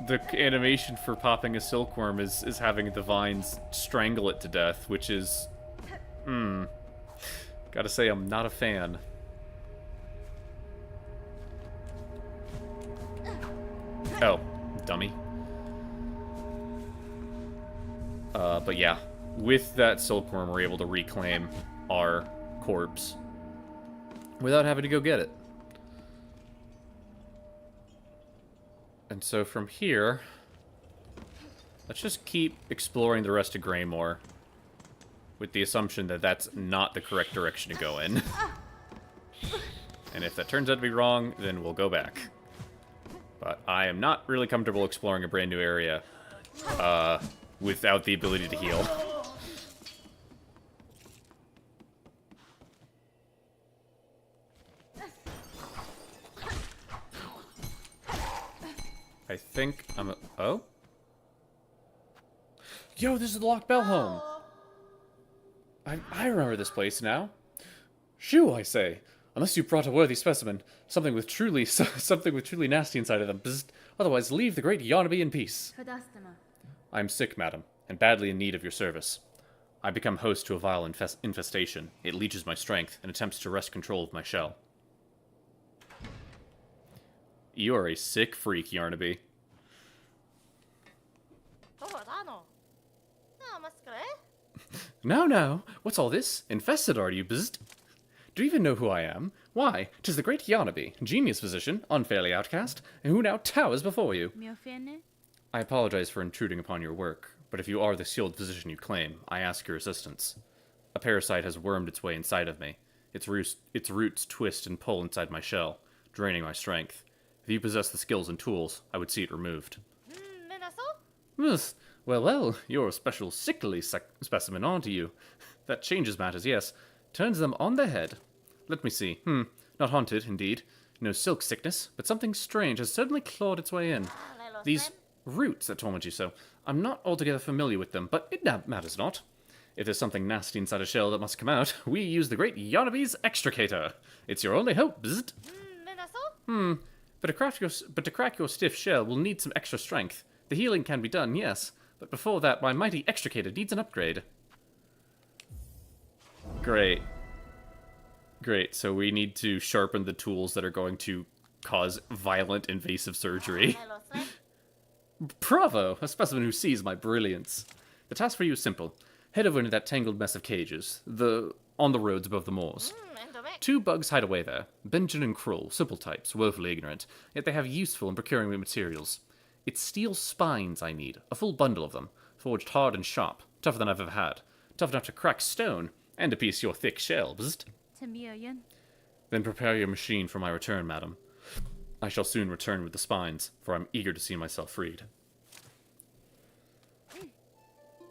The animation for popping a silkworm is having the vines strangle it to death, which is... Gotta say, I'm not a fan. Oh, dummy. But yeah, with that silkworm, we're able to reclaim our corpse without having to go get it. And so from here, let's just keep exploring the rest of Greymore, with the assumption that that's not the correct direction to go in. And if that turns out to be wrong, then we'll go back. But I am not really comfortable exploring a brand new area without the ability to heal. I think I'm oh? Yo, this is the Lock Bell home! I remember this place now. Shoo, I say. Unless you brought a worthy specimen. Something with truly nasty inside of them. Bzzzt. Otherwise, leave the great Yarnaby in peace. I am sick, madam, and badly in need of your service. I become host to a vile infestation. It leeches my strength and attempts to wrest control of my shell. You are a sick freak, Yarnaby. Now, what's all this? Infested, are you? Bzzzt. Do you even know who I am? Why, 'tis the great Yarnaby, genius physician, unfairly outcast, and who now towers before you. I apologize for intruding upon your work, but if you are the sealed physician you claim, I ask your assistance. A parasite has wormed its way inside of me. Its roots twist and pull inside my shell, draining my strength. If you possess the skills and tools, I would see it removed. Yes. Well, you're a special sickly specimen, aren't you? That changes matters, yes. Turns them on their head. Let me see. Not haunted, indeed. No silk sickness, but something strange has certainly clawed its way in. These roots that torment you so. I'm not altogether familiar with them, but it matters not. If there's something nasty inside a shell that must come out, we use the great Yarnaby's extricator. It's your only hope, bzzzt. But to crack your stiff shell will need some extra strength. The healing can be done, yes, but before that, my mighty extricator needs an upgrade. Great. Great, so we need to sharpen the tools that are going to cause violent invasive surgery. Bravo! A specimen who sees my brilliance. The task for you is simple. Head over into that tangled mess of cages, on the roads above the moors. 2 bugs hide away there. Benjamin and Krull, simple types, woefully ignorant, yet they have useful and procuring materials. It's steel spines I need, a full bundle of them, forged hard and sharp, tougher than I've ever had, tough enough to crack stone, and to piece your thick shell, bzzzt. Then prepare your machine for my return, madam. I shall soon return with the spines, for I'm eager to see myself freed.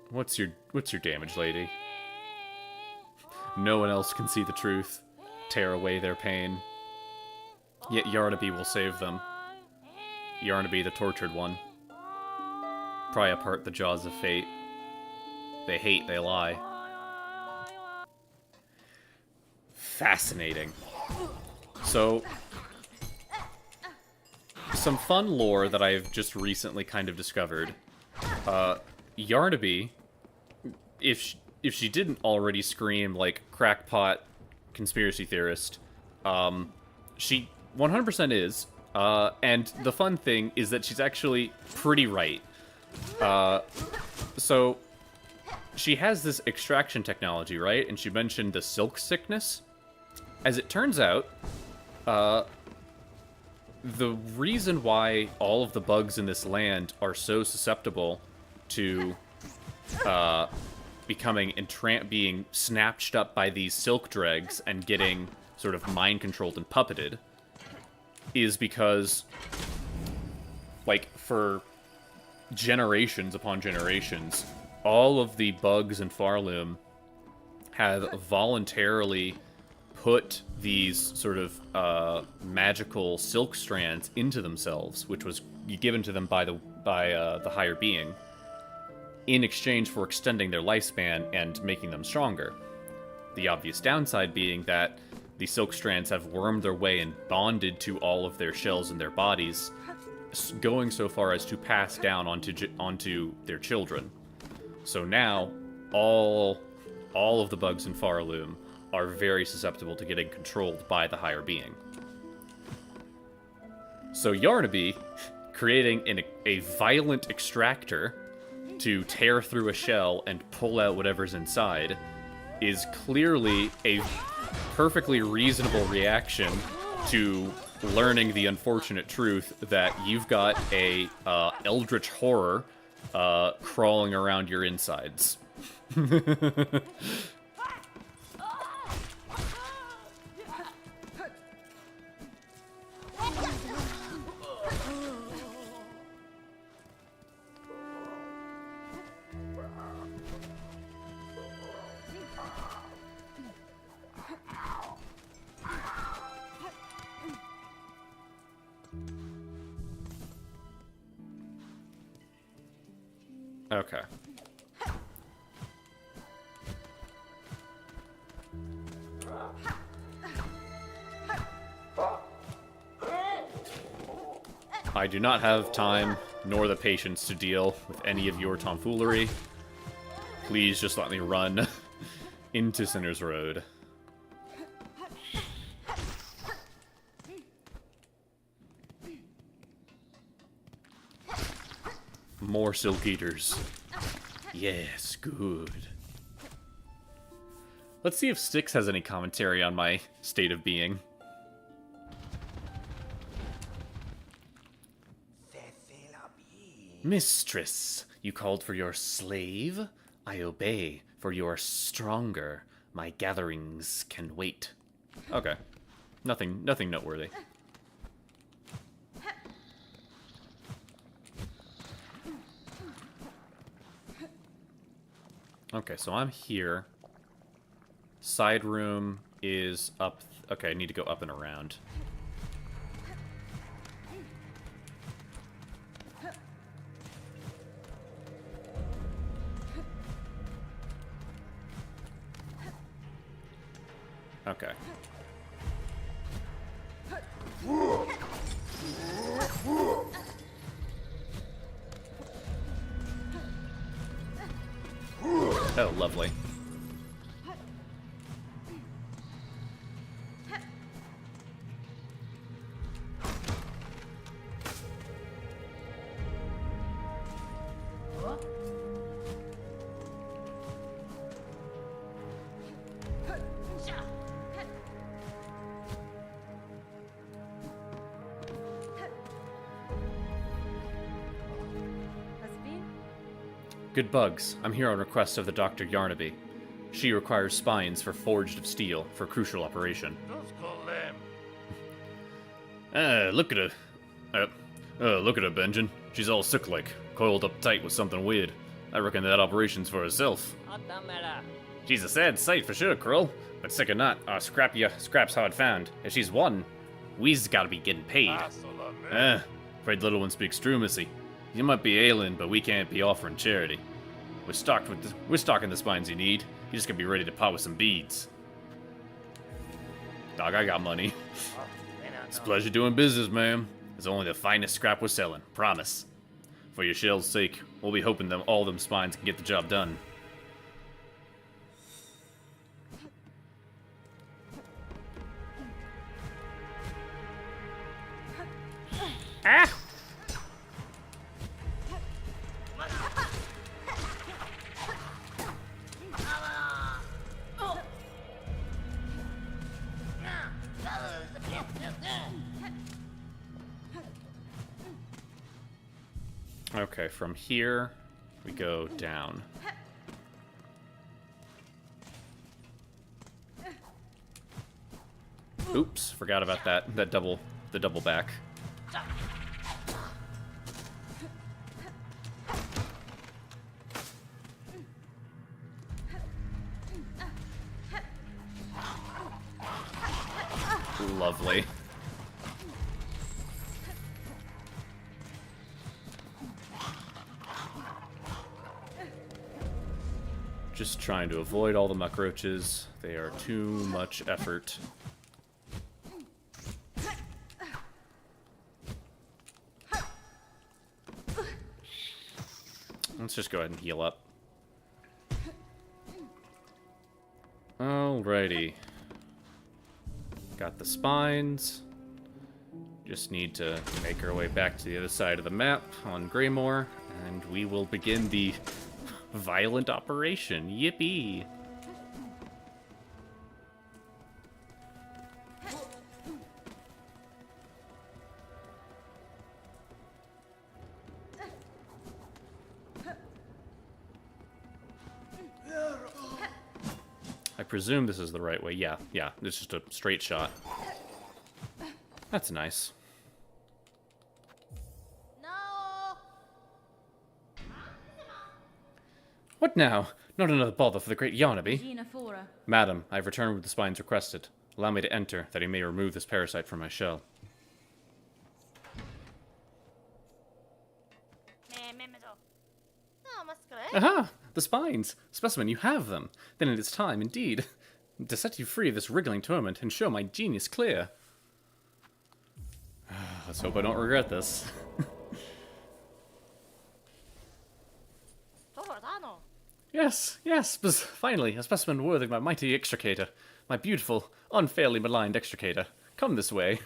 What's your damage, lady? No one else can see the truth, tear away their pain. Yet Yarnaby will save them. Yarnaby, the tortured one. Pry apart the jaws of fate. They hate, they lie. Fascinating. So, some fun lore that I've just recently kind of discovered. Yarnaby, if she didn't already scream like crackpot conspiracy theorist, she 100% is. And the fun thing is that she's actually pretty right. So she has this extraction technology, right? And she mentioned the silk sickness. As it turns out, the reason why all of the bugs in this land are so susceptible to being snatched up by these silk dregs and getting sort of mind controlled and puppeted is because, like, for generations upon generations, all of the bugs in Farloom have voluntarily put these sort of magical silk strands into themselves, which was given to them by the higher being, in exchange for extending their lifespan and making them stronger. The obvious downside being that the silk strands have wormed their way and bonded to all of their shells in their bodies, going so far as to pass down onto their children. So now, all of the bugs in Farloom are very susceptible to getting controlled by the higher being. So Yarnaby, creating a violent extractor to tear through a shell and pull out whatever's inside, is clearly a perfectly reasonable reaction to learning the unfortunate truth that you've got a eldritch horror crawling around your insides. Okay. I do not have time nor the patience to deal with any of your tomfoolery. Please just let me run into Sinner's Road. More Silk Eaters. Yes, good. Let's see if Styx has any commentary on my state of being. Mistress, you called for your slave? I obey, for you are stronger. My gatherings can wait. Okay. Nothing noteworthy. Okay, so I'm here. Side room is up. Okay, I need to go up and around. Okay. Oh, lovely. Good bugs. I'm here on request of the Dr. Yarnaby. She requires spines for forged of steel for crucial operation. Look at her. Look at her, Benjamin. She's all sick-like, coiled up tight with something weird. I reckon that operation's for herself. She's a sad sight for sure, Krill. But sick or not, our scrap's hard found. If she's won, we's gotta be getting paid. Afraid little one speaks true, missy. You might be ailing, but we can't be offering charity. We're stocking the spines you need. You just gotta be ready to pot with some beads. Dog, I got money. It's a pleasure doing business, ma'am. It's only the finest scrap we're selling, promise. For your shell's sake, we'll be hoping all them spines can get the job done. Ah! Okay, from here, we go down. Oops, forgot about the double back. Lovely. Just trying to avoid all the muckroaches. They are too much effort. Let's just go ahead and heal up. Alrighty. Got the spines. Just need to make our way back to the other side of the map on Greymoor, and we will begin the violent operation. Yippee! I presume this is the right way. Yeah, it's just a straight shot. That's nice. What now? Not another bother for the great Yarnaby. Madam, I have returned with the spines requested. Allow me to enter, that he may remove this parasite from my shell. Aha! The spines! Specimen, you have them! Then it is time, indeed, to set you free of this wriggling torment and show my genius clear. Let's hope I don't regret this. Yes, finally, a specimen worthy of my mighty extricator. My beautiful, unfairly maligned extricator. Come this way.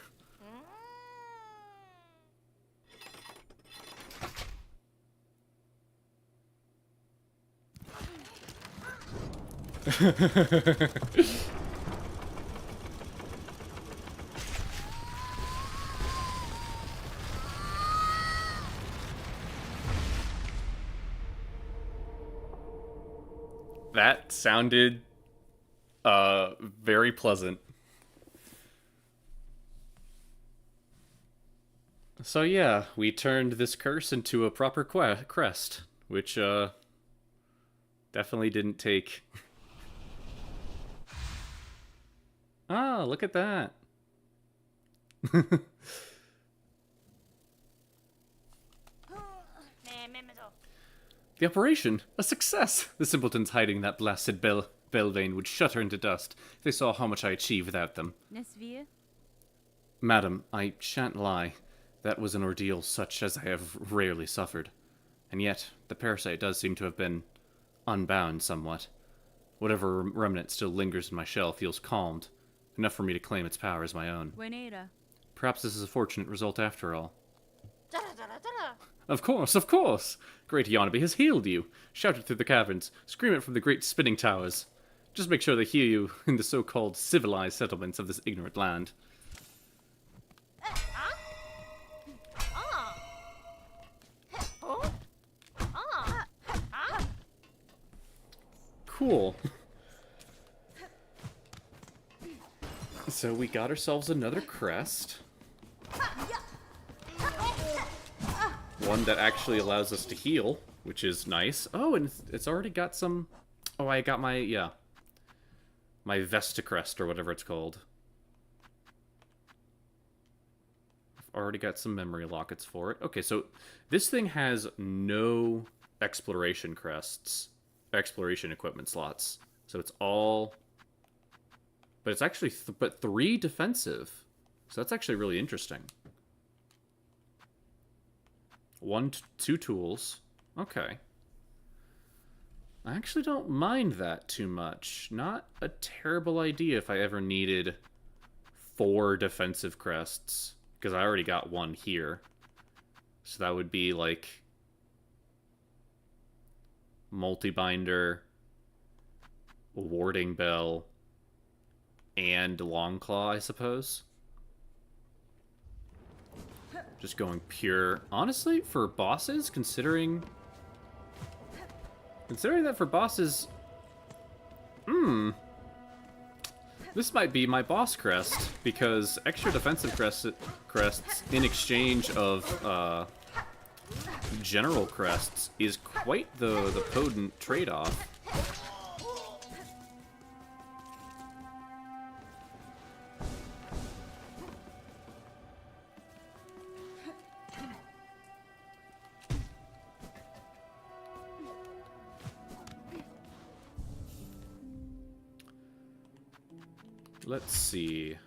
That sounded very pleasant. So yeah, we turned this curse into a proper crest, which definitely didn't take. Ah, look at that. The operation, a success. The simpletons hiding that blasted bell vein would shudder into dust if they saw how much I achieved without them. Madam, I shan't lie. That was an ordeal such as I have rarely suffered. And yet, the parasite does seem to have been unbound somewhat. Whatever remnant still lingers in my shell feels calmed, enough for me to claim its power as my own. Perhaps this is a fortunate result after all. Of course, of course! Great Yanabe has healed you! Shout it through the caverns, scream it from the great spinning towers. Just make sure they hear you in the so-called civilized settlements of this ignorant land. Cool. So we got ourselves another crest. One that actually allows us to heal, which is nice. Oh, and it's already got some... Oh, I got my, yeah. My Vestacrest, or whatever it's called. I've already got some memory lockets for it. Okay, so this thing has no exploration crests. Exploration equipment slots. So it's all... But it's actually... but 3 defensive. So that's actually really interesting. 2 tools. Okay. I actually don't mind that too much. Not a terrible idea if I ever needed 4 defensive crests. Because I already got 1 here. So that would be like... Multi-binder, warding bell, and Longclaw, I suppose. Just going pure. Honestly, for bosses, considering that for bosses, this might be my boss crest, because extra defensive crests in exchange of general crests is quite the potent trade-off. Let's see.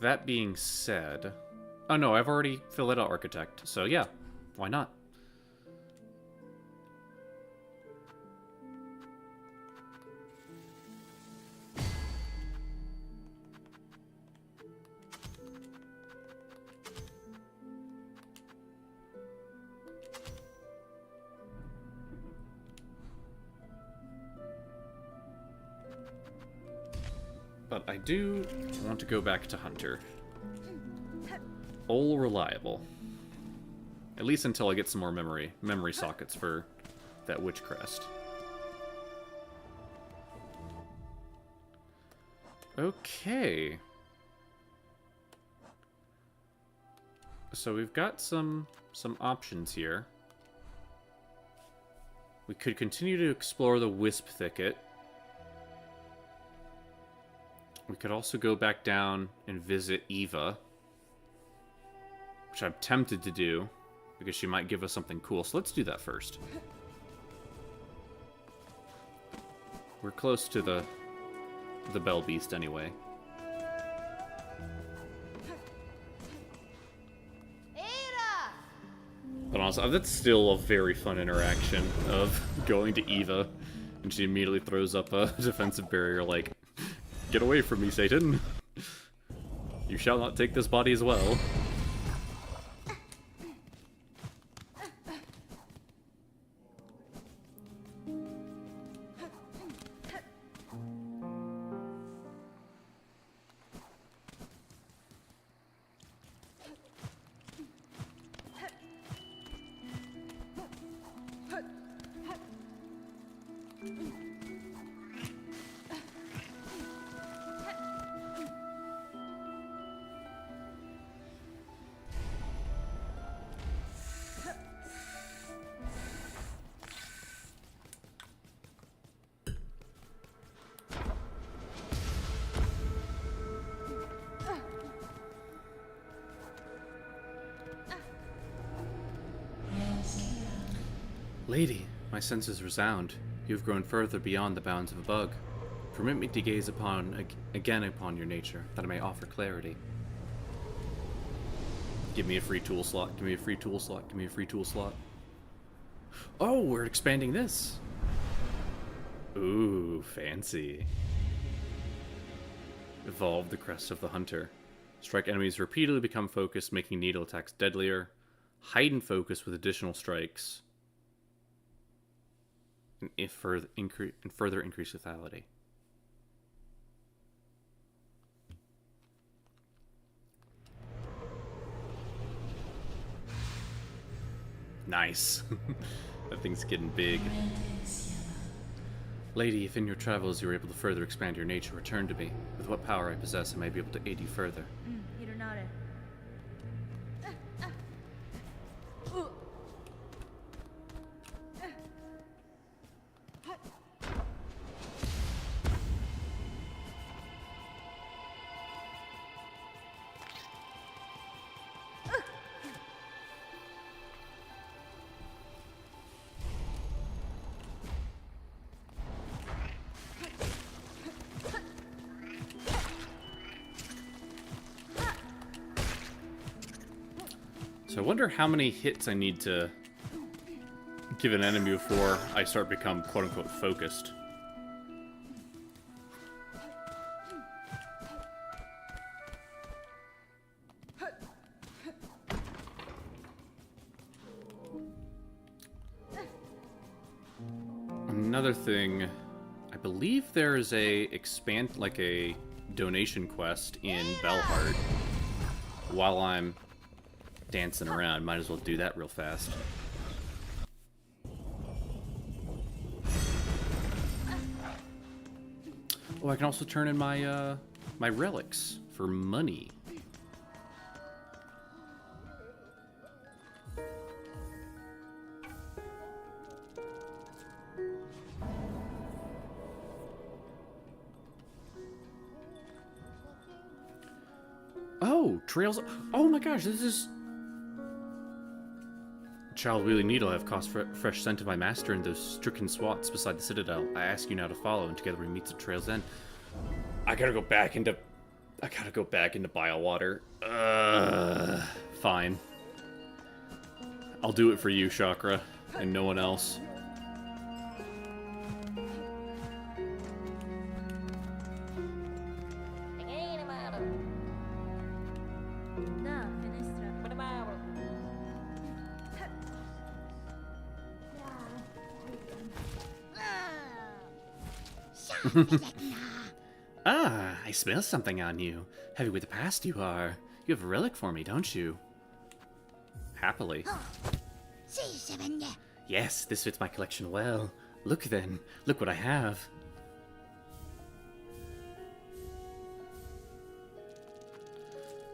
That being said... Oh no, I've already filled it out Architect, so yeah, why not? But I do want to go back to Hunter. All reliable. At least until I get some more memory sockets for that witch crest. Okay. So we've got some options here. We could continue to explore the Wisp Thicket. We could also go back down and visit Eva, which I'm tempted to do, because she might give us something cool. So let's do that first. We're close to the Bell Beast anyway. But honestly, that's still a very fun interaction of going to Eva, and she immediately throws up a defensive barrier like, "Get away from me, Satan. You shall not take this body as well." Lady, my senses resound. You have grown further beyond the bounds of a bug. Permit me to gaze again upon your nature, that I may offer clarity. Give me a free tool slot, give me a free tool slot, give me a free tool slot. Oh, we're expanding this. Ooh, fancy. Evolve the Crest of the Hunter. Strike enemies repeatedly, become focused, making needle attacks deadlier. Heighten focus with additional strikes. And further increase lethality. Nice. That thing's getting big. Lady, if in your travels you were able to further expand your nature, return to me. With what power I possess, I may be able to aid you further. So I wonder how many hits I need to give an enemy before I start become quote-unquote focused. Another thing, I believe there is a donation quest in Belhart. While I'm dancing around, might as well do that real fast. Oh, I can also turn in my my relics for money. Oh, trails. Oh my gosh, this is... Child Wheeling Needle, I have caught fresh scent of my master in those stricken swats beside the citadel. I ask you now to follow, and together we meet the trail's end. I gotta go back into Biowater. Fine. I'll do it for you, Chakra, and no one else. Ah, I smell something on you. Heavy with the past you are. You have a relic for me, don't you? Happily. Yes, this fits my collection well. Look then. Look what I have.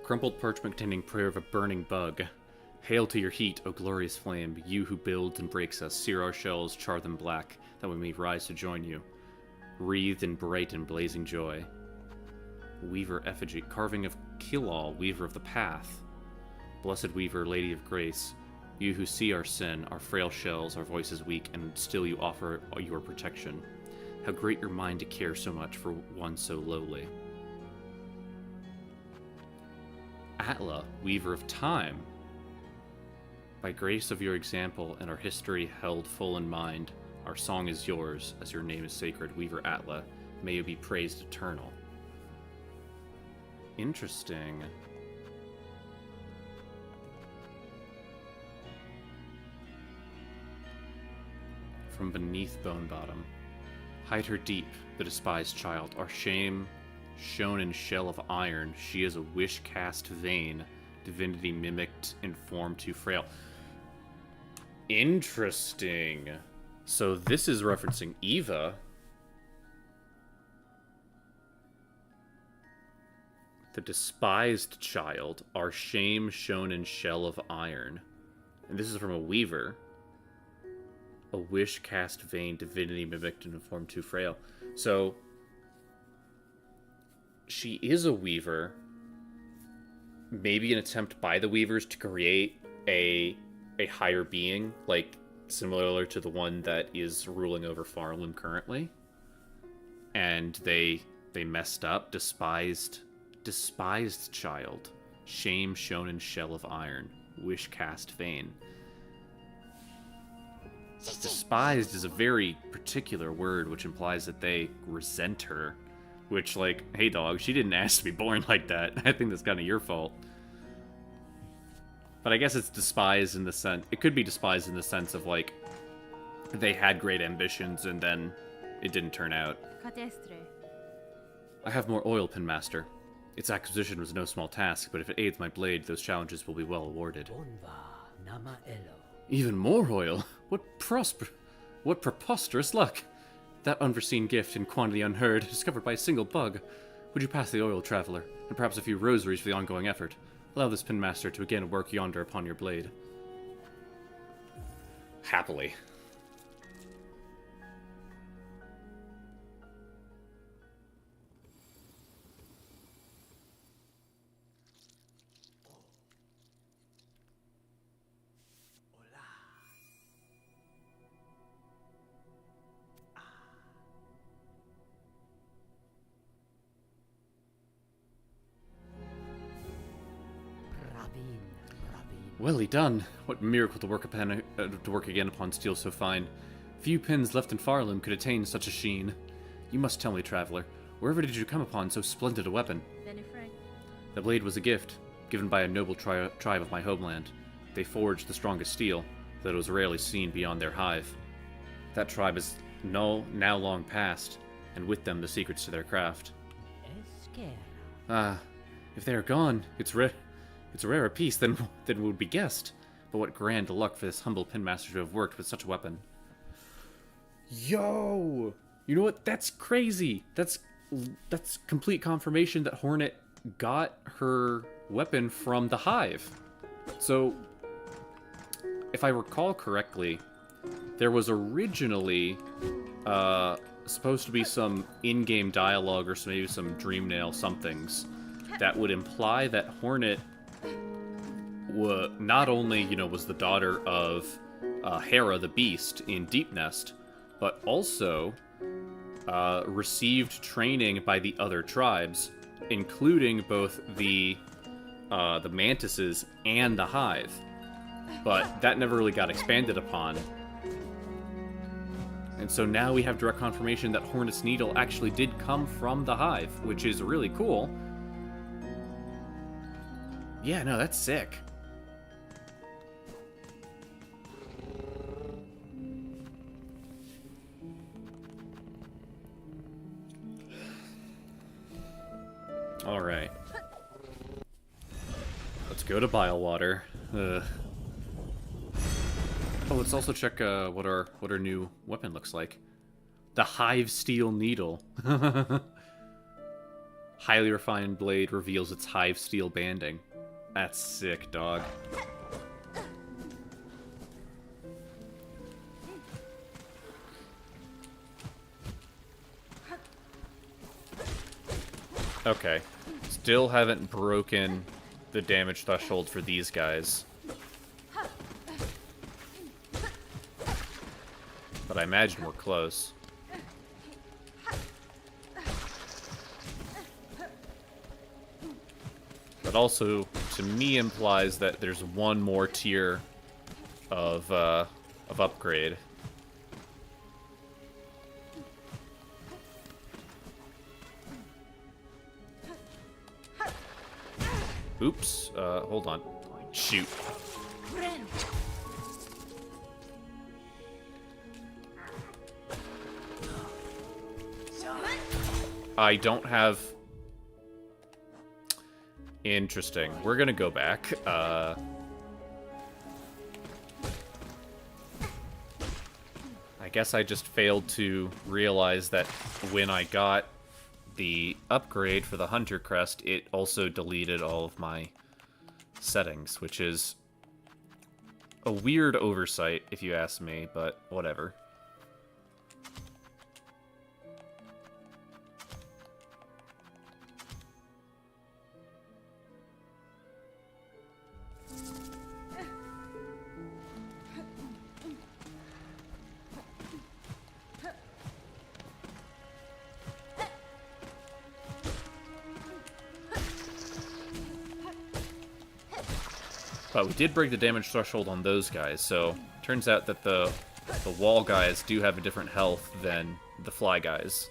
Crumpled parchment containing prayer of a burning bug. Hail to your heat, O glorious flame, you who builds and breaks us. Sear our shells, char them black, that we may rise to join you. Wreathed in bright and blazing joy. Weaver effigy, carving of Kilal, weaver of the path. Blessed weaver, lady of grace, you who see our sin, our frail shells, our voices weak, and still you offer your protection. How great your mind to care so much for one so lowly. Atla, weaver of time. By grace of your example and our history held full in mind, our song is yours, as your name is sacred, Weaver Atla. May you be praised eternal. Interesting. From beneath Bone Bottom. Hide her deep, the despised child. Our shame, shown in shell of iron. She is a wish cast vain, divinity mimicked in form too frail. Interesting. So this is referencing Eva. The despised child, our shame shown in shell of iron. And this is from a weaver. A wish cast vain, divinity mimicked in a form too frail. So she is a weaver. Maybe an attempt by the weavers to create a higher being, like similar to the one that is ruling over Farlem currently. And they messed up, despised child, shame shown in shell of iron, wish cast vain. Despised is a very particular word, which implies that they resent her. Which, like, hey dog, she didn't ask to be born like that. I think that's kind of your fault. But I guess it's despised in the sense... It could be despised in the sense of, like, they had great ambitions and then it didn't turn out. I have more oil, Pinmaster. Its acquisition was no small task, but if it aids my blade, those challenges will be well awarded. Even more oil? What preposterous luck! That unforeseen gift in quantity unheard, discovered by a single bug. Would you pass the oil, traveler, and perhaps a few rosaries for the ongoing effort? Allow this Pinmaster to again work yonder upon your blade. Happily. Well done. What miracle to work again upon steel so fine. Few pins left in Farlem could attain such a sheen. You must tell me, traveler, wherever did you come upon so splendid a weapon? The blade was a gift, given by a noble tribe of my homeland. They forged the strongest steel, that it was rarely seen beyond their hive. That tribe is now long past, and with them the secrets to their craft. Ah, if they are gone, it's a rarer piece than would be guessed. But what grand luck for this humble pinmaster to have worked with such a weapon. Yo! You know what? That's crazy! That's complete confirmation that Hornet got her weapon from the Hive. So, if I recall correctly, there was originally supposed to be some in-game dialogue or maybe some Dreamnail somethings that would imply that Hornet not only, was the daughter of Hera the Beast in Deep Nest, but also received training by the other tribes, including both the Mantises and the Hive. But that never really got expanded upon. And so now we have direct confirmation that Hornet's Needle actually did come from the Hive, which is really cool. Yeah, no, that's sick. Alright. Let's go to Bilewater. Oh, let's also check what our new weapon looks like. The Hive Steel Needle. Highly refined blade reveals its Hive Steel banding. That's sick, dog. Okay. Still haven't broken the damage threshold for these guys. But I imagine we're close. But also, to me, implies that there's one more tier of upgrade. Oops, hold on. Shoot. I don't have... Interesting. We're gonna go back. I guess I just failed to realize that when I got the upgrade for the Hunter Crest, it also deleted all of my settings, which is a weird oversight, if you ask me, but whatever. But we did break the damage threshold on those guys, so turns out that the wall guys do have a different health than the fly guys.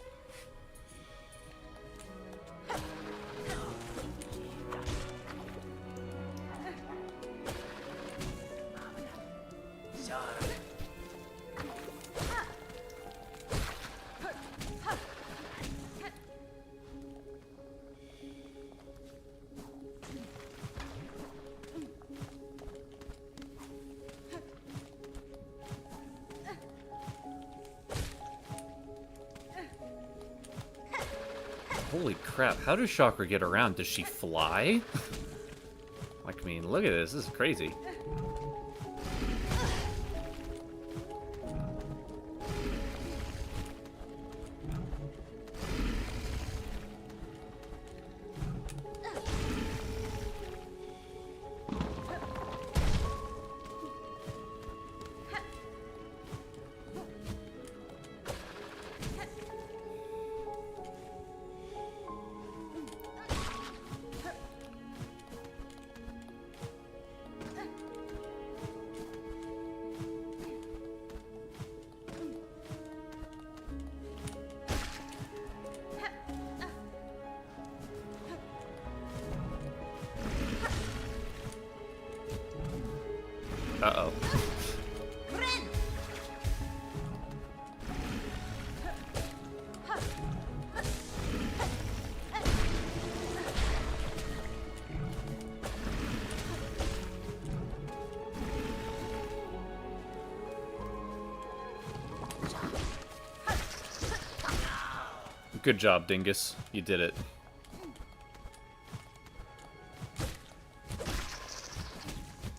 Holy crap, how does Chakra get around? Does she fly? Like, I mean, look at this. This is crazy. Uh-oh. Good job, Dingus. You did it.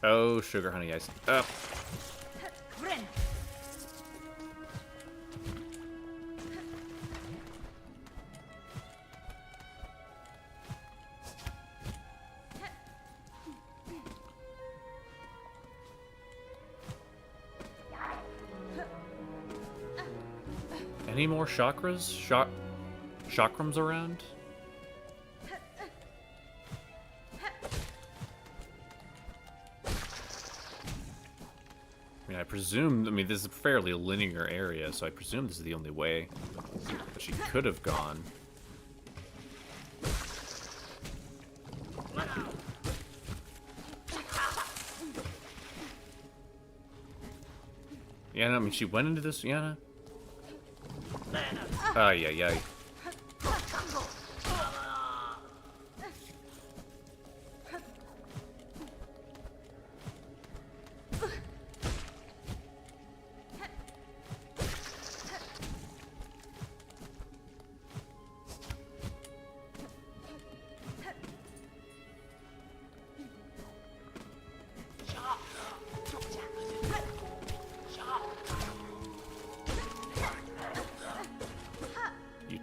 Oh, sugar honey ice. Up. Any more chakras? Chakrams around? I mean, I mean, this is a fairly linear area, so I presume this is the only way that she could have gone. Yeah, I mean, she went into this, Yana? Ay, ay, ay.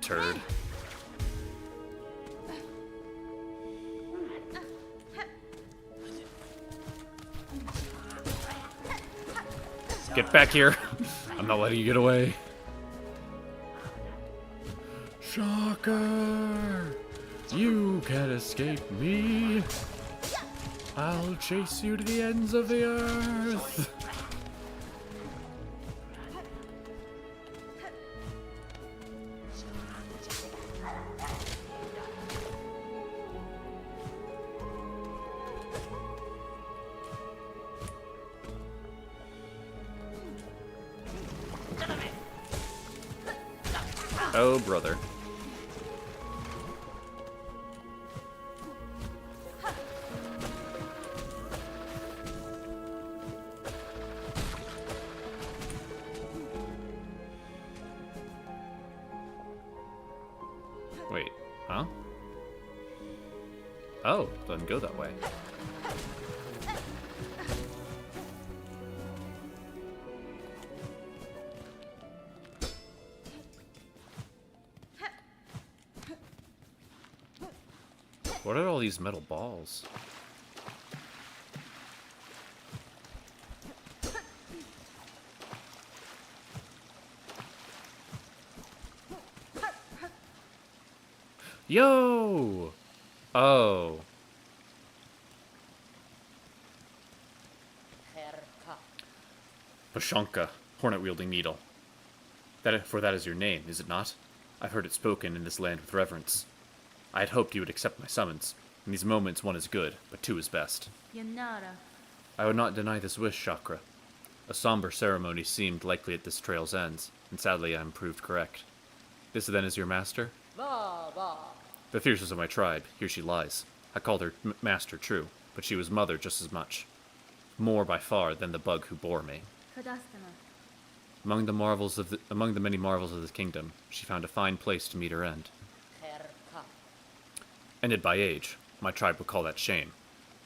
Turd. Get back here. I'm not letting you get away. Shocker! You can't escape me. I'll chase you to the ends of the earth. Oh, brother. Wait, huh? Oh, doesn't go that way. What are all these metal balls? Yo! Oh. Pashanka, hornet-wielding needle. For that is your name, is it not? I've heard it spoken in this land with reverence. I had hoped you would accept my summons. In these moments, one is good, but two is best. Yanara. I would not deny this wish, Chakra. A somber ceremony seemed likely at this trail's ends, and sadly I am proved correct. This then is your master? The fiercest of my tribe, here she lies. I called her master, true, but she was mother just as much. More by far than the bug who bore me. Kadastana. Among the many marvels of this kingdom, she found a fine place to meet her end. Ended by age, my tribe would call that shame,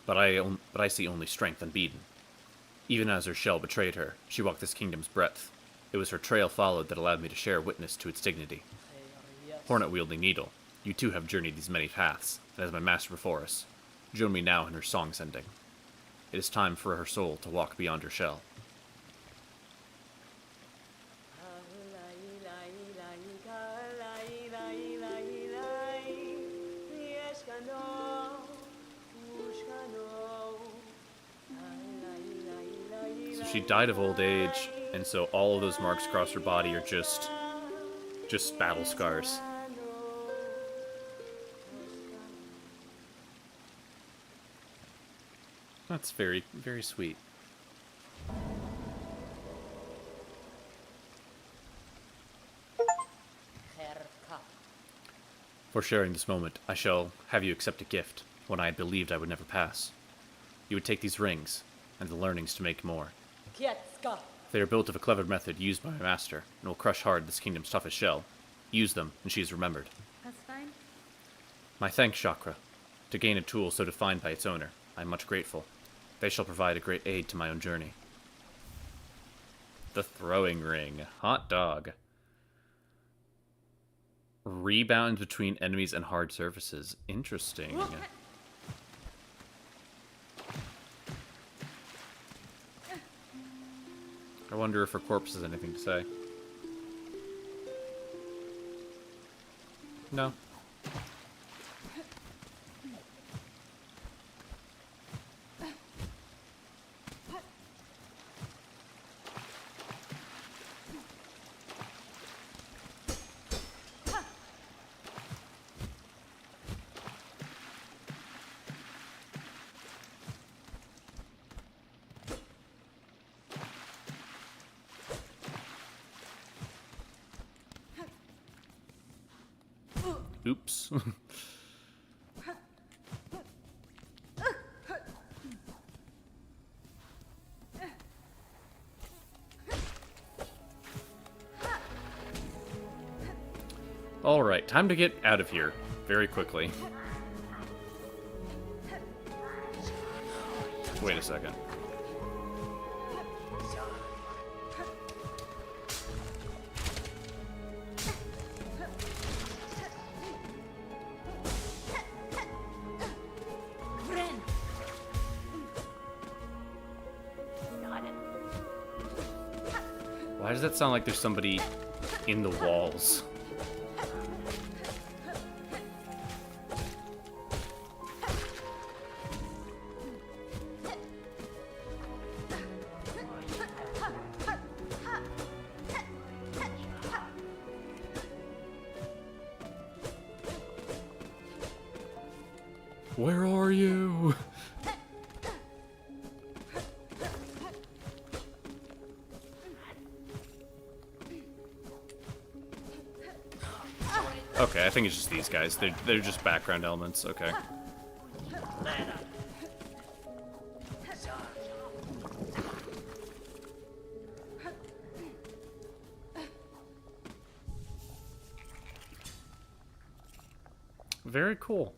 but I see only strength unbeaten. Even as her shell betrayed her, she walked this kingdom's breadth. It was her trail followed that allowed me to share witness to its dignity. Hornet-wielding needle, you too have journeyed these many paths, and as my master before us, join me now in her song's ending. It is time for her soul to walk beyond her shell. So she died of old age, and so all of those marks across her body are just battle scars. That's very, very sweet. For sharing this moment, I shall have you accept a gift, one I had believed I would never pass. You would take these rings, and the learnings to make more. They are built of a clever method used by my master, and will crush hard this kingdom's toughest shell. Use them, and she is remembered. That's fine. My thanks, Chakra. To gain a tool so defined by its owner, I am much grateful. They shall provide a great aid to my own journey. The throwing ring. Hot dog. Rebound between enemies and hard surfaces. Interesting. I wonder if her corpse has anything to say. No. Oops. Alright, time to get out of here very quickly. Wait a second. Why does that sound like there's somebody in the walls? Where are you? Okay, I think it's just these guys. They're just background elements. Okay. Very cool.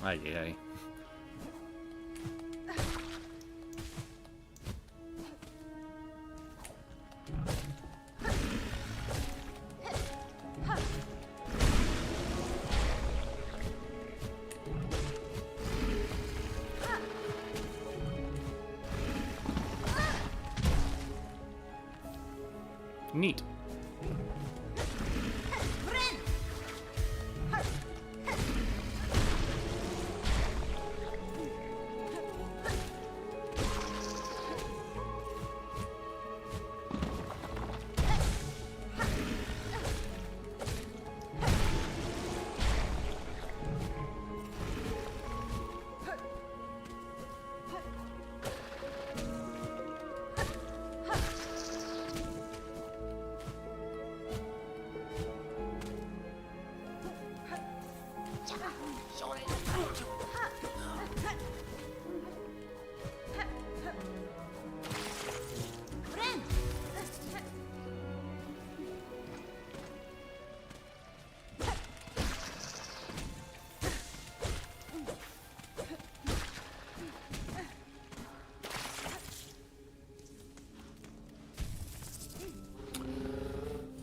Ay, ay. Neat.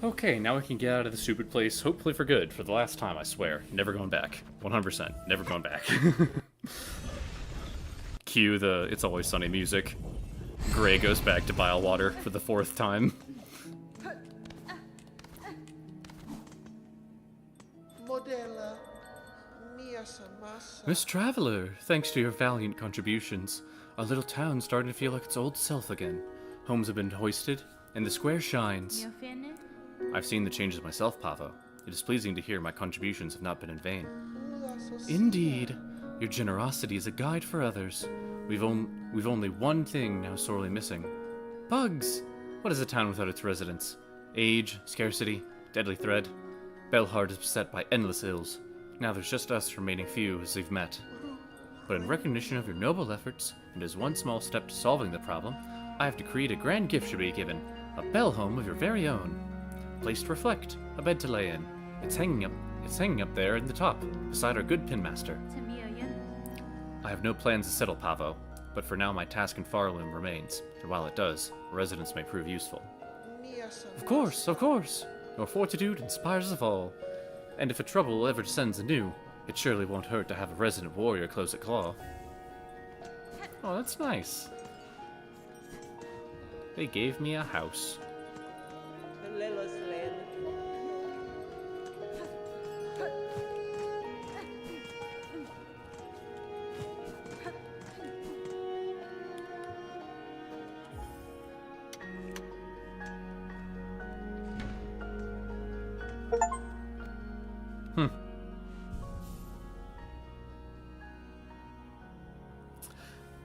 Okay, now we can get out of the stupid place, hopefully for good, for the last time, I swear. Never going back. 100%. Never going back. Cue the It's Always Sunny music. Gray goes back to Bilewater for the 4th time. Miss Traveler, thanks to your valiant contributions, our little town's starting to feel like its old self again. Homes have been hoisted, and the square shines. You finished? I've seen the changes myself, Pavo. It is pleasing to hear my contributions have not been in vain. Indeed. Your generosity is a guide for others. We've only one thing now sorely missing. Bugs! What is a town without its residents? Age, scarcity, deadly threat. Belhard is beset by endless ills. Now there's just us remaining few as we've met. But in recognition of your noble efforts, and as one small step to solving the problem, I have decreed a grand gift should be given. A bell home of your very own. A place to reflect, a bed to lay in. It's hanging up there in the top, beside our good pinmaster. I have no plans to settle, Pavo, but for now my task in Farloom remains, and while it does, residence may prove useful. Of course, of course! Your fortitude inspires us all. And if a trouble ever descends anew, it surely won't hurt to have a resident warrior close at claw. Oh, that's nice. They gave me a house.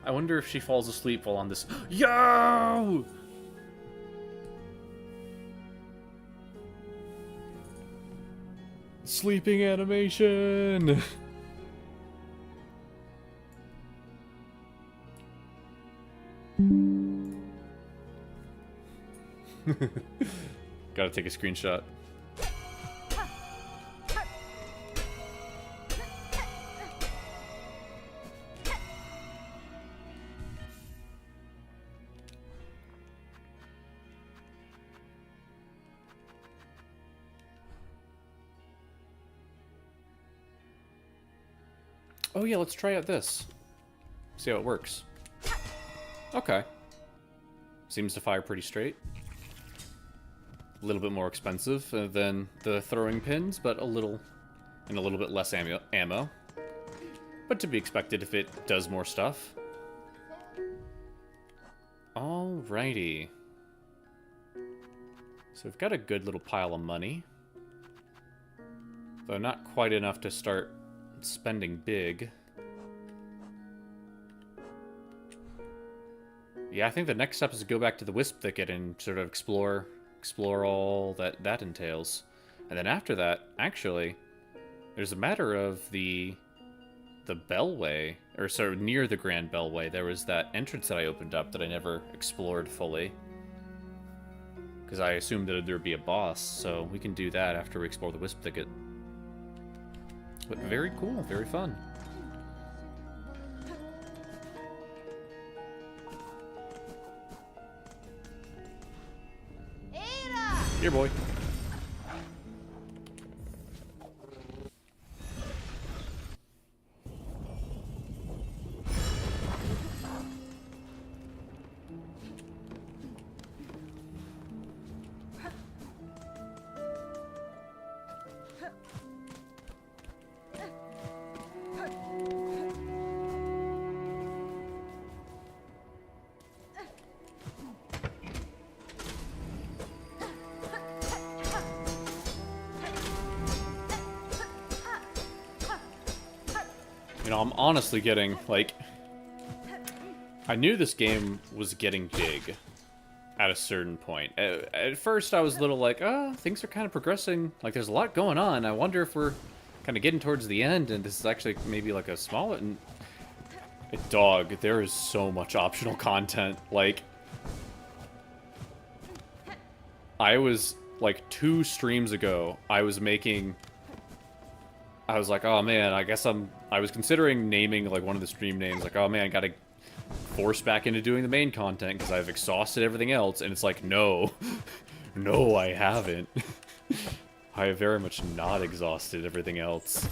I wonder if she falls asleep while on this. Yo! Sleeping animation! Gotta take a screenshot. Oh yeah, let's try out this. See how it works. Okay. Seems to fire pretty straight. A little bit more expensive than the throwing pins, but a little bit less ammo. But to be expected if it does more stuff. Alrighty. So we've got a good little pile of money. Though not quite enough to start spending big. Yeah, I think the next step is to go back to the Wisp Thicket and sort of explore all that entails. And then after that, actually, there's a matter of the Bellway, or sort of near the Grand Bellway, there was that entrance that I opened up that I never explored fully. Because I assumed that there'd be a boss, so we can do that after we explore the Wisp Thicket. But very cool, very fun. Here, boy. You know, I'm honestly getting, like... I knew this game was getting big at a certain point. At first, I was a little like, oh, things are kind of progressing. Like, there's a lot going on. I wonder if we're kind of getting towards the end, and this is actually maybe like a small... Dog, there is so much optional content. Like, I was, like, 2 streams ago, I was like, oh man, I guess I was considering naming, like, one of the stream names, like, oh man, I gotta force back into doing the main content because I've exhausted everything else, and it's like, no. No, I haven't. I have very much not exhausted everything else.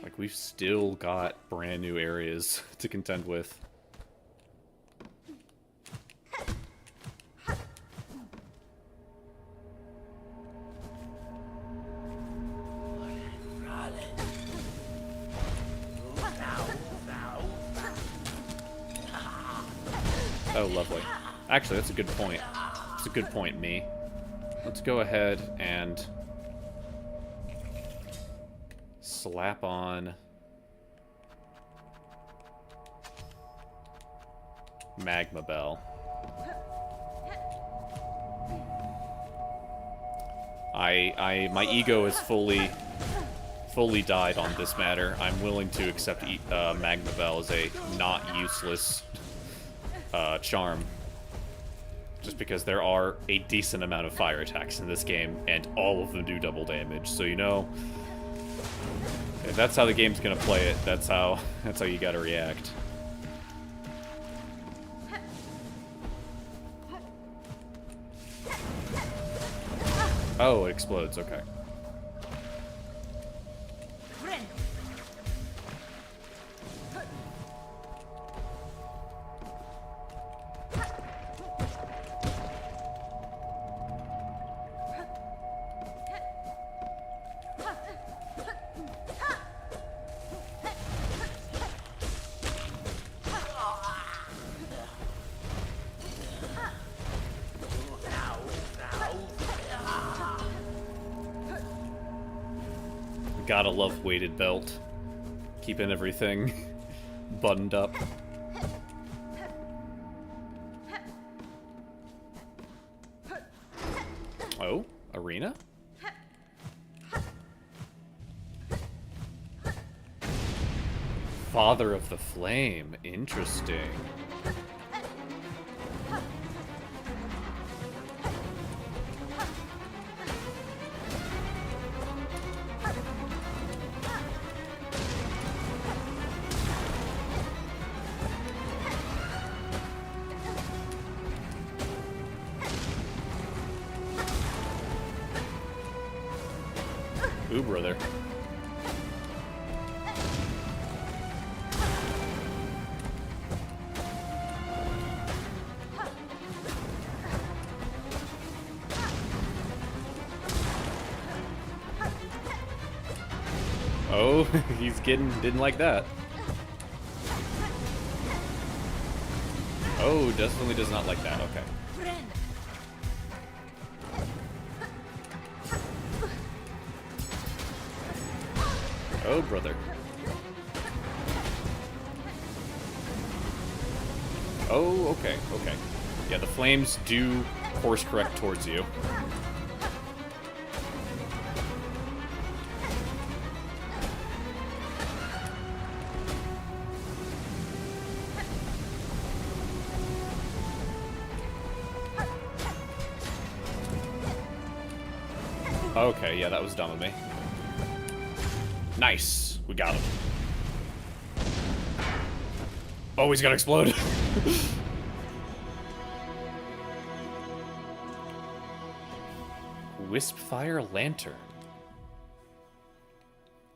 Like, we've still got brand new areas to contend with. Oh, lovely. Actually, that's a good point. That's a good point, me. Let's go ahead and slap on Magma Bell. My ego is fully died on this matter. I'm willing to accept Magma Bell as a not useless charm. Just because there are a decent amount of fire attacks in this game, and all of them do double damage. So, you know, if that's how the game's gonna play it, that's how you gotta react. Oh, it explodes, okay. Gotta love weighted belt. Keeping everything buttoned up. Oh, arena? Father of the Flame. Interesting. Ooh, brother. Oh, he's didn't like that. Oh, definitely does not like that, okay. Oh, brother. Oh, okay, okay. Yeah, the flames do course correct towards you. Okay, yeah, that was dumb of me. Nice! We got him. Oh, he's gonna explode. Wispfire Lantern.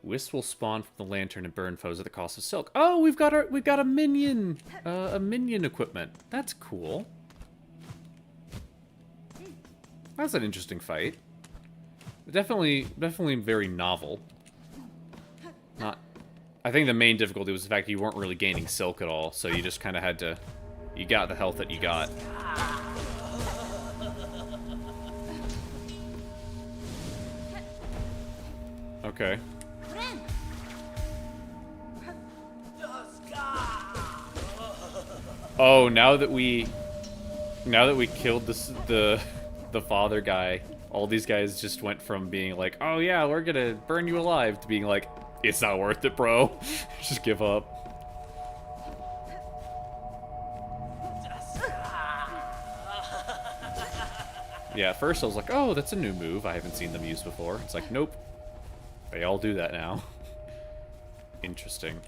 Wisp will spawn from the lantern and burn foes at the cost of silk. Oh, we've got a minion equipment. That's cool. That's an interesting fight. Definitely very novel. Not. I think the main difficulty was the fact that you weren't really gaining silk at all, so you just kind of had to. You got the health that you got. Okay. Oh, now that we killed the father guy, all these guys just went from being like, "Oh yeah, we're gonna burn you alive," to being like, "It's not worth it, bro." Just give up. Yeah, at first I was like, "Oh, that's a new move. I haven't seen them use before." It's like, nope. They all do that now. Interesting.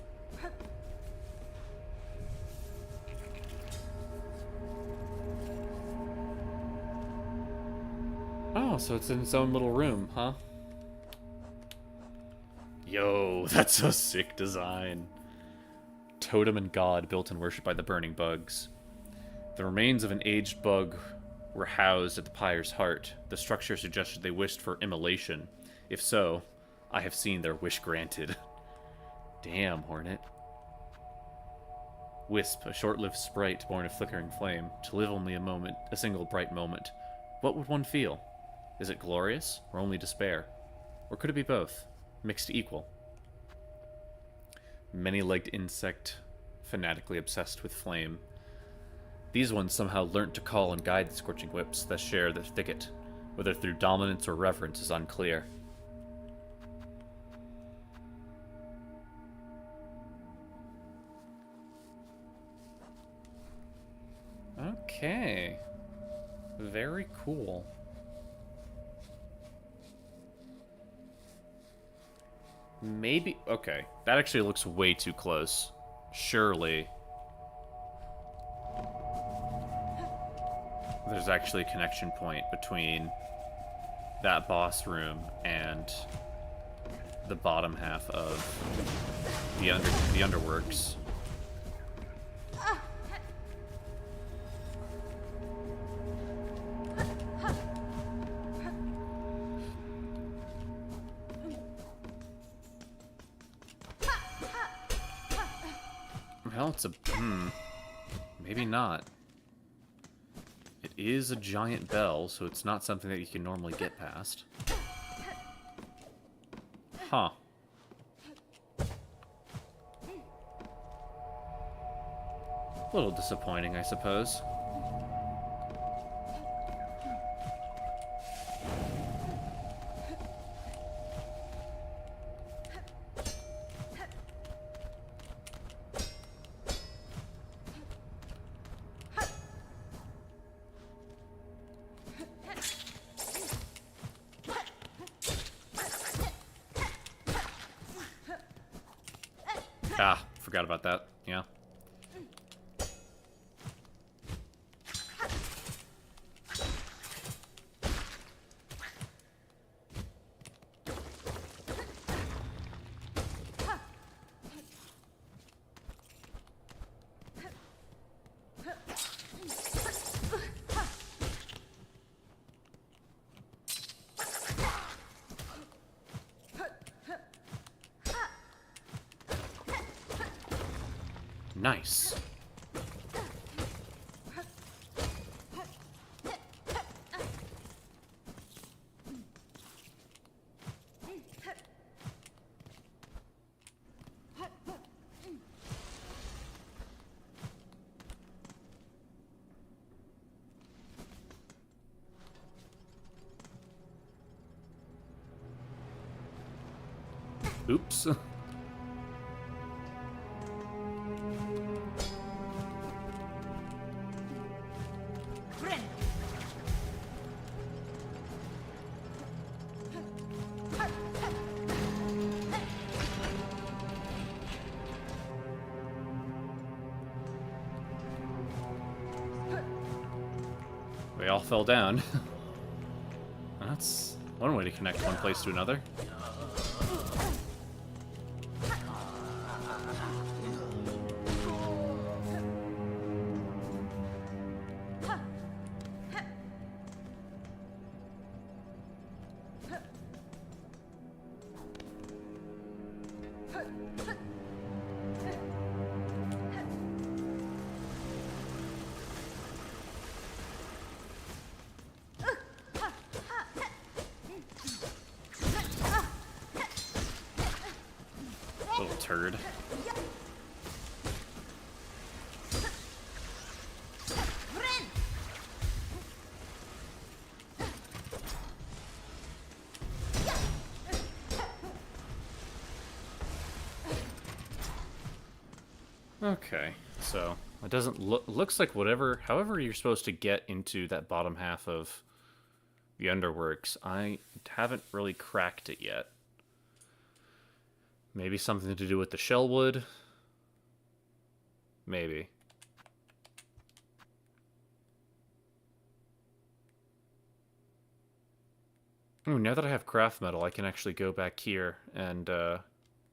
Oh, so it's in its own little room, huh? Yo, that's a sick design. Totem and god built and worshipped by the burning bugs. The remains of an aged bug were housed at the pyre's heart. The structure suggested they wished for immolation. If so, I have seen their wish granted. Damn, Hornet. Wisp, a short-lived sprite born of flickering flame, to live only a moment, a single bright moment. What would one feel? Is it glorious, or only despair? Or could it be both, mixed equal? Many-legged insect, fanatically obsessed with flame. These ones somehow learnt to call and guide the scorching whips that share the thicket, whether through dominance or reverence is unclear. Okay. Very cool. Maybe... Okay. That actually looks way too close. Surely there's actually a connection point between that boss room and the bottom half of the underworks. Well, it's a... maybe not. It is a giant bell, so it's not something that you can normally get past. Huh. A little disappointing, I suppose. Ah, forgot about that. Yeah. Nice. Oops. They all fell down. That's one way to connect one place to another. Little turd. Okay, so it doesn't look, looks like however you're supposed to get into that bottom half of the Underworks, I haven't really cracked it yet. Maybe something to do with the Shellwood? Maybe. Ooh, now that I have craft metal, I can actually go back here and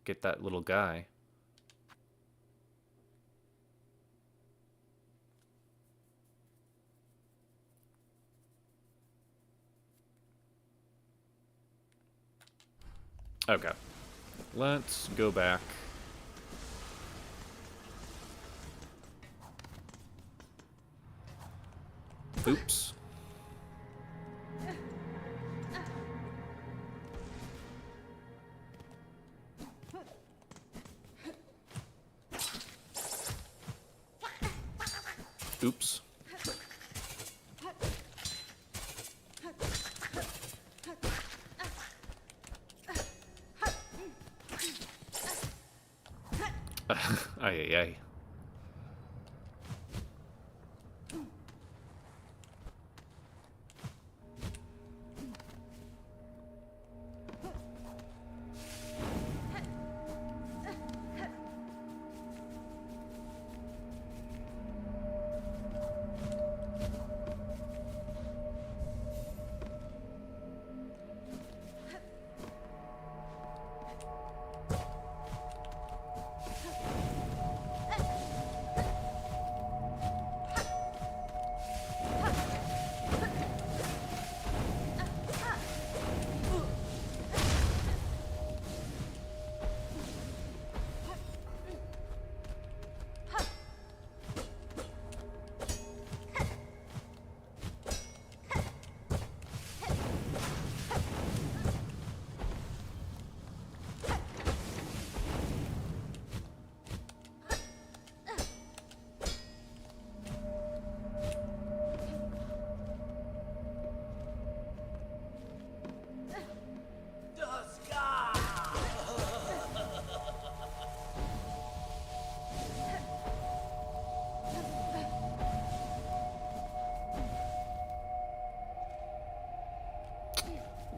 get that little guy. Okay. Let's go back. Oops. Oops. Ay, ay, ay.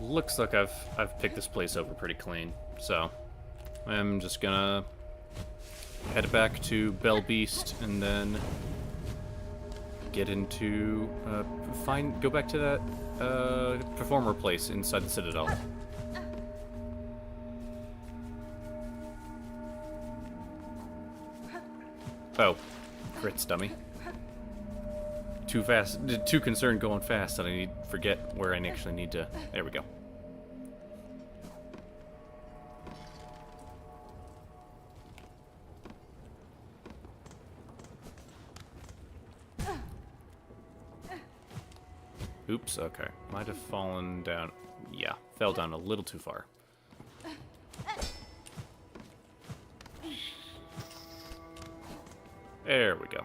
Looks like I've picked this place over pretty clean, so I'm just gonna head back to Bell Beast and then get into go back to that performer place inside the Citadel. Oh, crits, dummy. Too fast, too concerned going fast that I forget where I actually need to. There we go. Oops, okay. Might have fallen down. Yeah, fell down a little too far. There we go.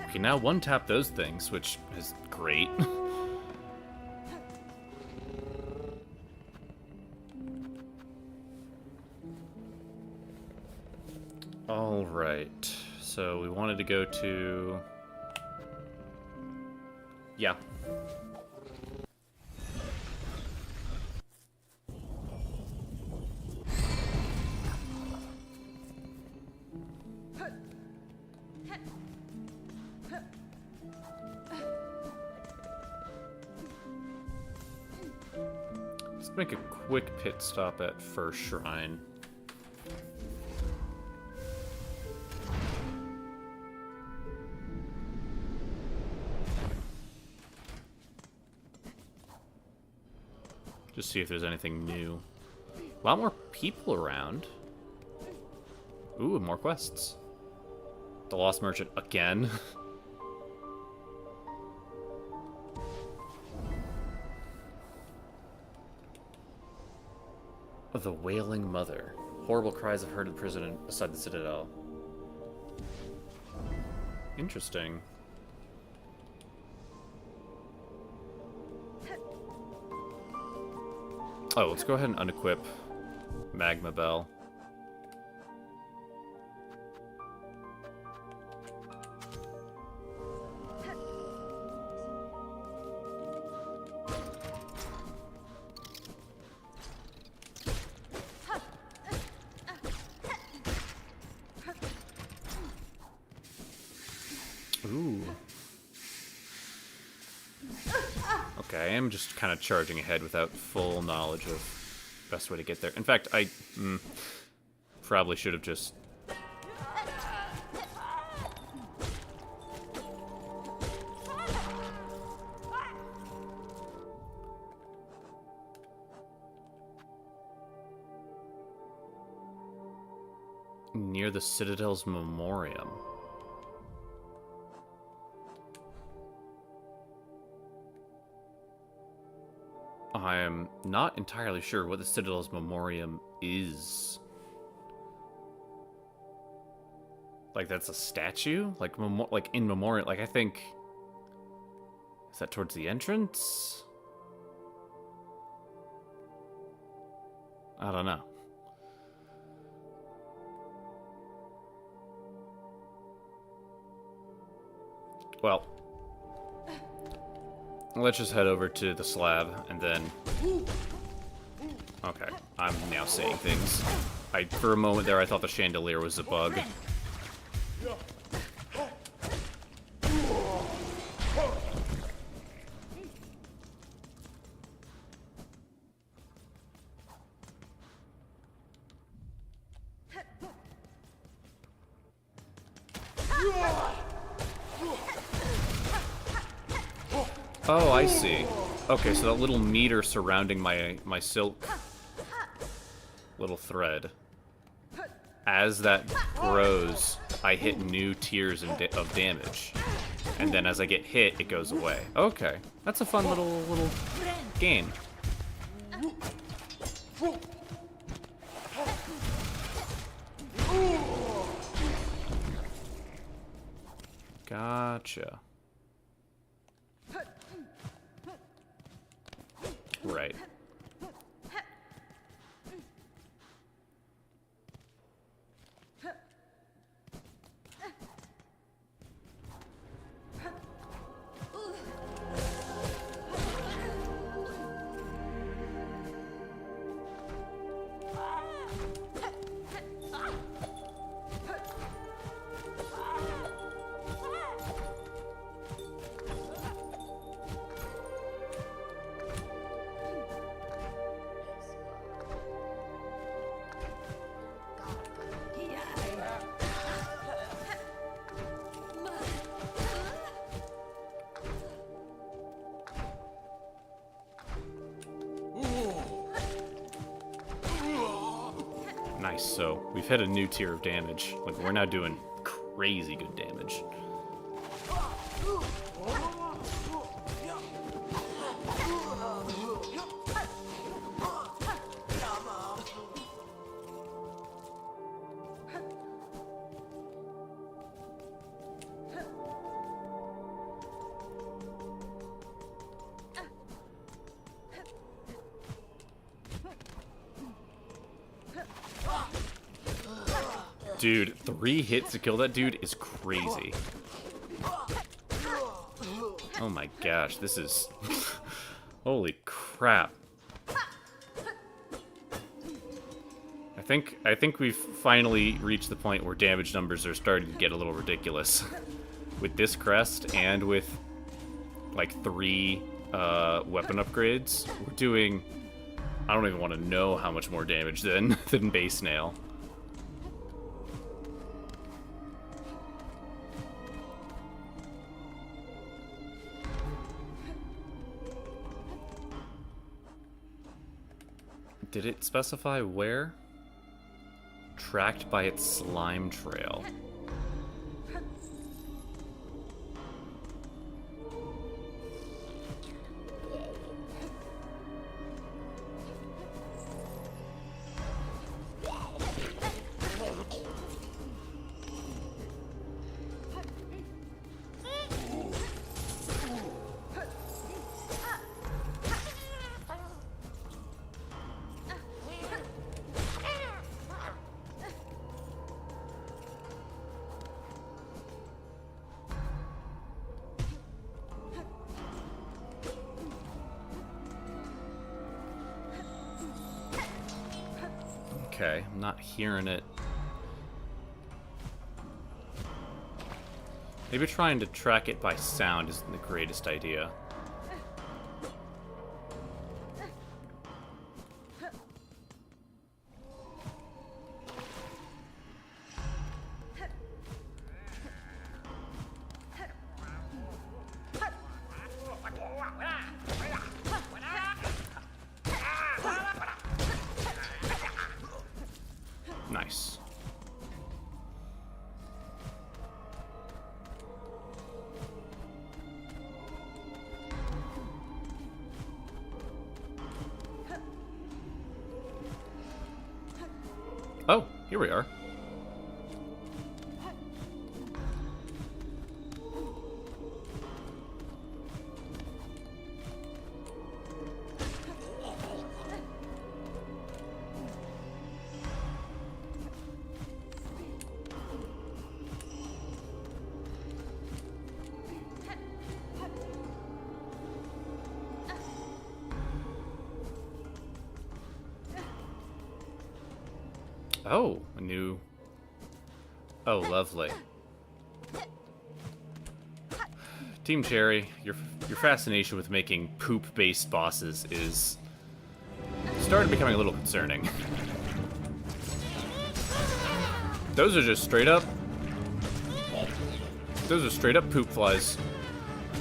Okay, now one tap those things, which is great. Alright, so we wanted to go to... Yeah. Let's make a quick pit stop at First Shrine. Just see if there's anything new. A lot more people around. Ooh, more quests. The Lost Merchant again. The Wailing Mother. Horrible cries of heard in prison beside the Citadel. Interesting. Oh, let's go ahead and unequip Magma Bell. Ooh. Okay, I am just kind of charging ahead without full knowledge of best way to get there. In fact, I probably should have just... Near the Citadel's Memoriam. I am not entirely sure what the Citadel's Memoriam is. Like, that's a statue? Like, in memoriam, like, I think... Is that towards the entrance? I don't know. Well... Let's just head over to the slab, and then... Okay, I'm now saying things. For a moment there, I thought the chandelier was a bug. Oh, I see. Okay, so that little meter surrounding my silk little thread. As that grows, I hit new tiers of damage. And then as I get hit, it goes away. Okay, that's a fun little game. Gotcha. Right. Nice, so we've hit a new tier of damage. Like, we're now doing crazy good damage. Dude, 3 hits to kill that dude is crazy. Oh my gosh, this is... Holy crap. I think we've finally reached the point where damage numbers are starting to get a little ridiculous. With this crest and with, like, 3 weapon upgrades, we're doing... I don't even want to know how much more damage than base nail. Did it specify where? Tracked by its slime trail. Okay, I'm not hearing it. Maybe trying to track it by sound isn't the greatest idea. Nice. Oh, here we are. Oh, a new... Oh, lovely. Team Cherry, your fascination with making poop-based bosses is starting becoming a little concerning. Those are just straight up... Those are straight up poop flies.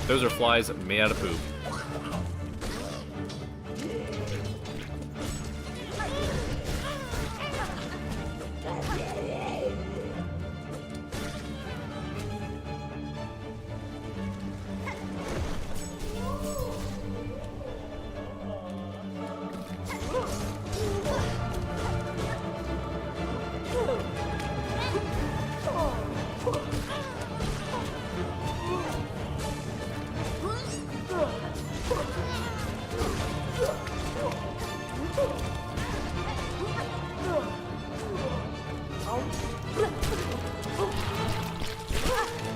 Those are flies made out of poop.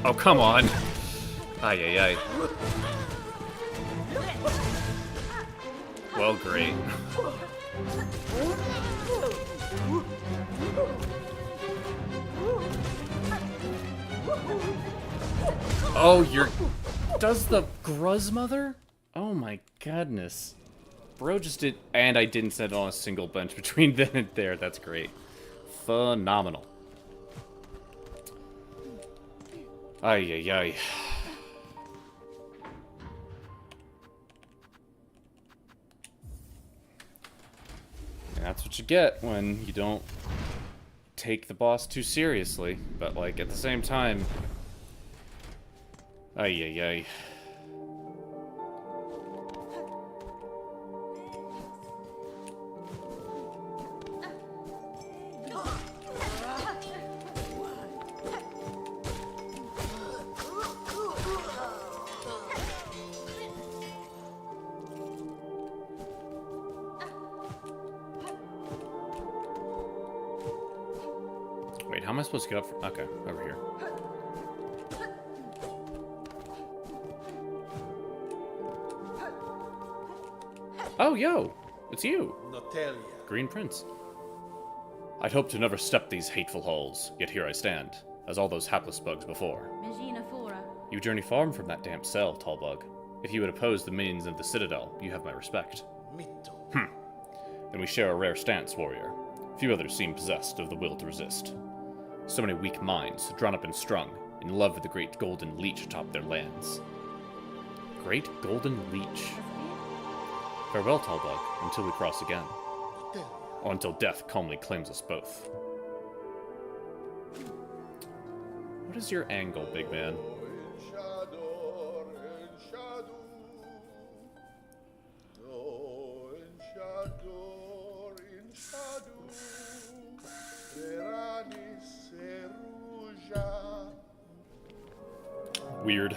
Oh, come on. Ay, ay, ay. Well, great. Oh, you're... Does the Gruzmother? Oh my goodness. Bro just did... And I didn't set on a single bench between then and there. That's great. Phenomenal. Ay, ay, ay. And that's what you get when you don't take the boss too seriously. But, like, at the same time... Ay, ay, ay. Wait, how am I supposed to get up from... Okay, over here. Oh, yo! It's you! Green Prince. I'd hoped to never step these hateful halls, yet here I stand, as all those hapless bugs before. You journey far from that damp cell, Tallbug. If you would oppose the minions of the Citadel, you have my respect. Then we share a rare stance, warrior. Few others seem possessed of the will to resist. So many weak minds, drawn up and strung, in love with the great golden leech atop their lands. Great golden leech. Farewell, Tallbug, until we cross again. Or until death calmly claims us both. What is your angle, big man? Weird.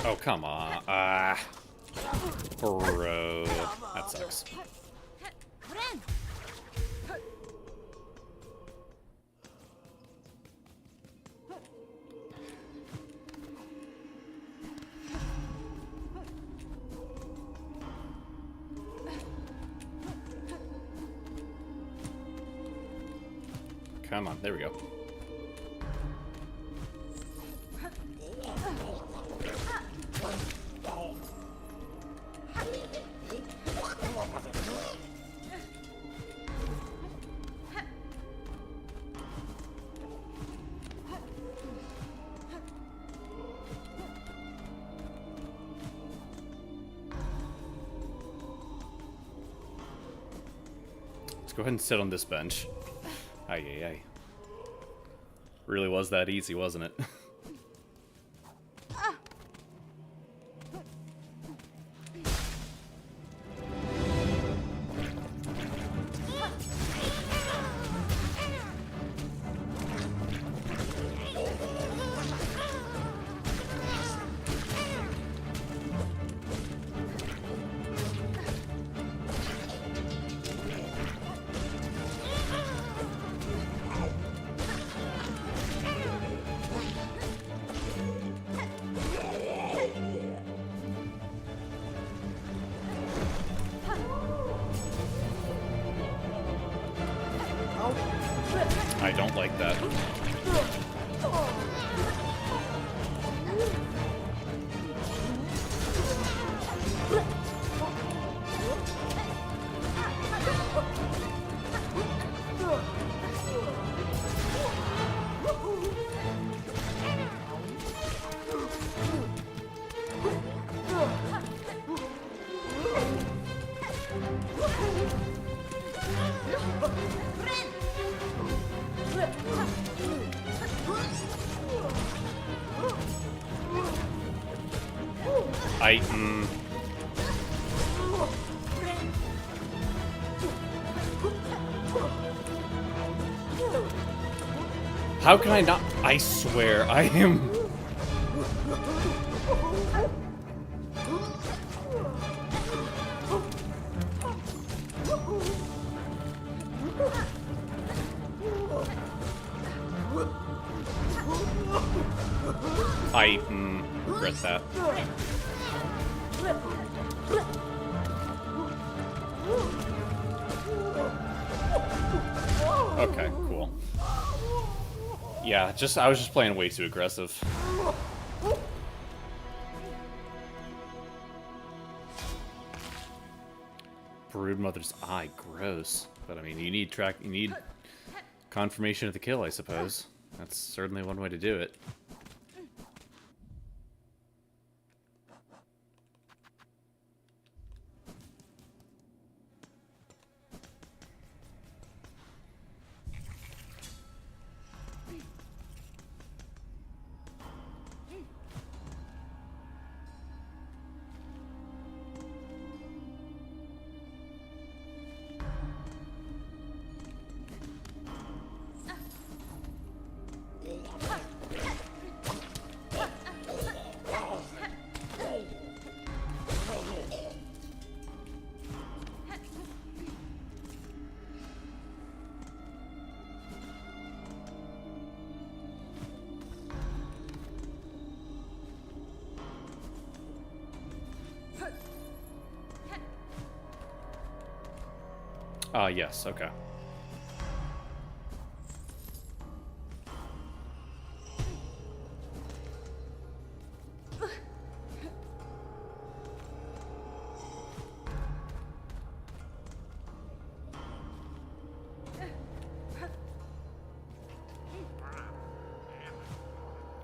Oh, come on. Bro. That sucks. Come on, there we go. Let's go ahead and sit on this bench. Ay, ay, ay. Really was that easy, wasn't it? I don't like that. How can I not? I swear, I am... I regret that. Okay, cool. Yeah, I was just playing way too aggressive. Broodmother's eye, gross. But I mean, you need confirmation of the kill, I suppose. That's certainly one way to do it. Yes, okay.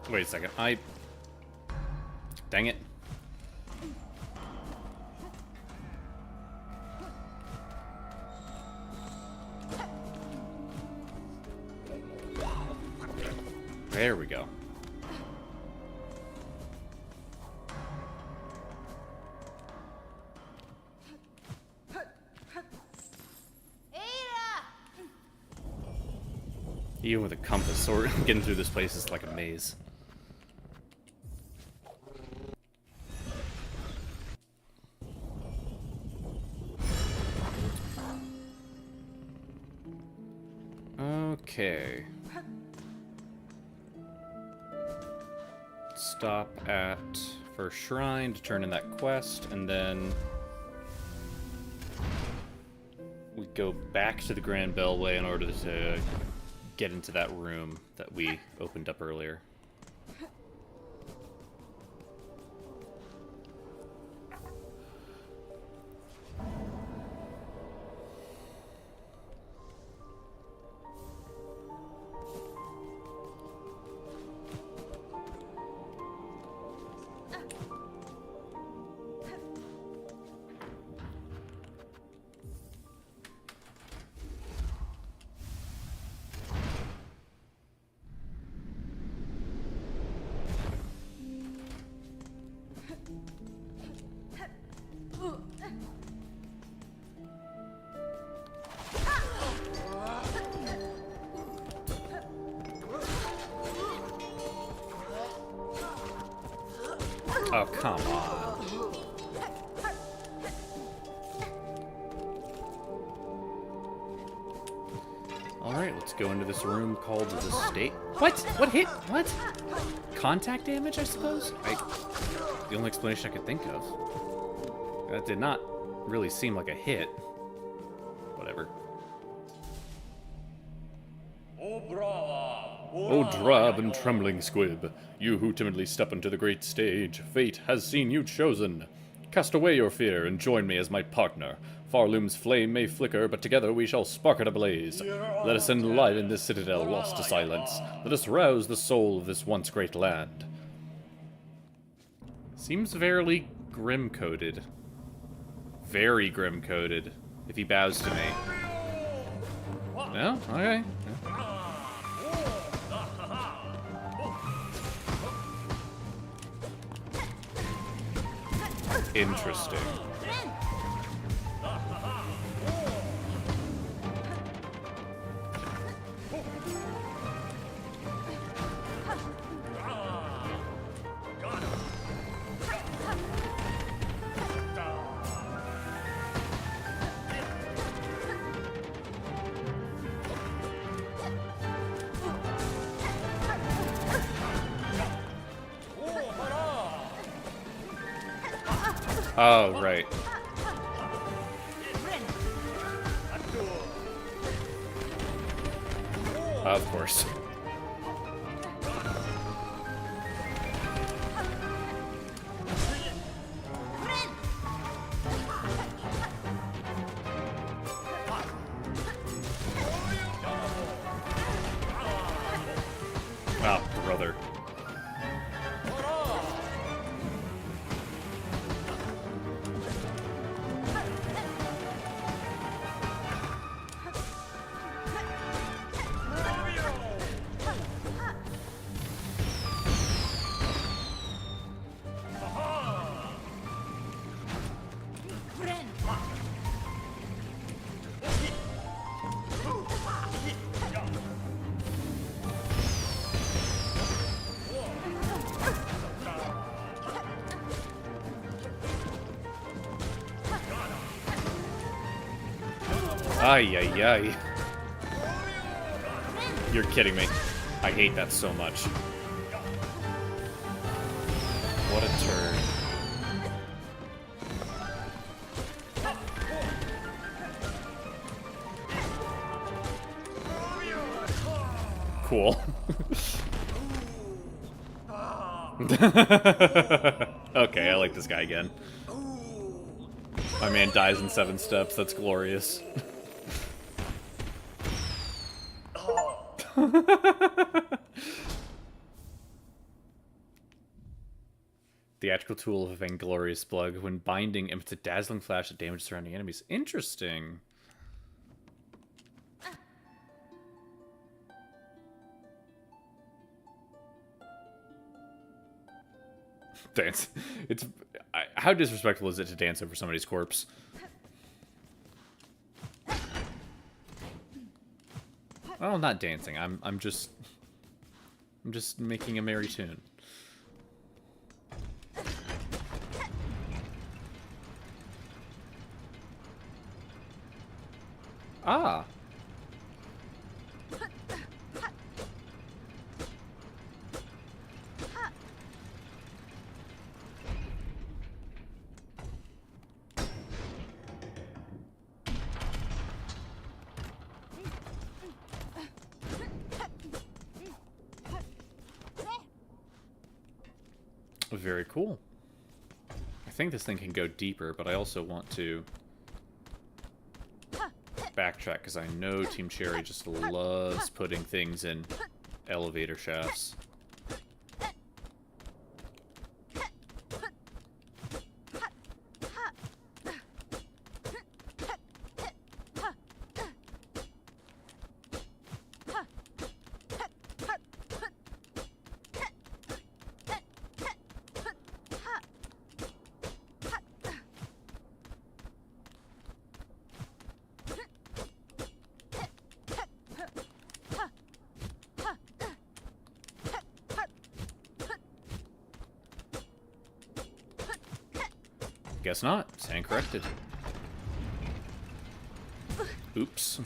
Wait a second. Dang it. There we go. Even with a compass, sword, getting through this place is like a maze. Okay. Stop at First Shrine to turn in that quest, and then we go back to the Grand Bellway in order to get into that room that we opened up earlier. Oh, come on. Alright, let's go into this room called the State. What? What hit? What? Contact damage, I suppose? The only explanation I could think of. That did not really seem like a hit. Whatever. O drab and trembling squib, you who timidly step onto the great stage, fate has seen you chosen. Cast away your fear and join me as my partner. Farloom's flame may flicker, but together we shall spark it ablaze. Let us enliven this citadel lost to silence. Let us rouse the soul of this once great land. Seems very grim-coded. Very grim-coded, if he bows to me. No? Okay. Interesting. Oh, right. Of course. Oh, brother. Ay, ay, ay. You're kidding me. I hate that so much. What a turn. Cool. Okay, I like this guy again. My man dies in 7 steps. That's glorious. Theatrical tool of a vainglorious plug. When binding, emits a dazzling flash that damages surrounding enemies. Interesting. Dance. How disrespectful is it to dance over somebody's corpse? Well, not dancing. I'm just making a merry tune. Ah. Very cool. I think this thing can go deeper, but I also want to backtrack because I know Team Cherry just loves putting things in elevator shafts. Guess not. Stand corrected. Oops.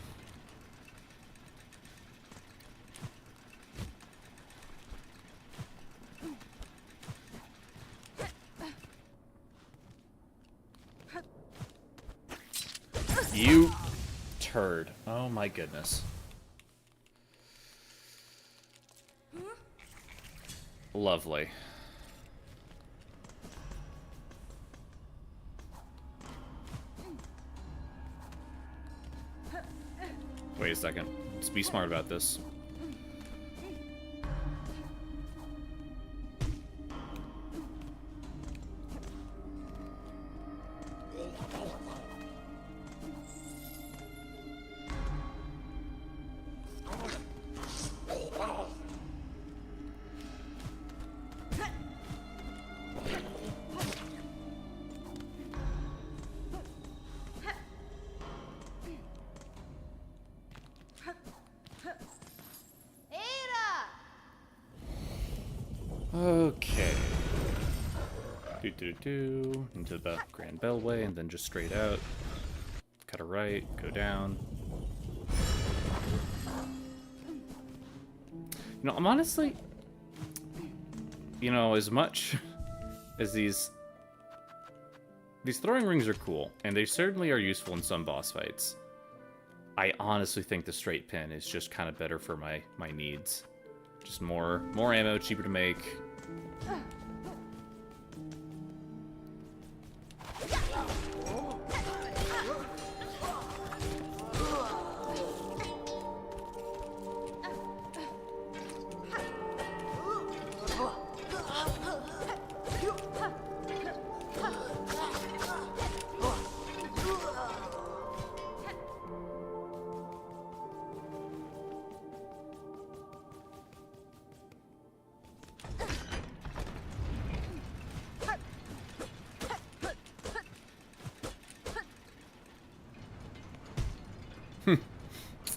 You turd. Oh my goodness. Lovely. Wait a second. Let's be smart about this. Okay. Into the Grand Bellway, and then just straight out. Cut a right, go down. You know, I'm honestly... You know, as much as these throwing rings are cool, and they certainly are useful in some boss fights, I honestly think the straight pin is just kind of better for my needs. Just more ammo, cheaper to make.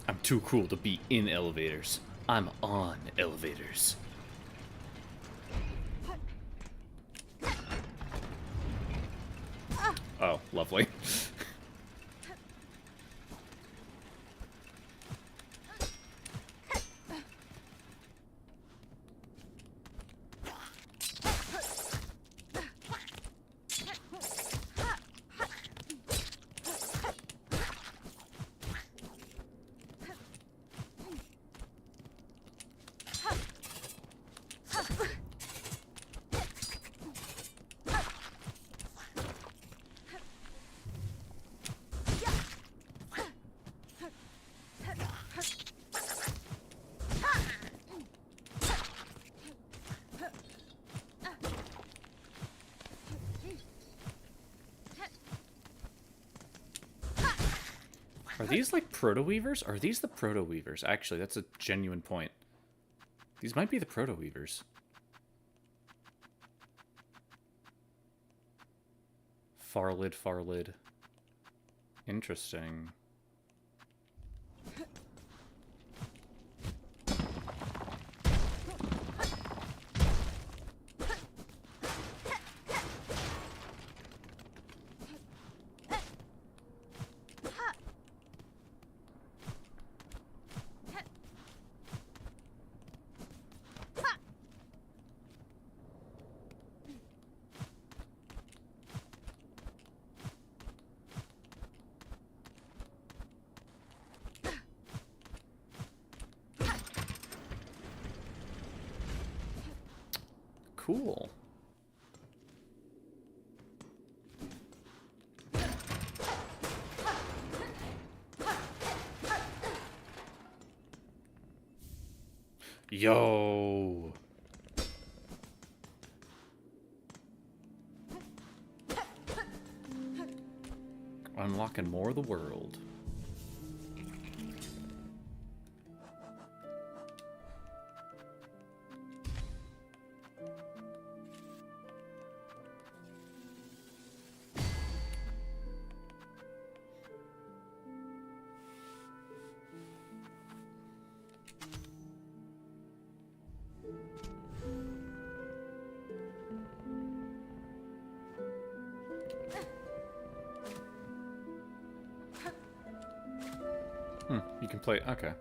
I'm too cool to be in elevators. I'm on elevators. Oh, lovely. Are these like proto-weavers? Are these the proto-weavers? Actually, that's a genuine point. These might be the proto-weavers. Far lid, far lid. Interesting. Cool. Yo. Unlocking more of the world. You can play... Okay.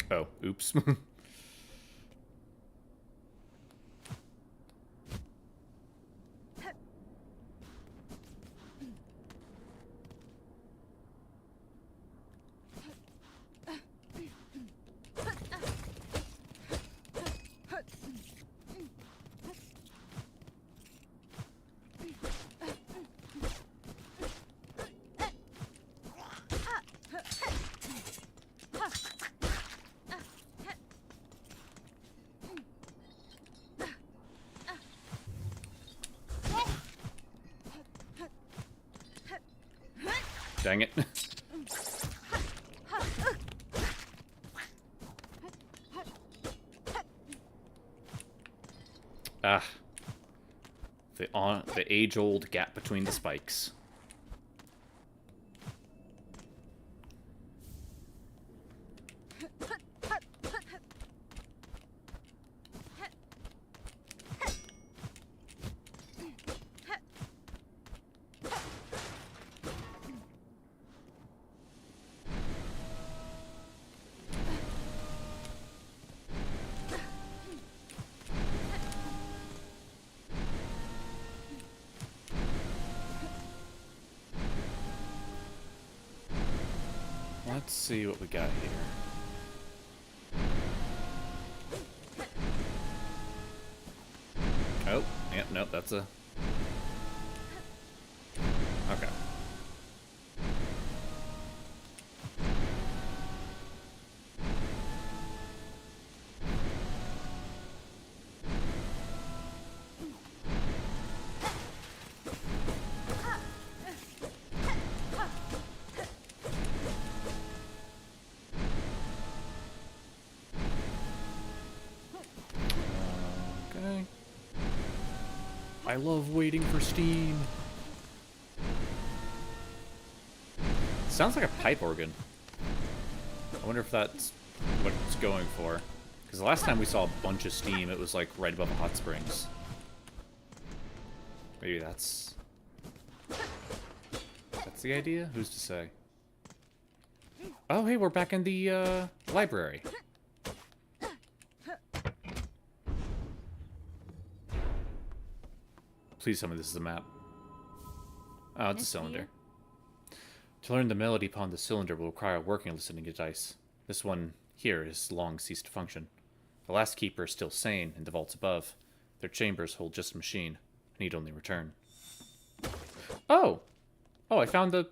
Oh, oops. Dang it. Ah. The age-old gap between the spikes. Let's see what we got here. Oh, yeah, nope, that's a... Okay. Okay. I love waiting for steam. Sounds like a pipe organ. I wonder if that's what it's going for. Because the last time we saw a bunch of steam, it was like right above the hot springs. Maybe that's the idea? Who's to say? Oh, hey, we're back in the library. Please tell me this is a map. Oh, it's a cylinder. To learn the melody upon the cylinder will require a working listening device. This one here has long ceased to function. The last keeper is still sane in the vaults above. Their chambers hold just a machine. I need only return. Oh! Oh, I found the...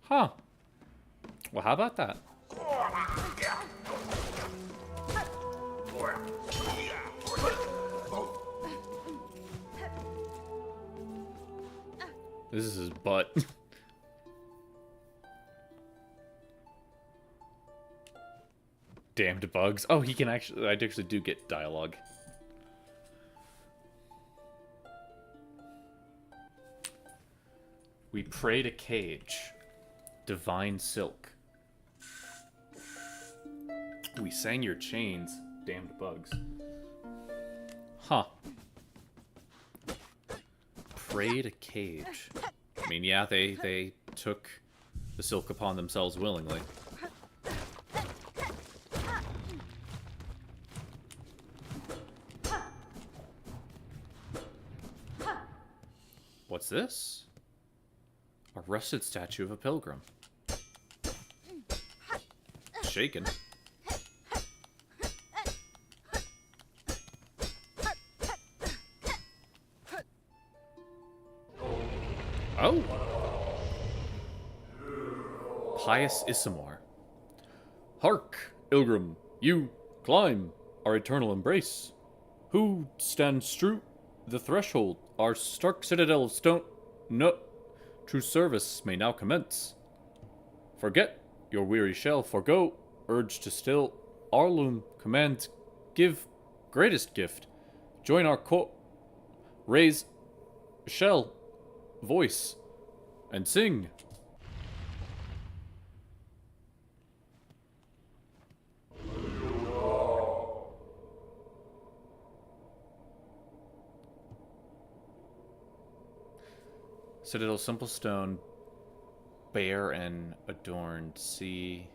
Huh. Well, how about that? This is his butt. Damned bugs. Oh, he can actually... I actually do get dialogue. We prayed a cage. Divine silk. We sang your chains. Damned bugs. Huh. Prayed a cage. I mean, yeah, they took the silk upon themselves willingly. What's this? A rusted statue of a pilgrim. Shaken. Oh! Pious Issamar. Hark, Ilgrim, you climb our eternal embrace. Who stands true the threshold, our stark citadel of stone? No, true service may now commence. Forget your weary shell, forgo, urge to still. Arlum commands, give greatest gift. Join our raise shell, voice, and sing. Citadel, simple stone, bare and adorned. See.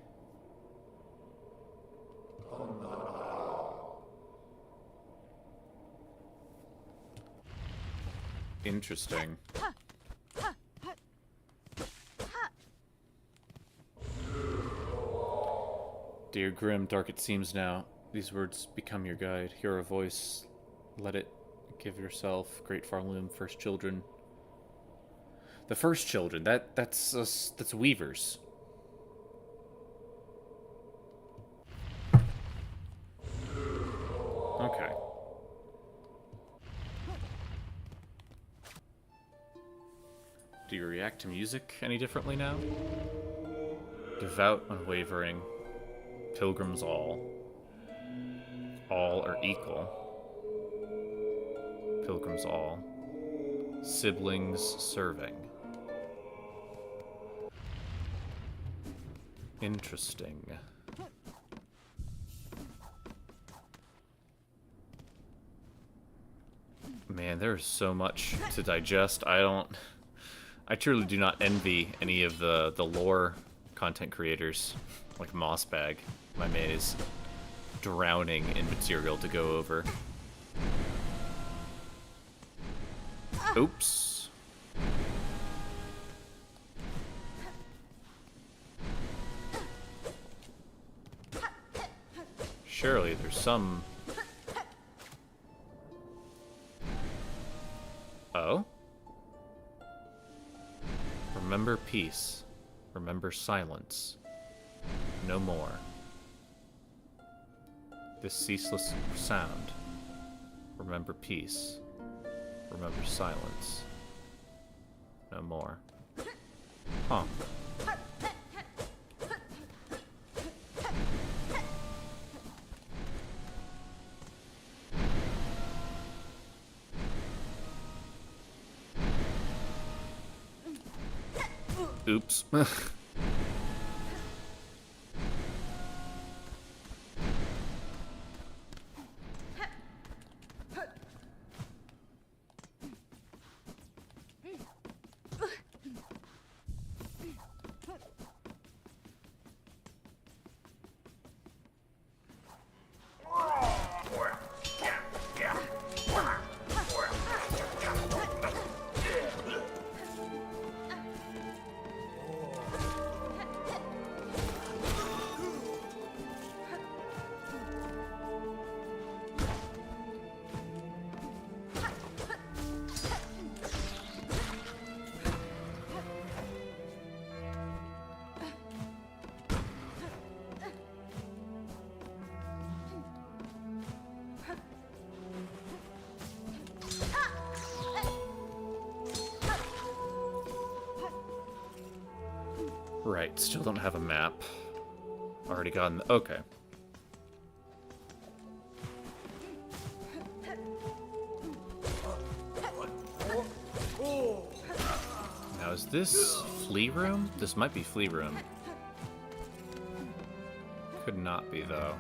Interesting. Dear grim, dark it seems now. These words become your guide. Hear a voice. Let it give yourself. Great Farloom, first children. The first children. That's weavers. Okay. Do you react to music any differently now? Devout, unwavering. Pilgrims all. All are equal. Pilgrims all. Siblings serving. Interesting. Man, there's so much to digest. I truly do not envy any of the lore content creators, like Mossbag, my maze, drowning in material to go over. Oops. Surely there's some... Oh? Remember peace. Remember silence. No more. This ceaseless sound. Remember peace. Remember silence. No more. Huh. Oops. Right, still don't have a map. Already gotten... Okay. Now, is this flea room? This might be flea room. Could not be, though.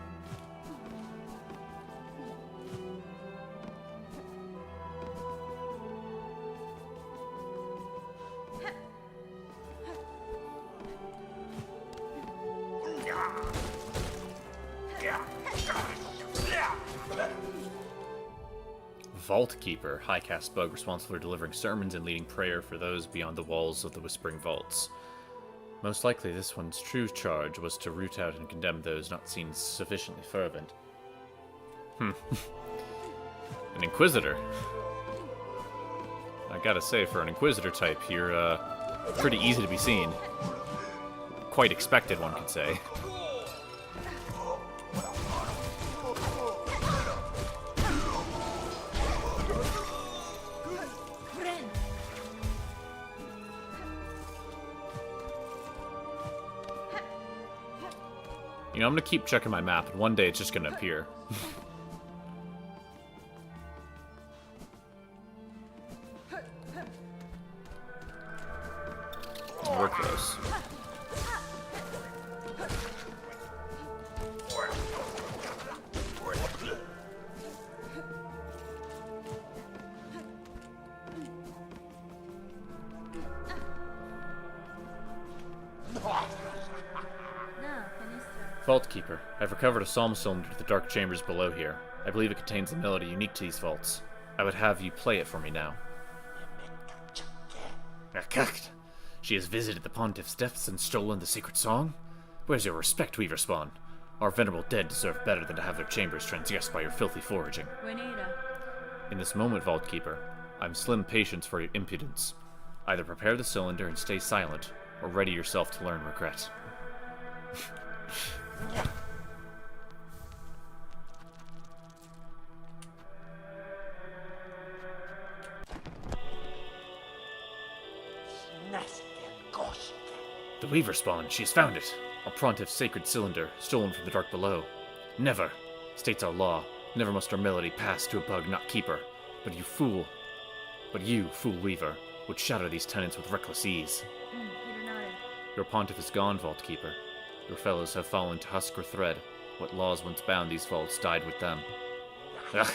Vault Keeper, High Caste Bug, responsible for delivering sermons and leading prayer for those beyond the walls of the Whispering Vaults. Most likely this one's true charge was to root out and condemn those not seen sufficiently fervent. An Inquisitor. I gotta say, for an Inquisitor type, you're pretty easy to be seen. Quite expected, one could say. You know, I'm gonna keep checking my map, and one day it's just gonna appear. We're close. Vault Keeper. I've recovered a psalm cylinder to the dark chambers below here. I believe it contains a melody unique to these vaults. I would have you play it for me now. She has visited the Pontiff's depths and stolen the secret song? Where's your respect, Weaver Spawn? Our venerable dead deserve better than to have their chambers transgressed by your filthy foraging. In this moment, Vault Keeper, I'm slim patience for your impudence. Either prepare the cylinder and stay silent, or ready yourself to learn regret. The Weaver Spawn, she has found it. Our Pontiff's sacred cylinder, stolen from the dark below. Never, states our law, never must our melody pass to a bug not keeper. But you, fool Weaver, would shatter these tenets with reckless ease. Your Pontiff is gone, Vault Keeper. Your fellows have fallen to husk or thread. What laws once bound these vaults died with them. Ugh,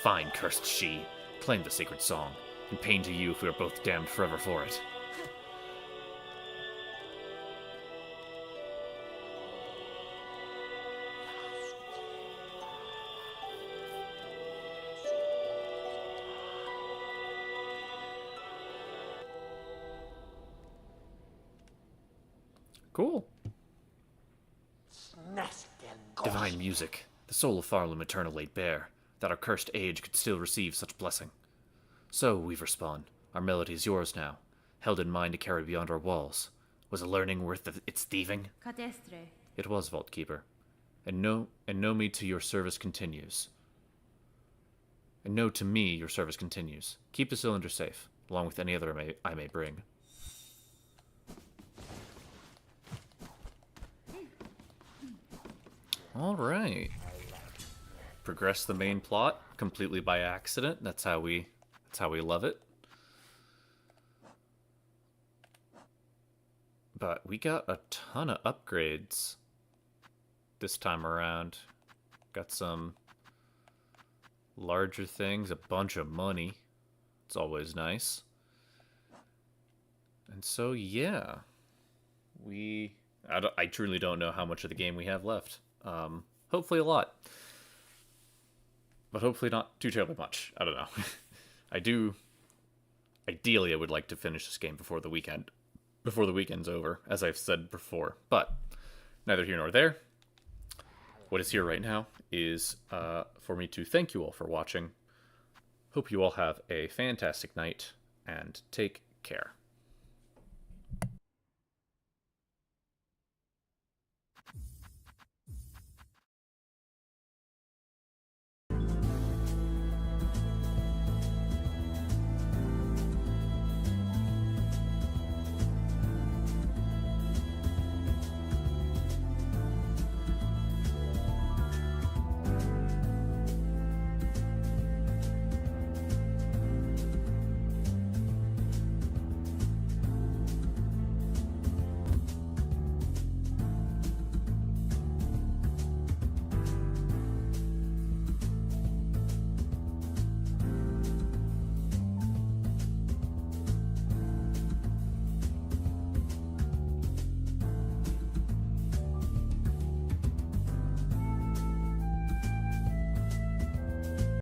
fine, cursed she. Claim the sacred song, and pain to you if we are both damned forever for it. Cool. Divine music, the soul of Farlam eternal laid bare, that our cursed age could still receive such blessing. So, Weaver Spawn, our melody is yours now, held in mind to carry beyond our walls. Was a learning worth its thieving? It was, Vault Keeper. And know me to your service continues. And know to me your service continues. Keep the cylinder safe, along with any other I may bring. Alright. Progress the main plot completely by accident. That's how we love it. But we got a ton of upgrades this time around. Got some larger things, a bunch of money. It's always nice. And so, yeah. I truly don't know how much of the game we have left. Hopefully a lot. But hopefully not too terribly much. I don't know. Ideally, I would like to finish this game before the weekend's over, as I've said before. But neither here nor there. What is here right now is for me to thank you all for watching. Hope you all have a fantastic night, and take care.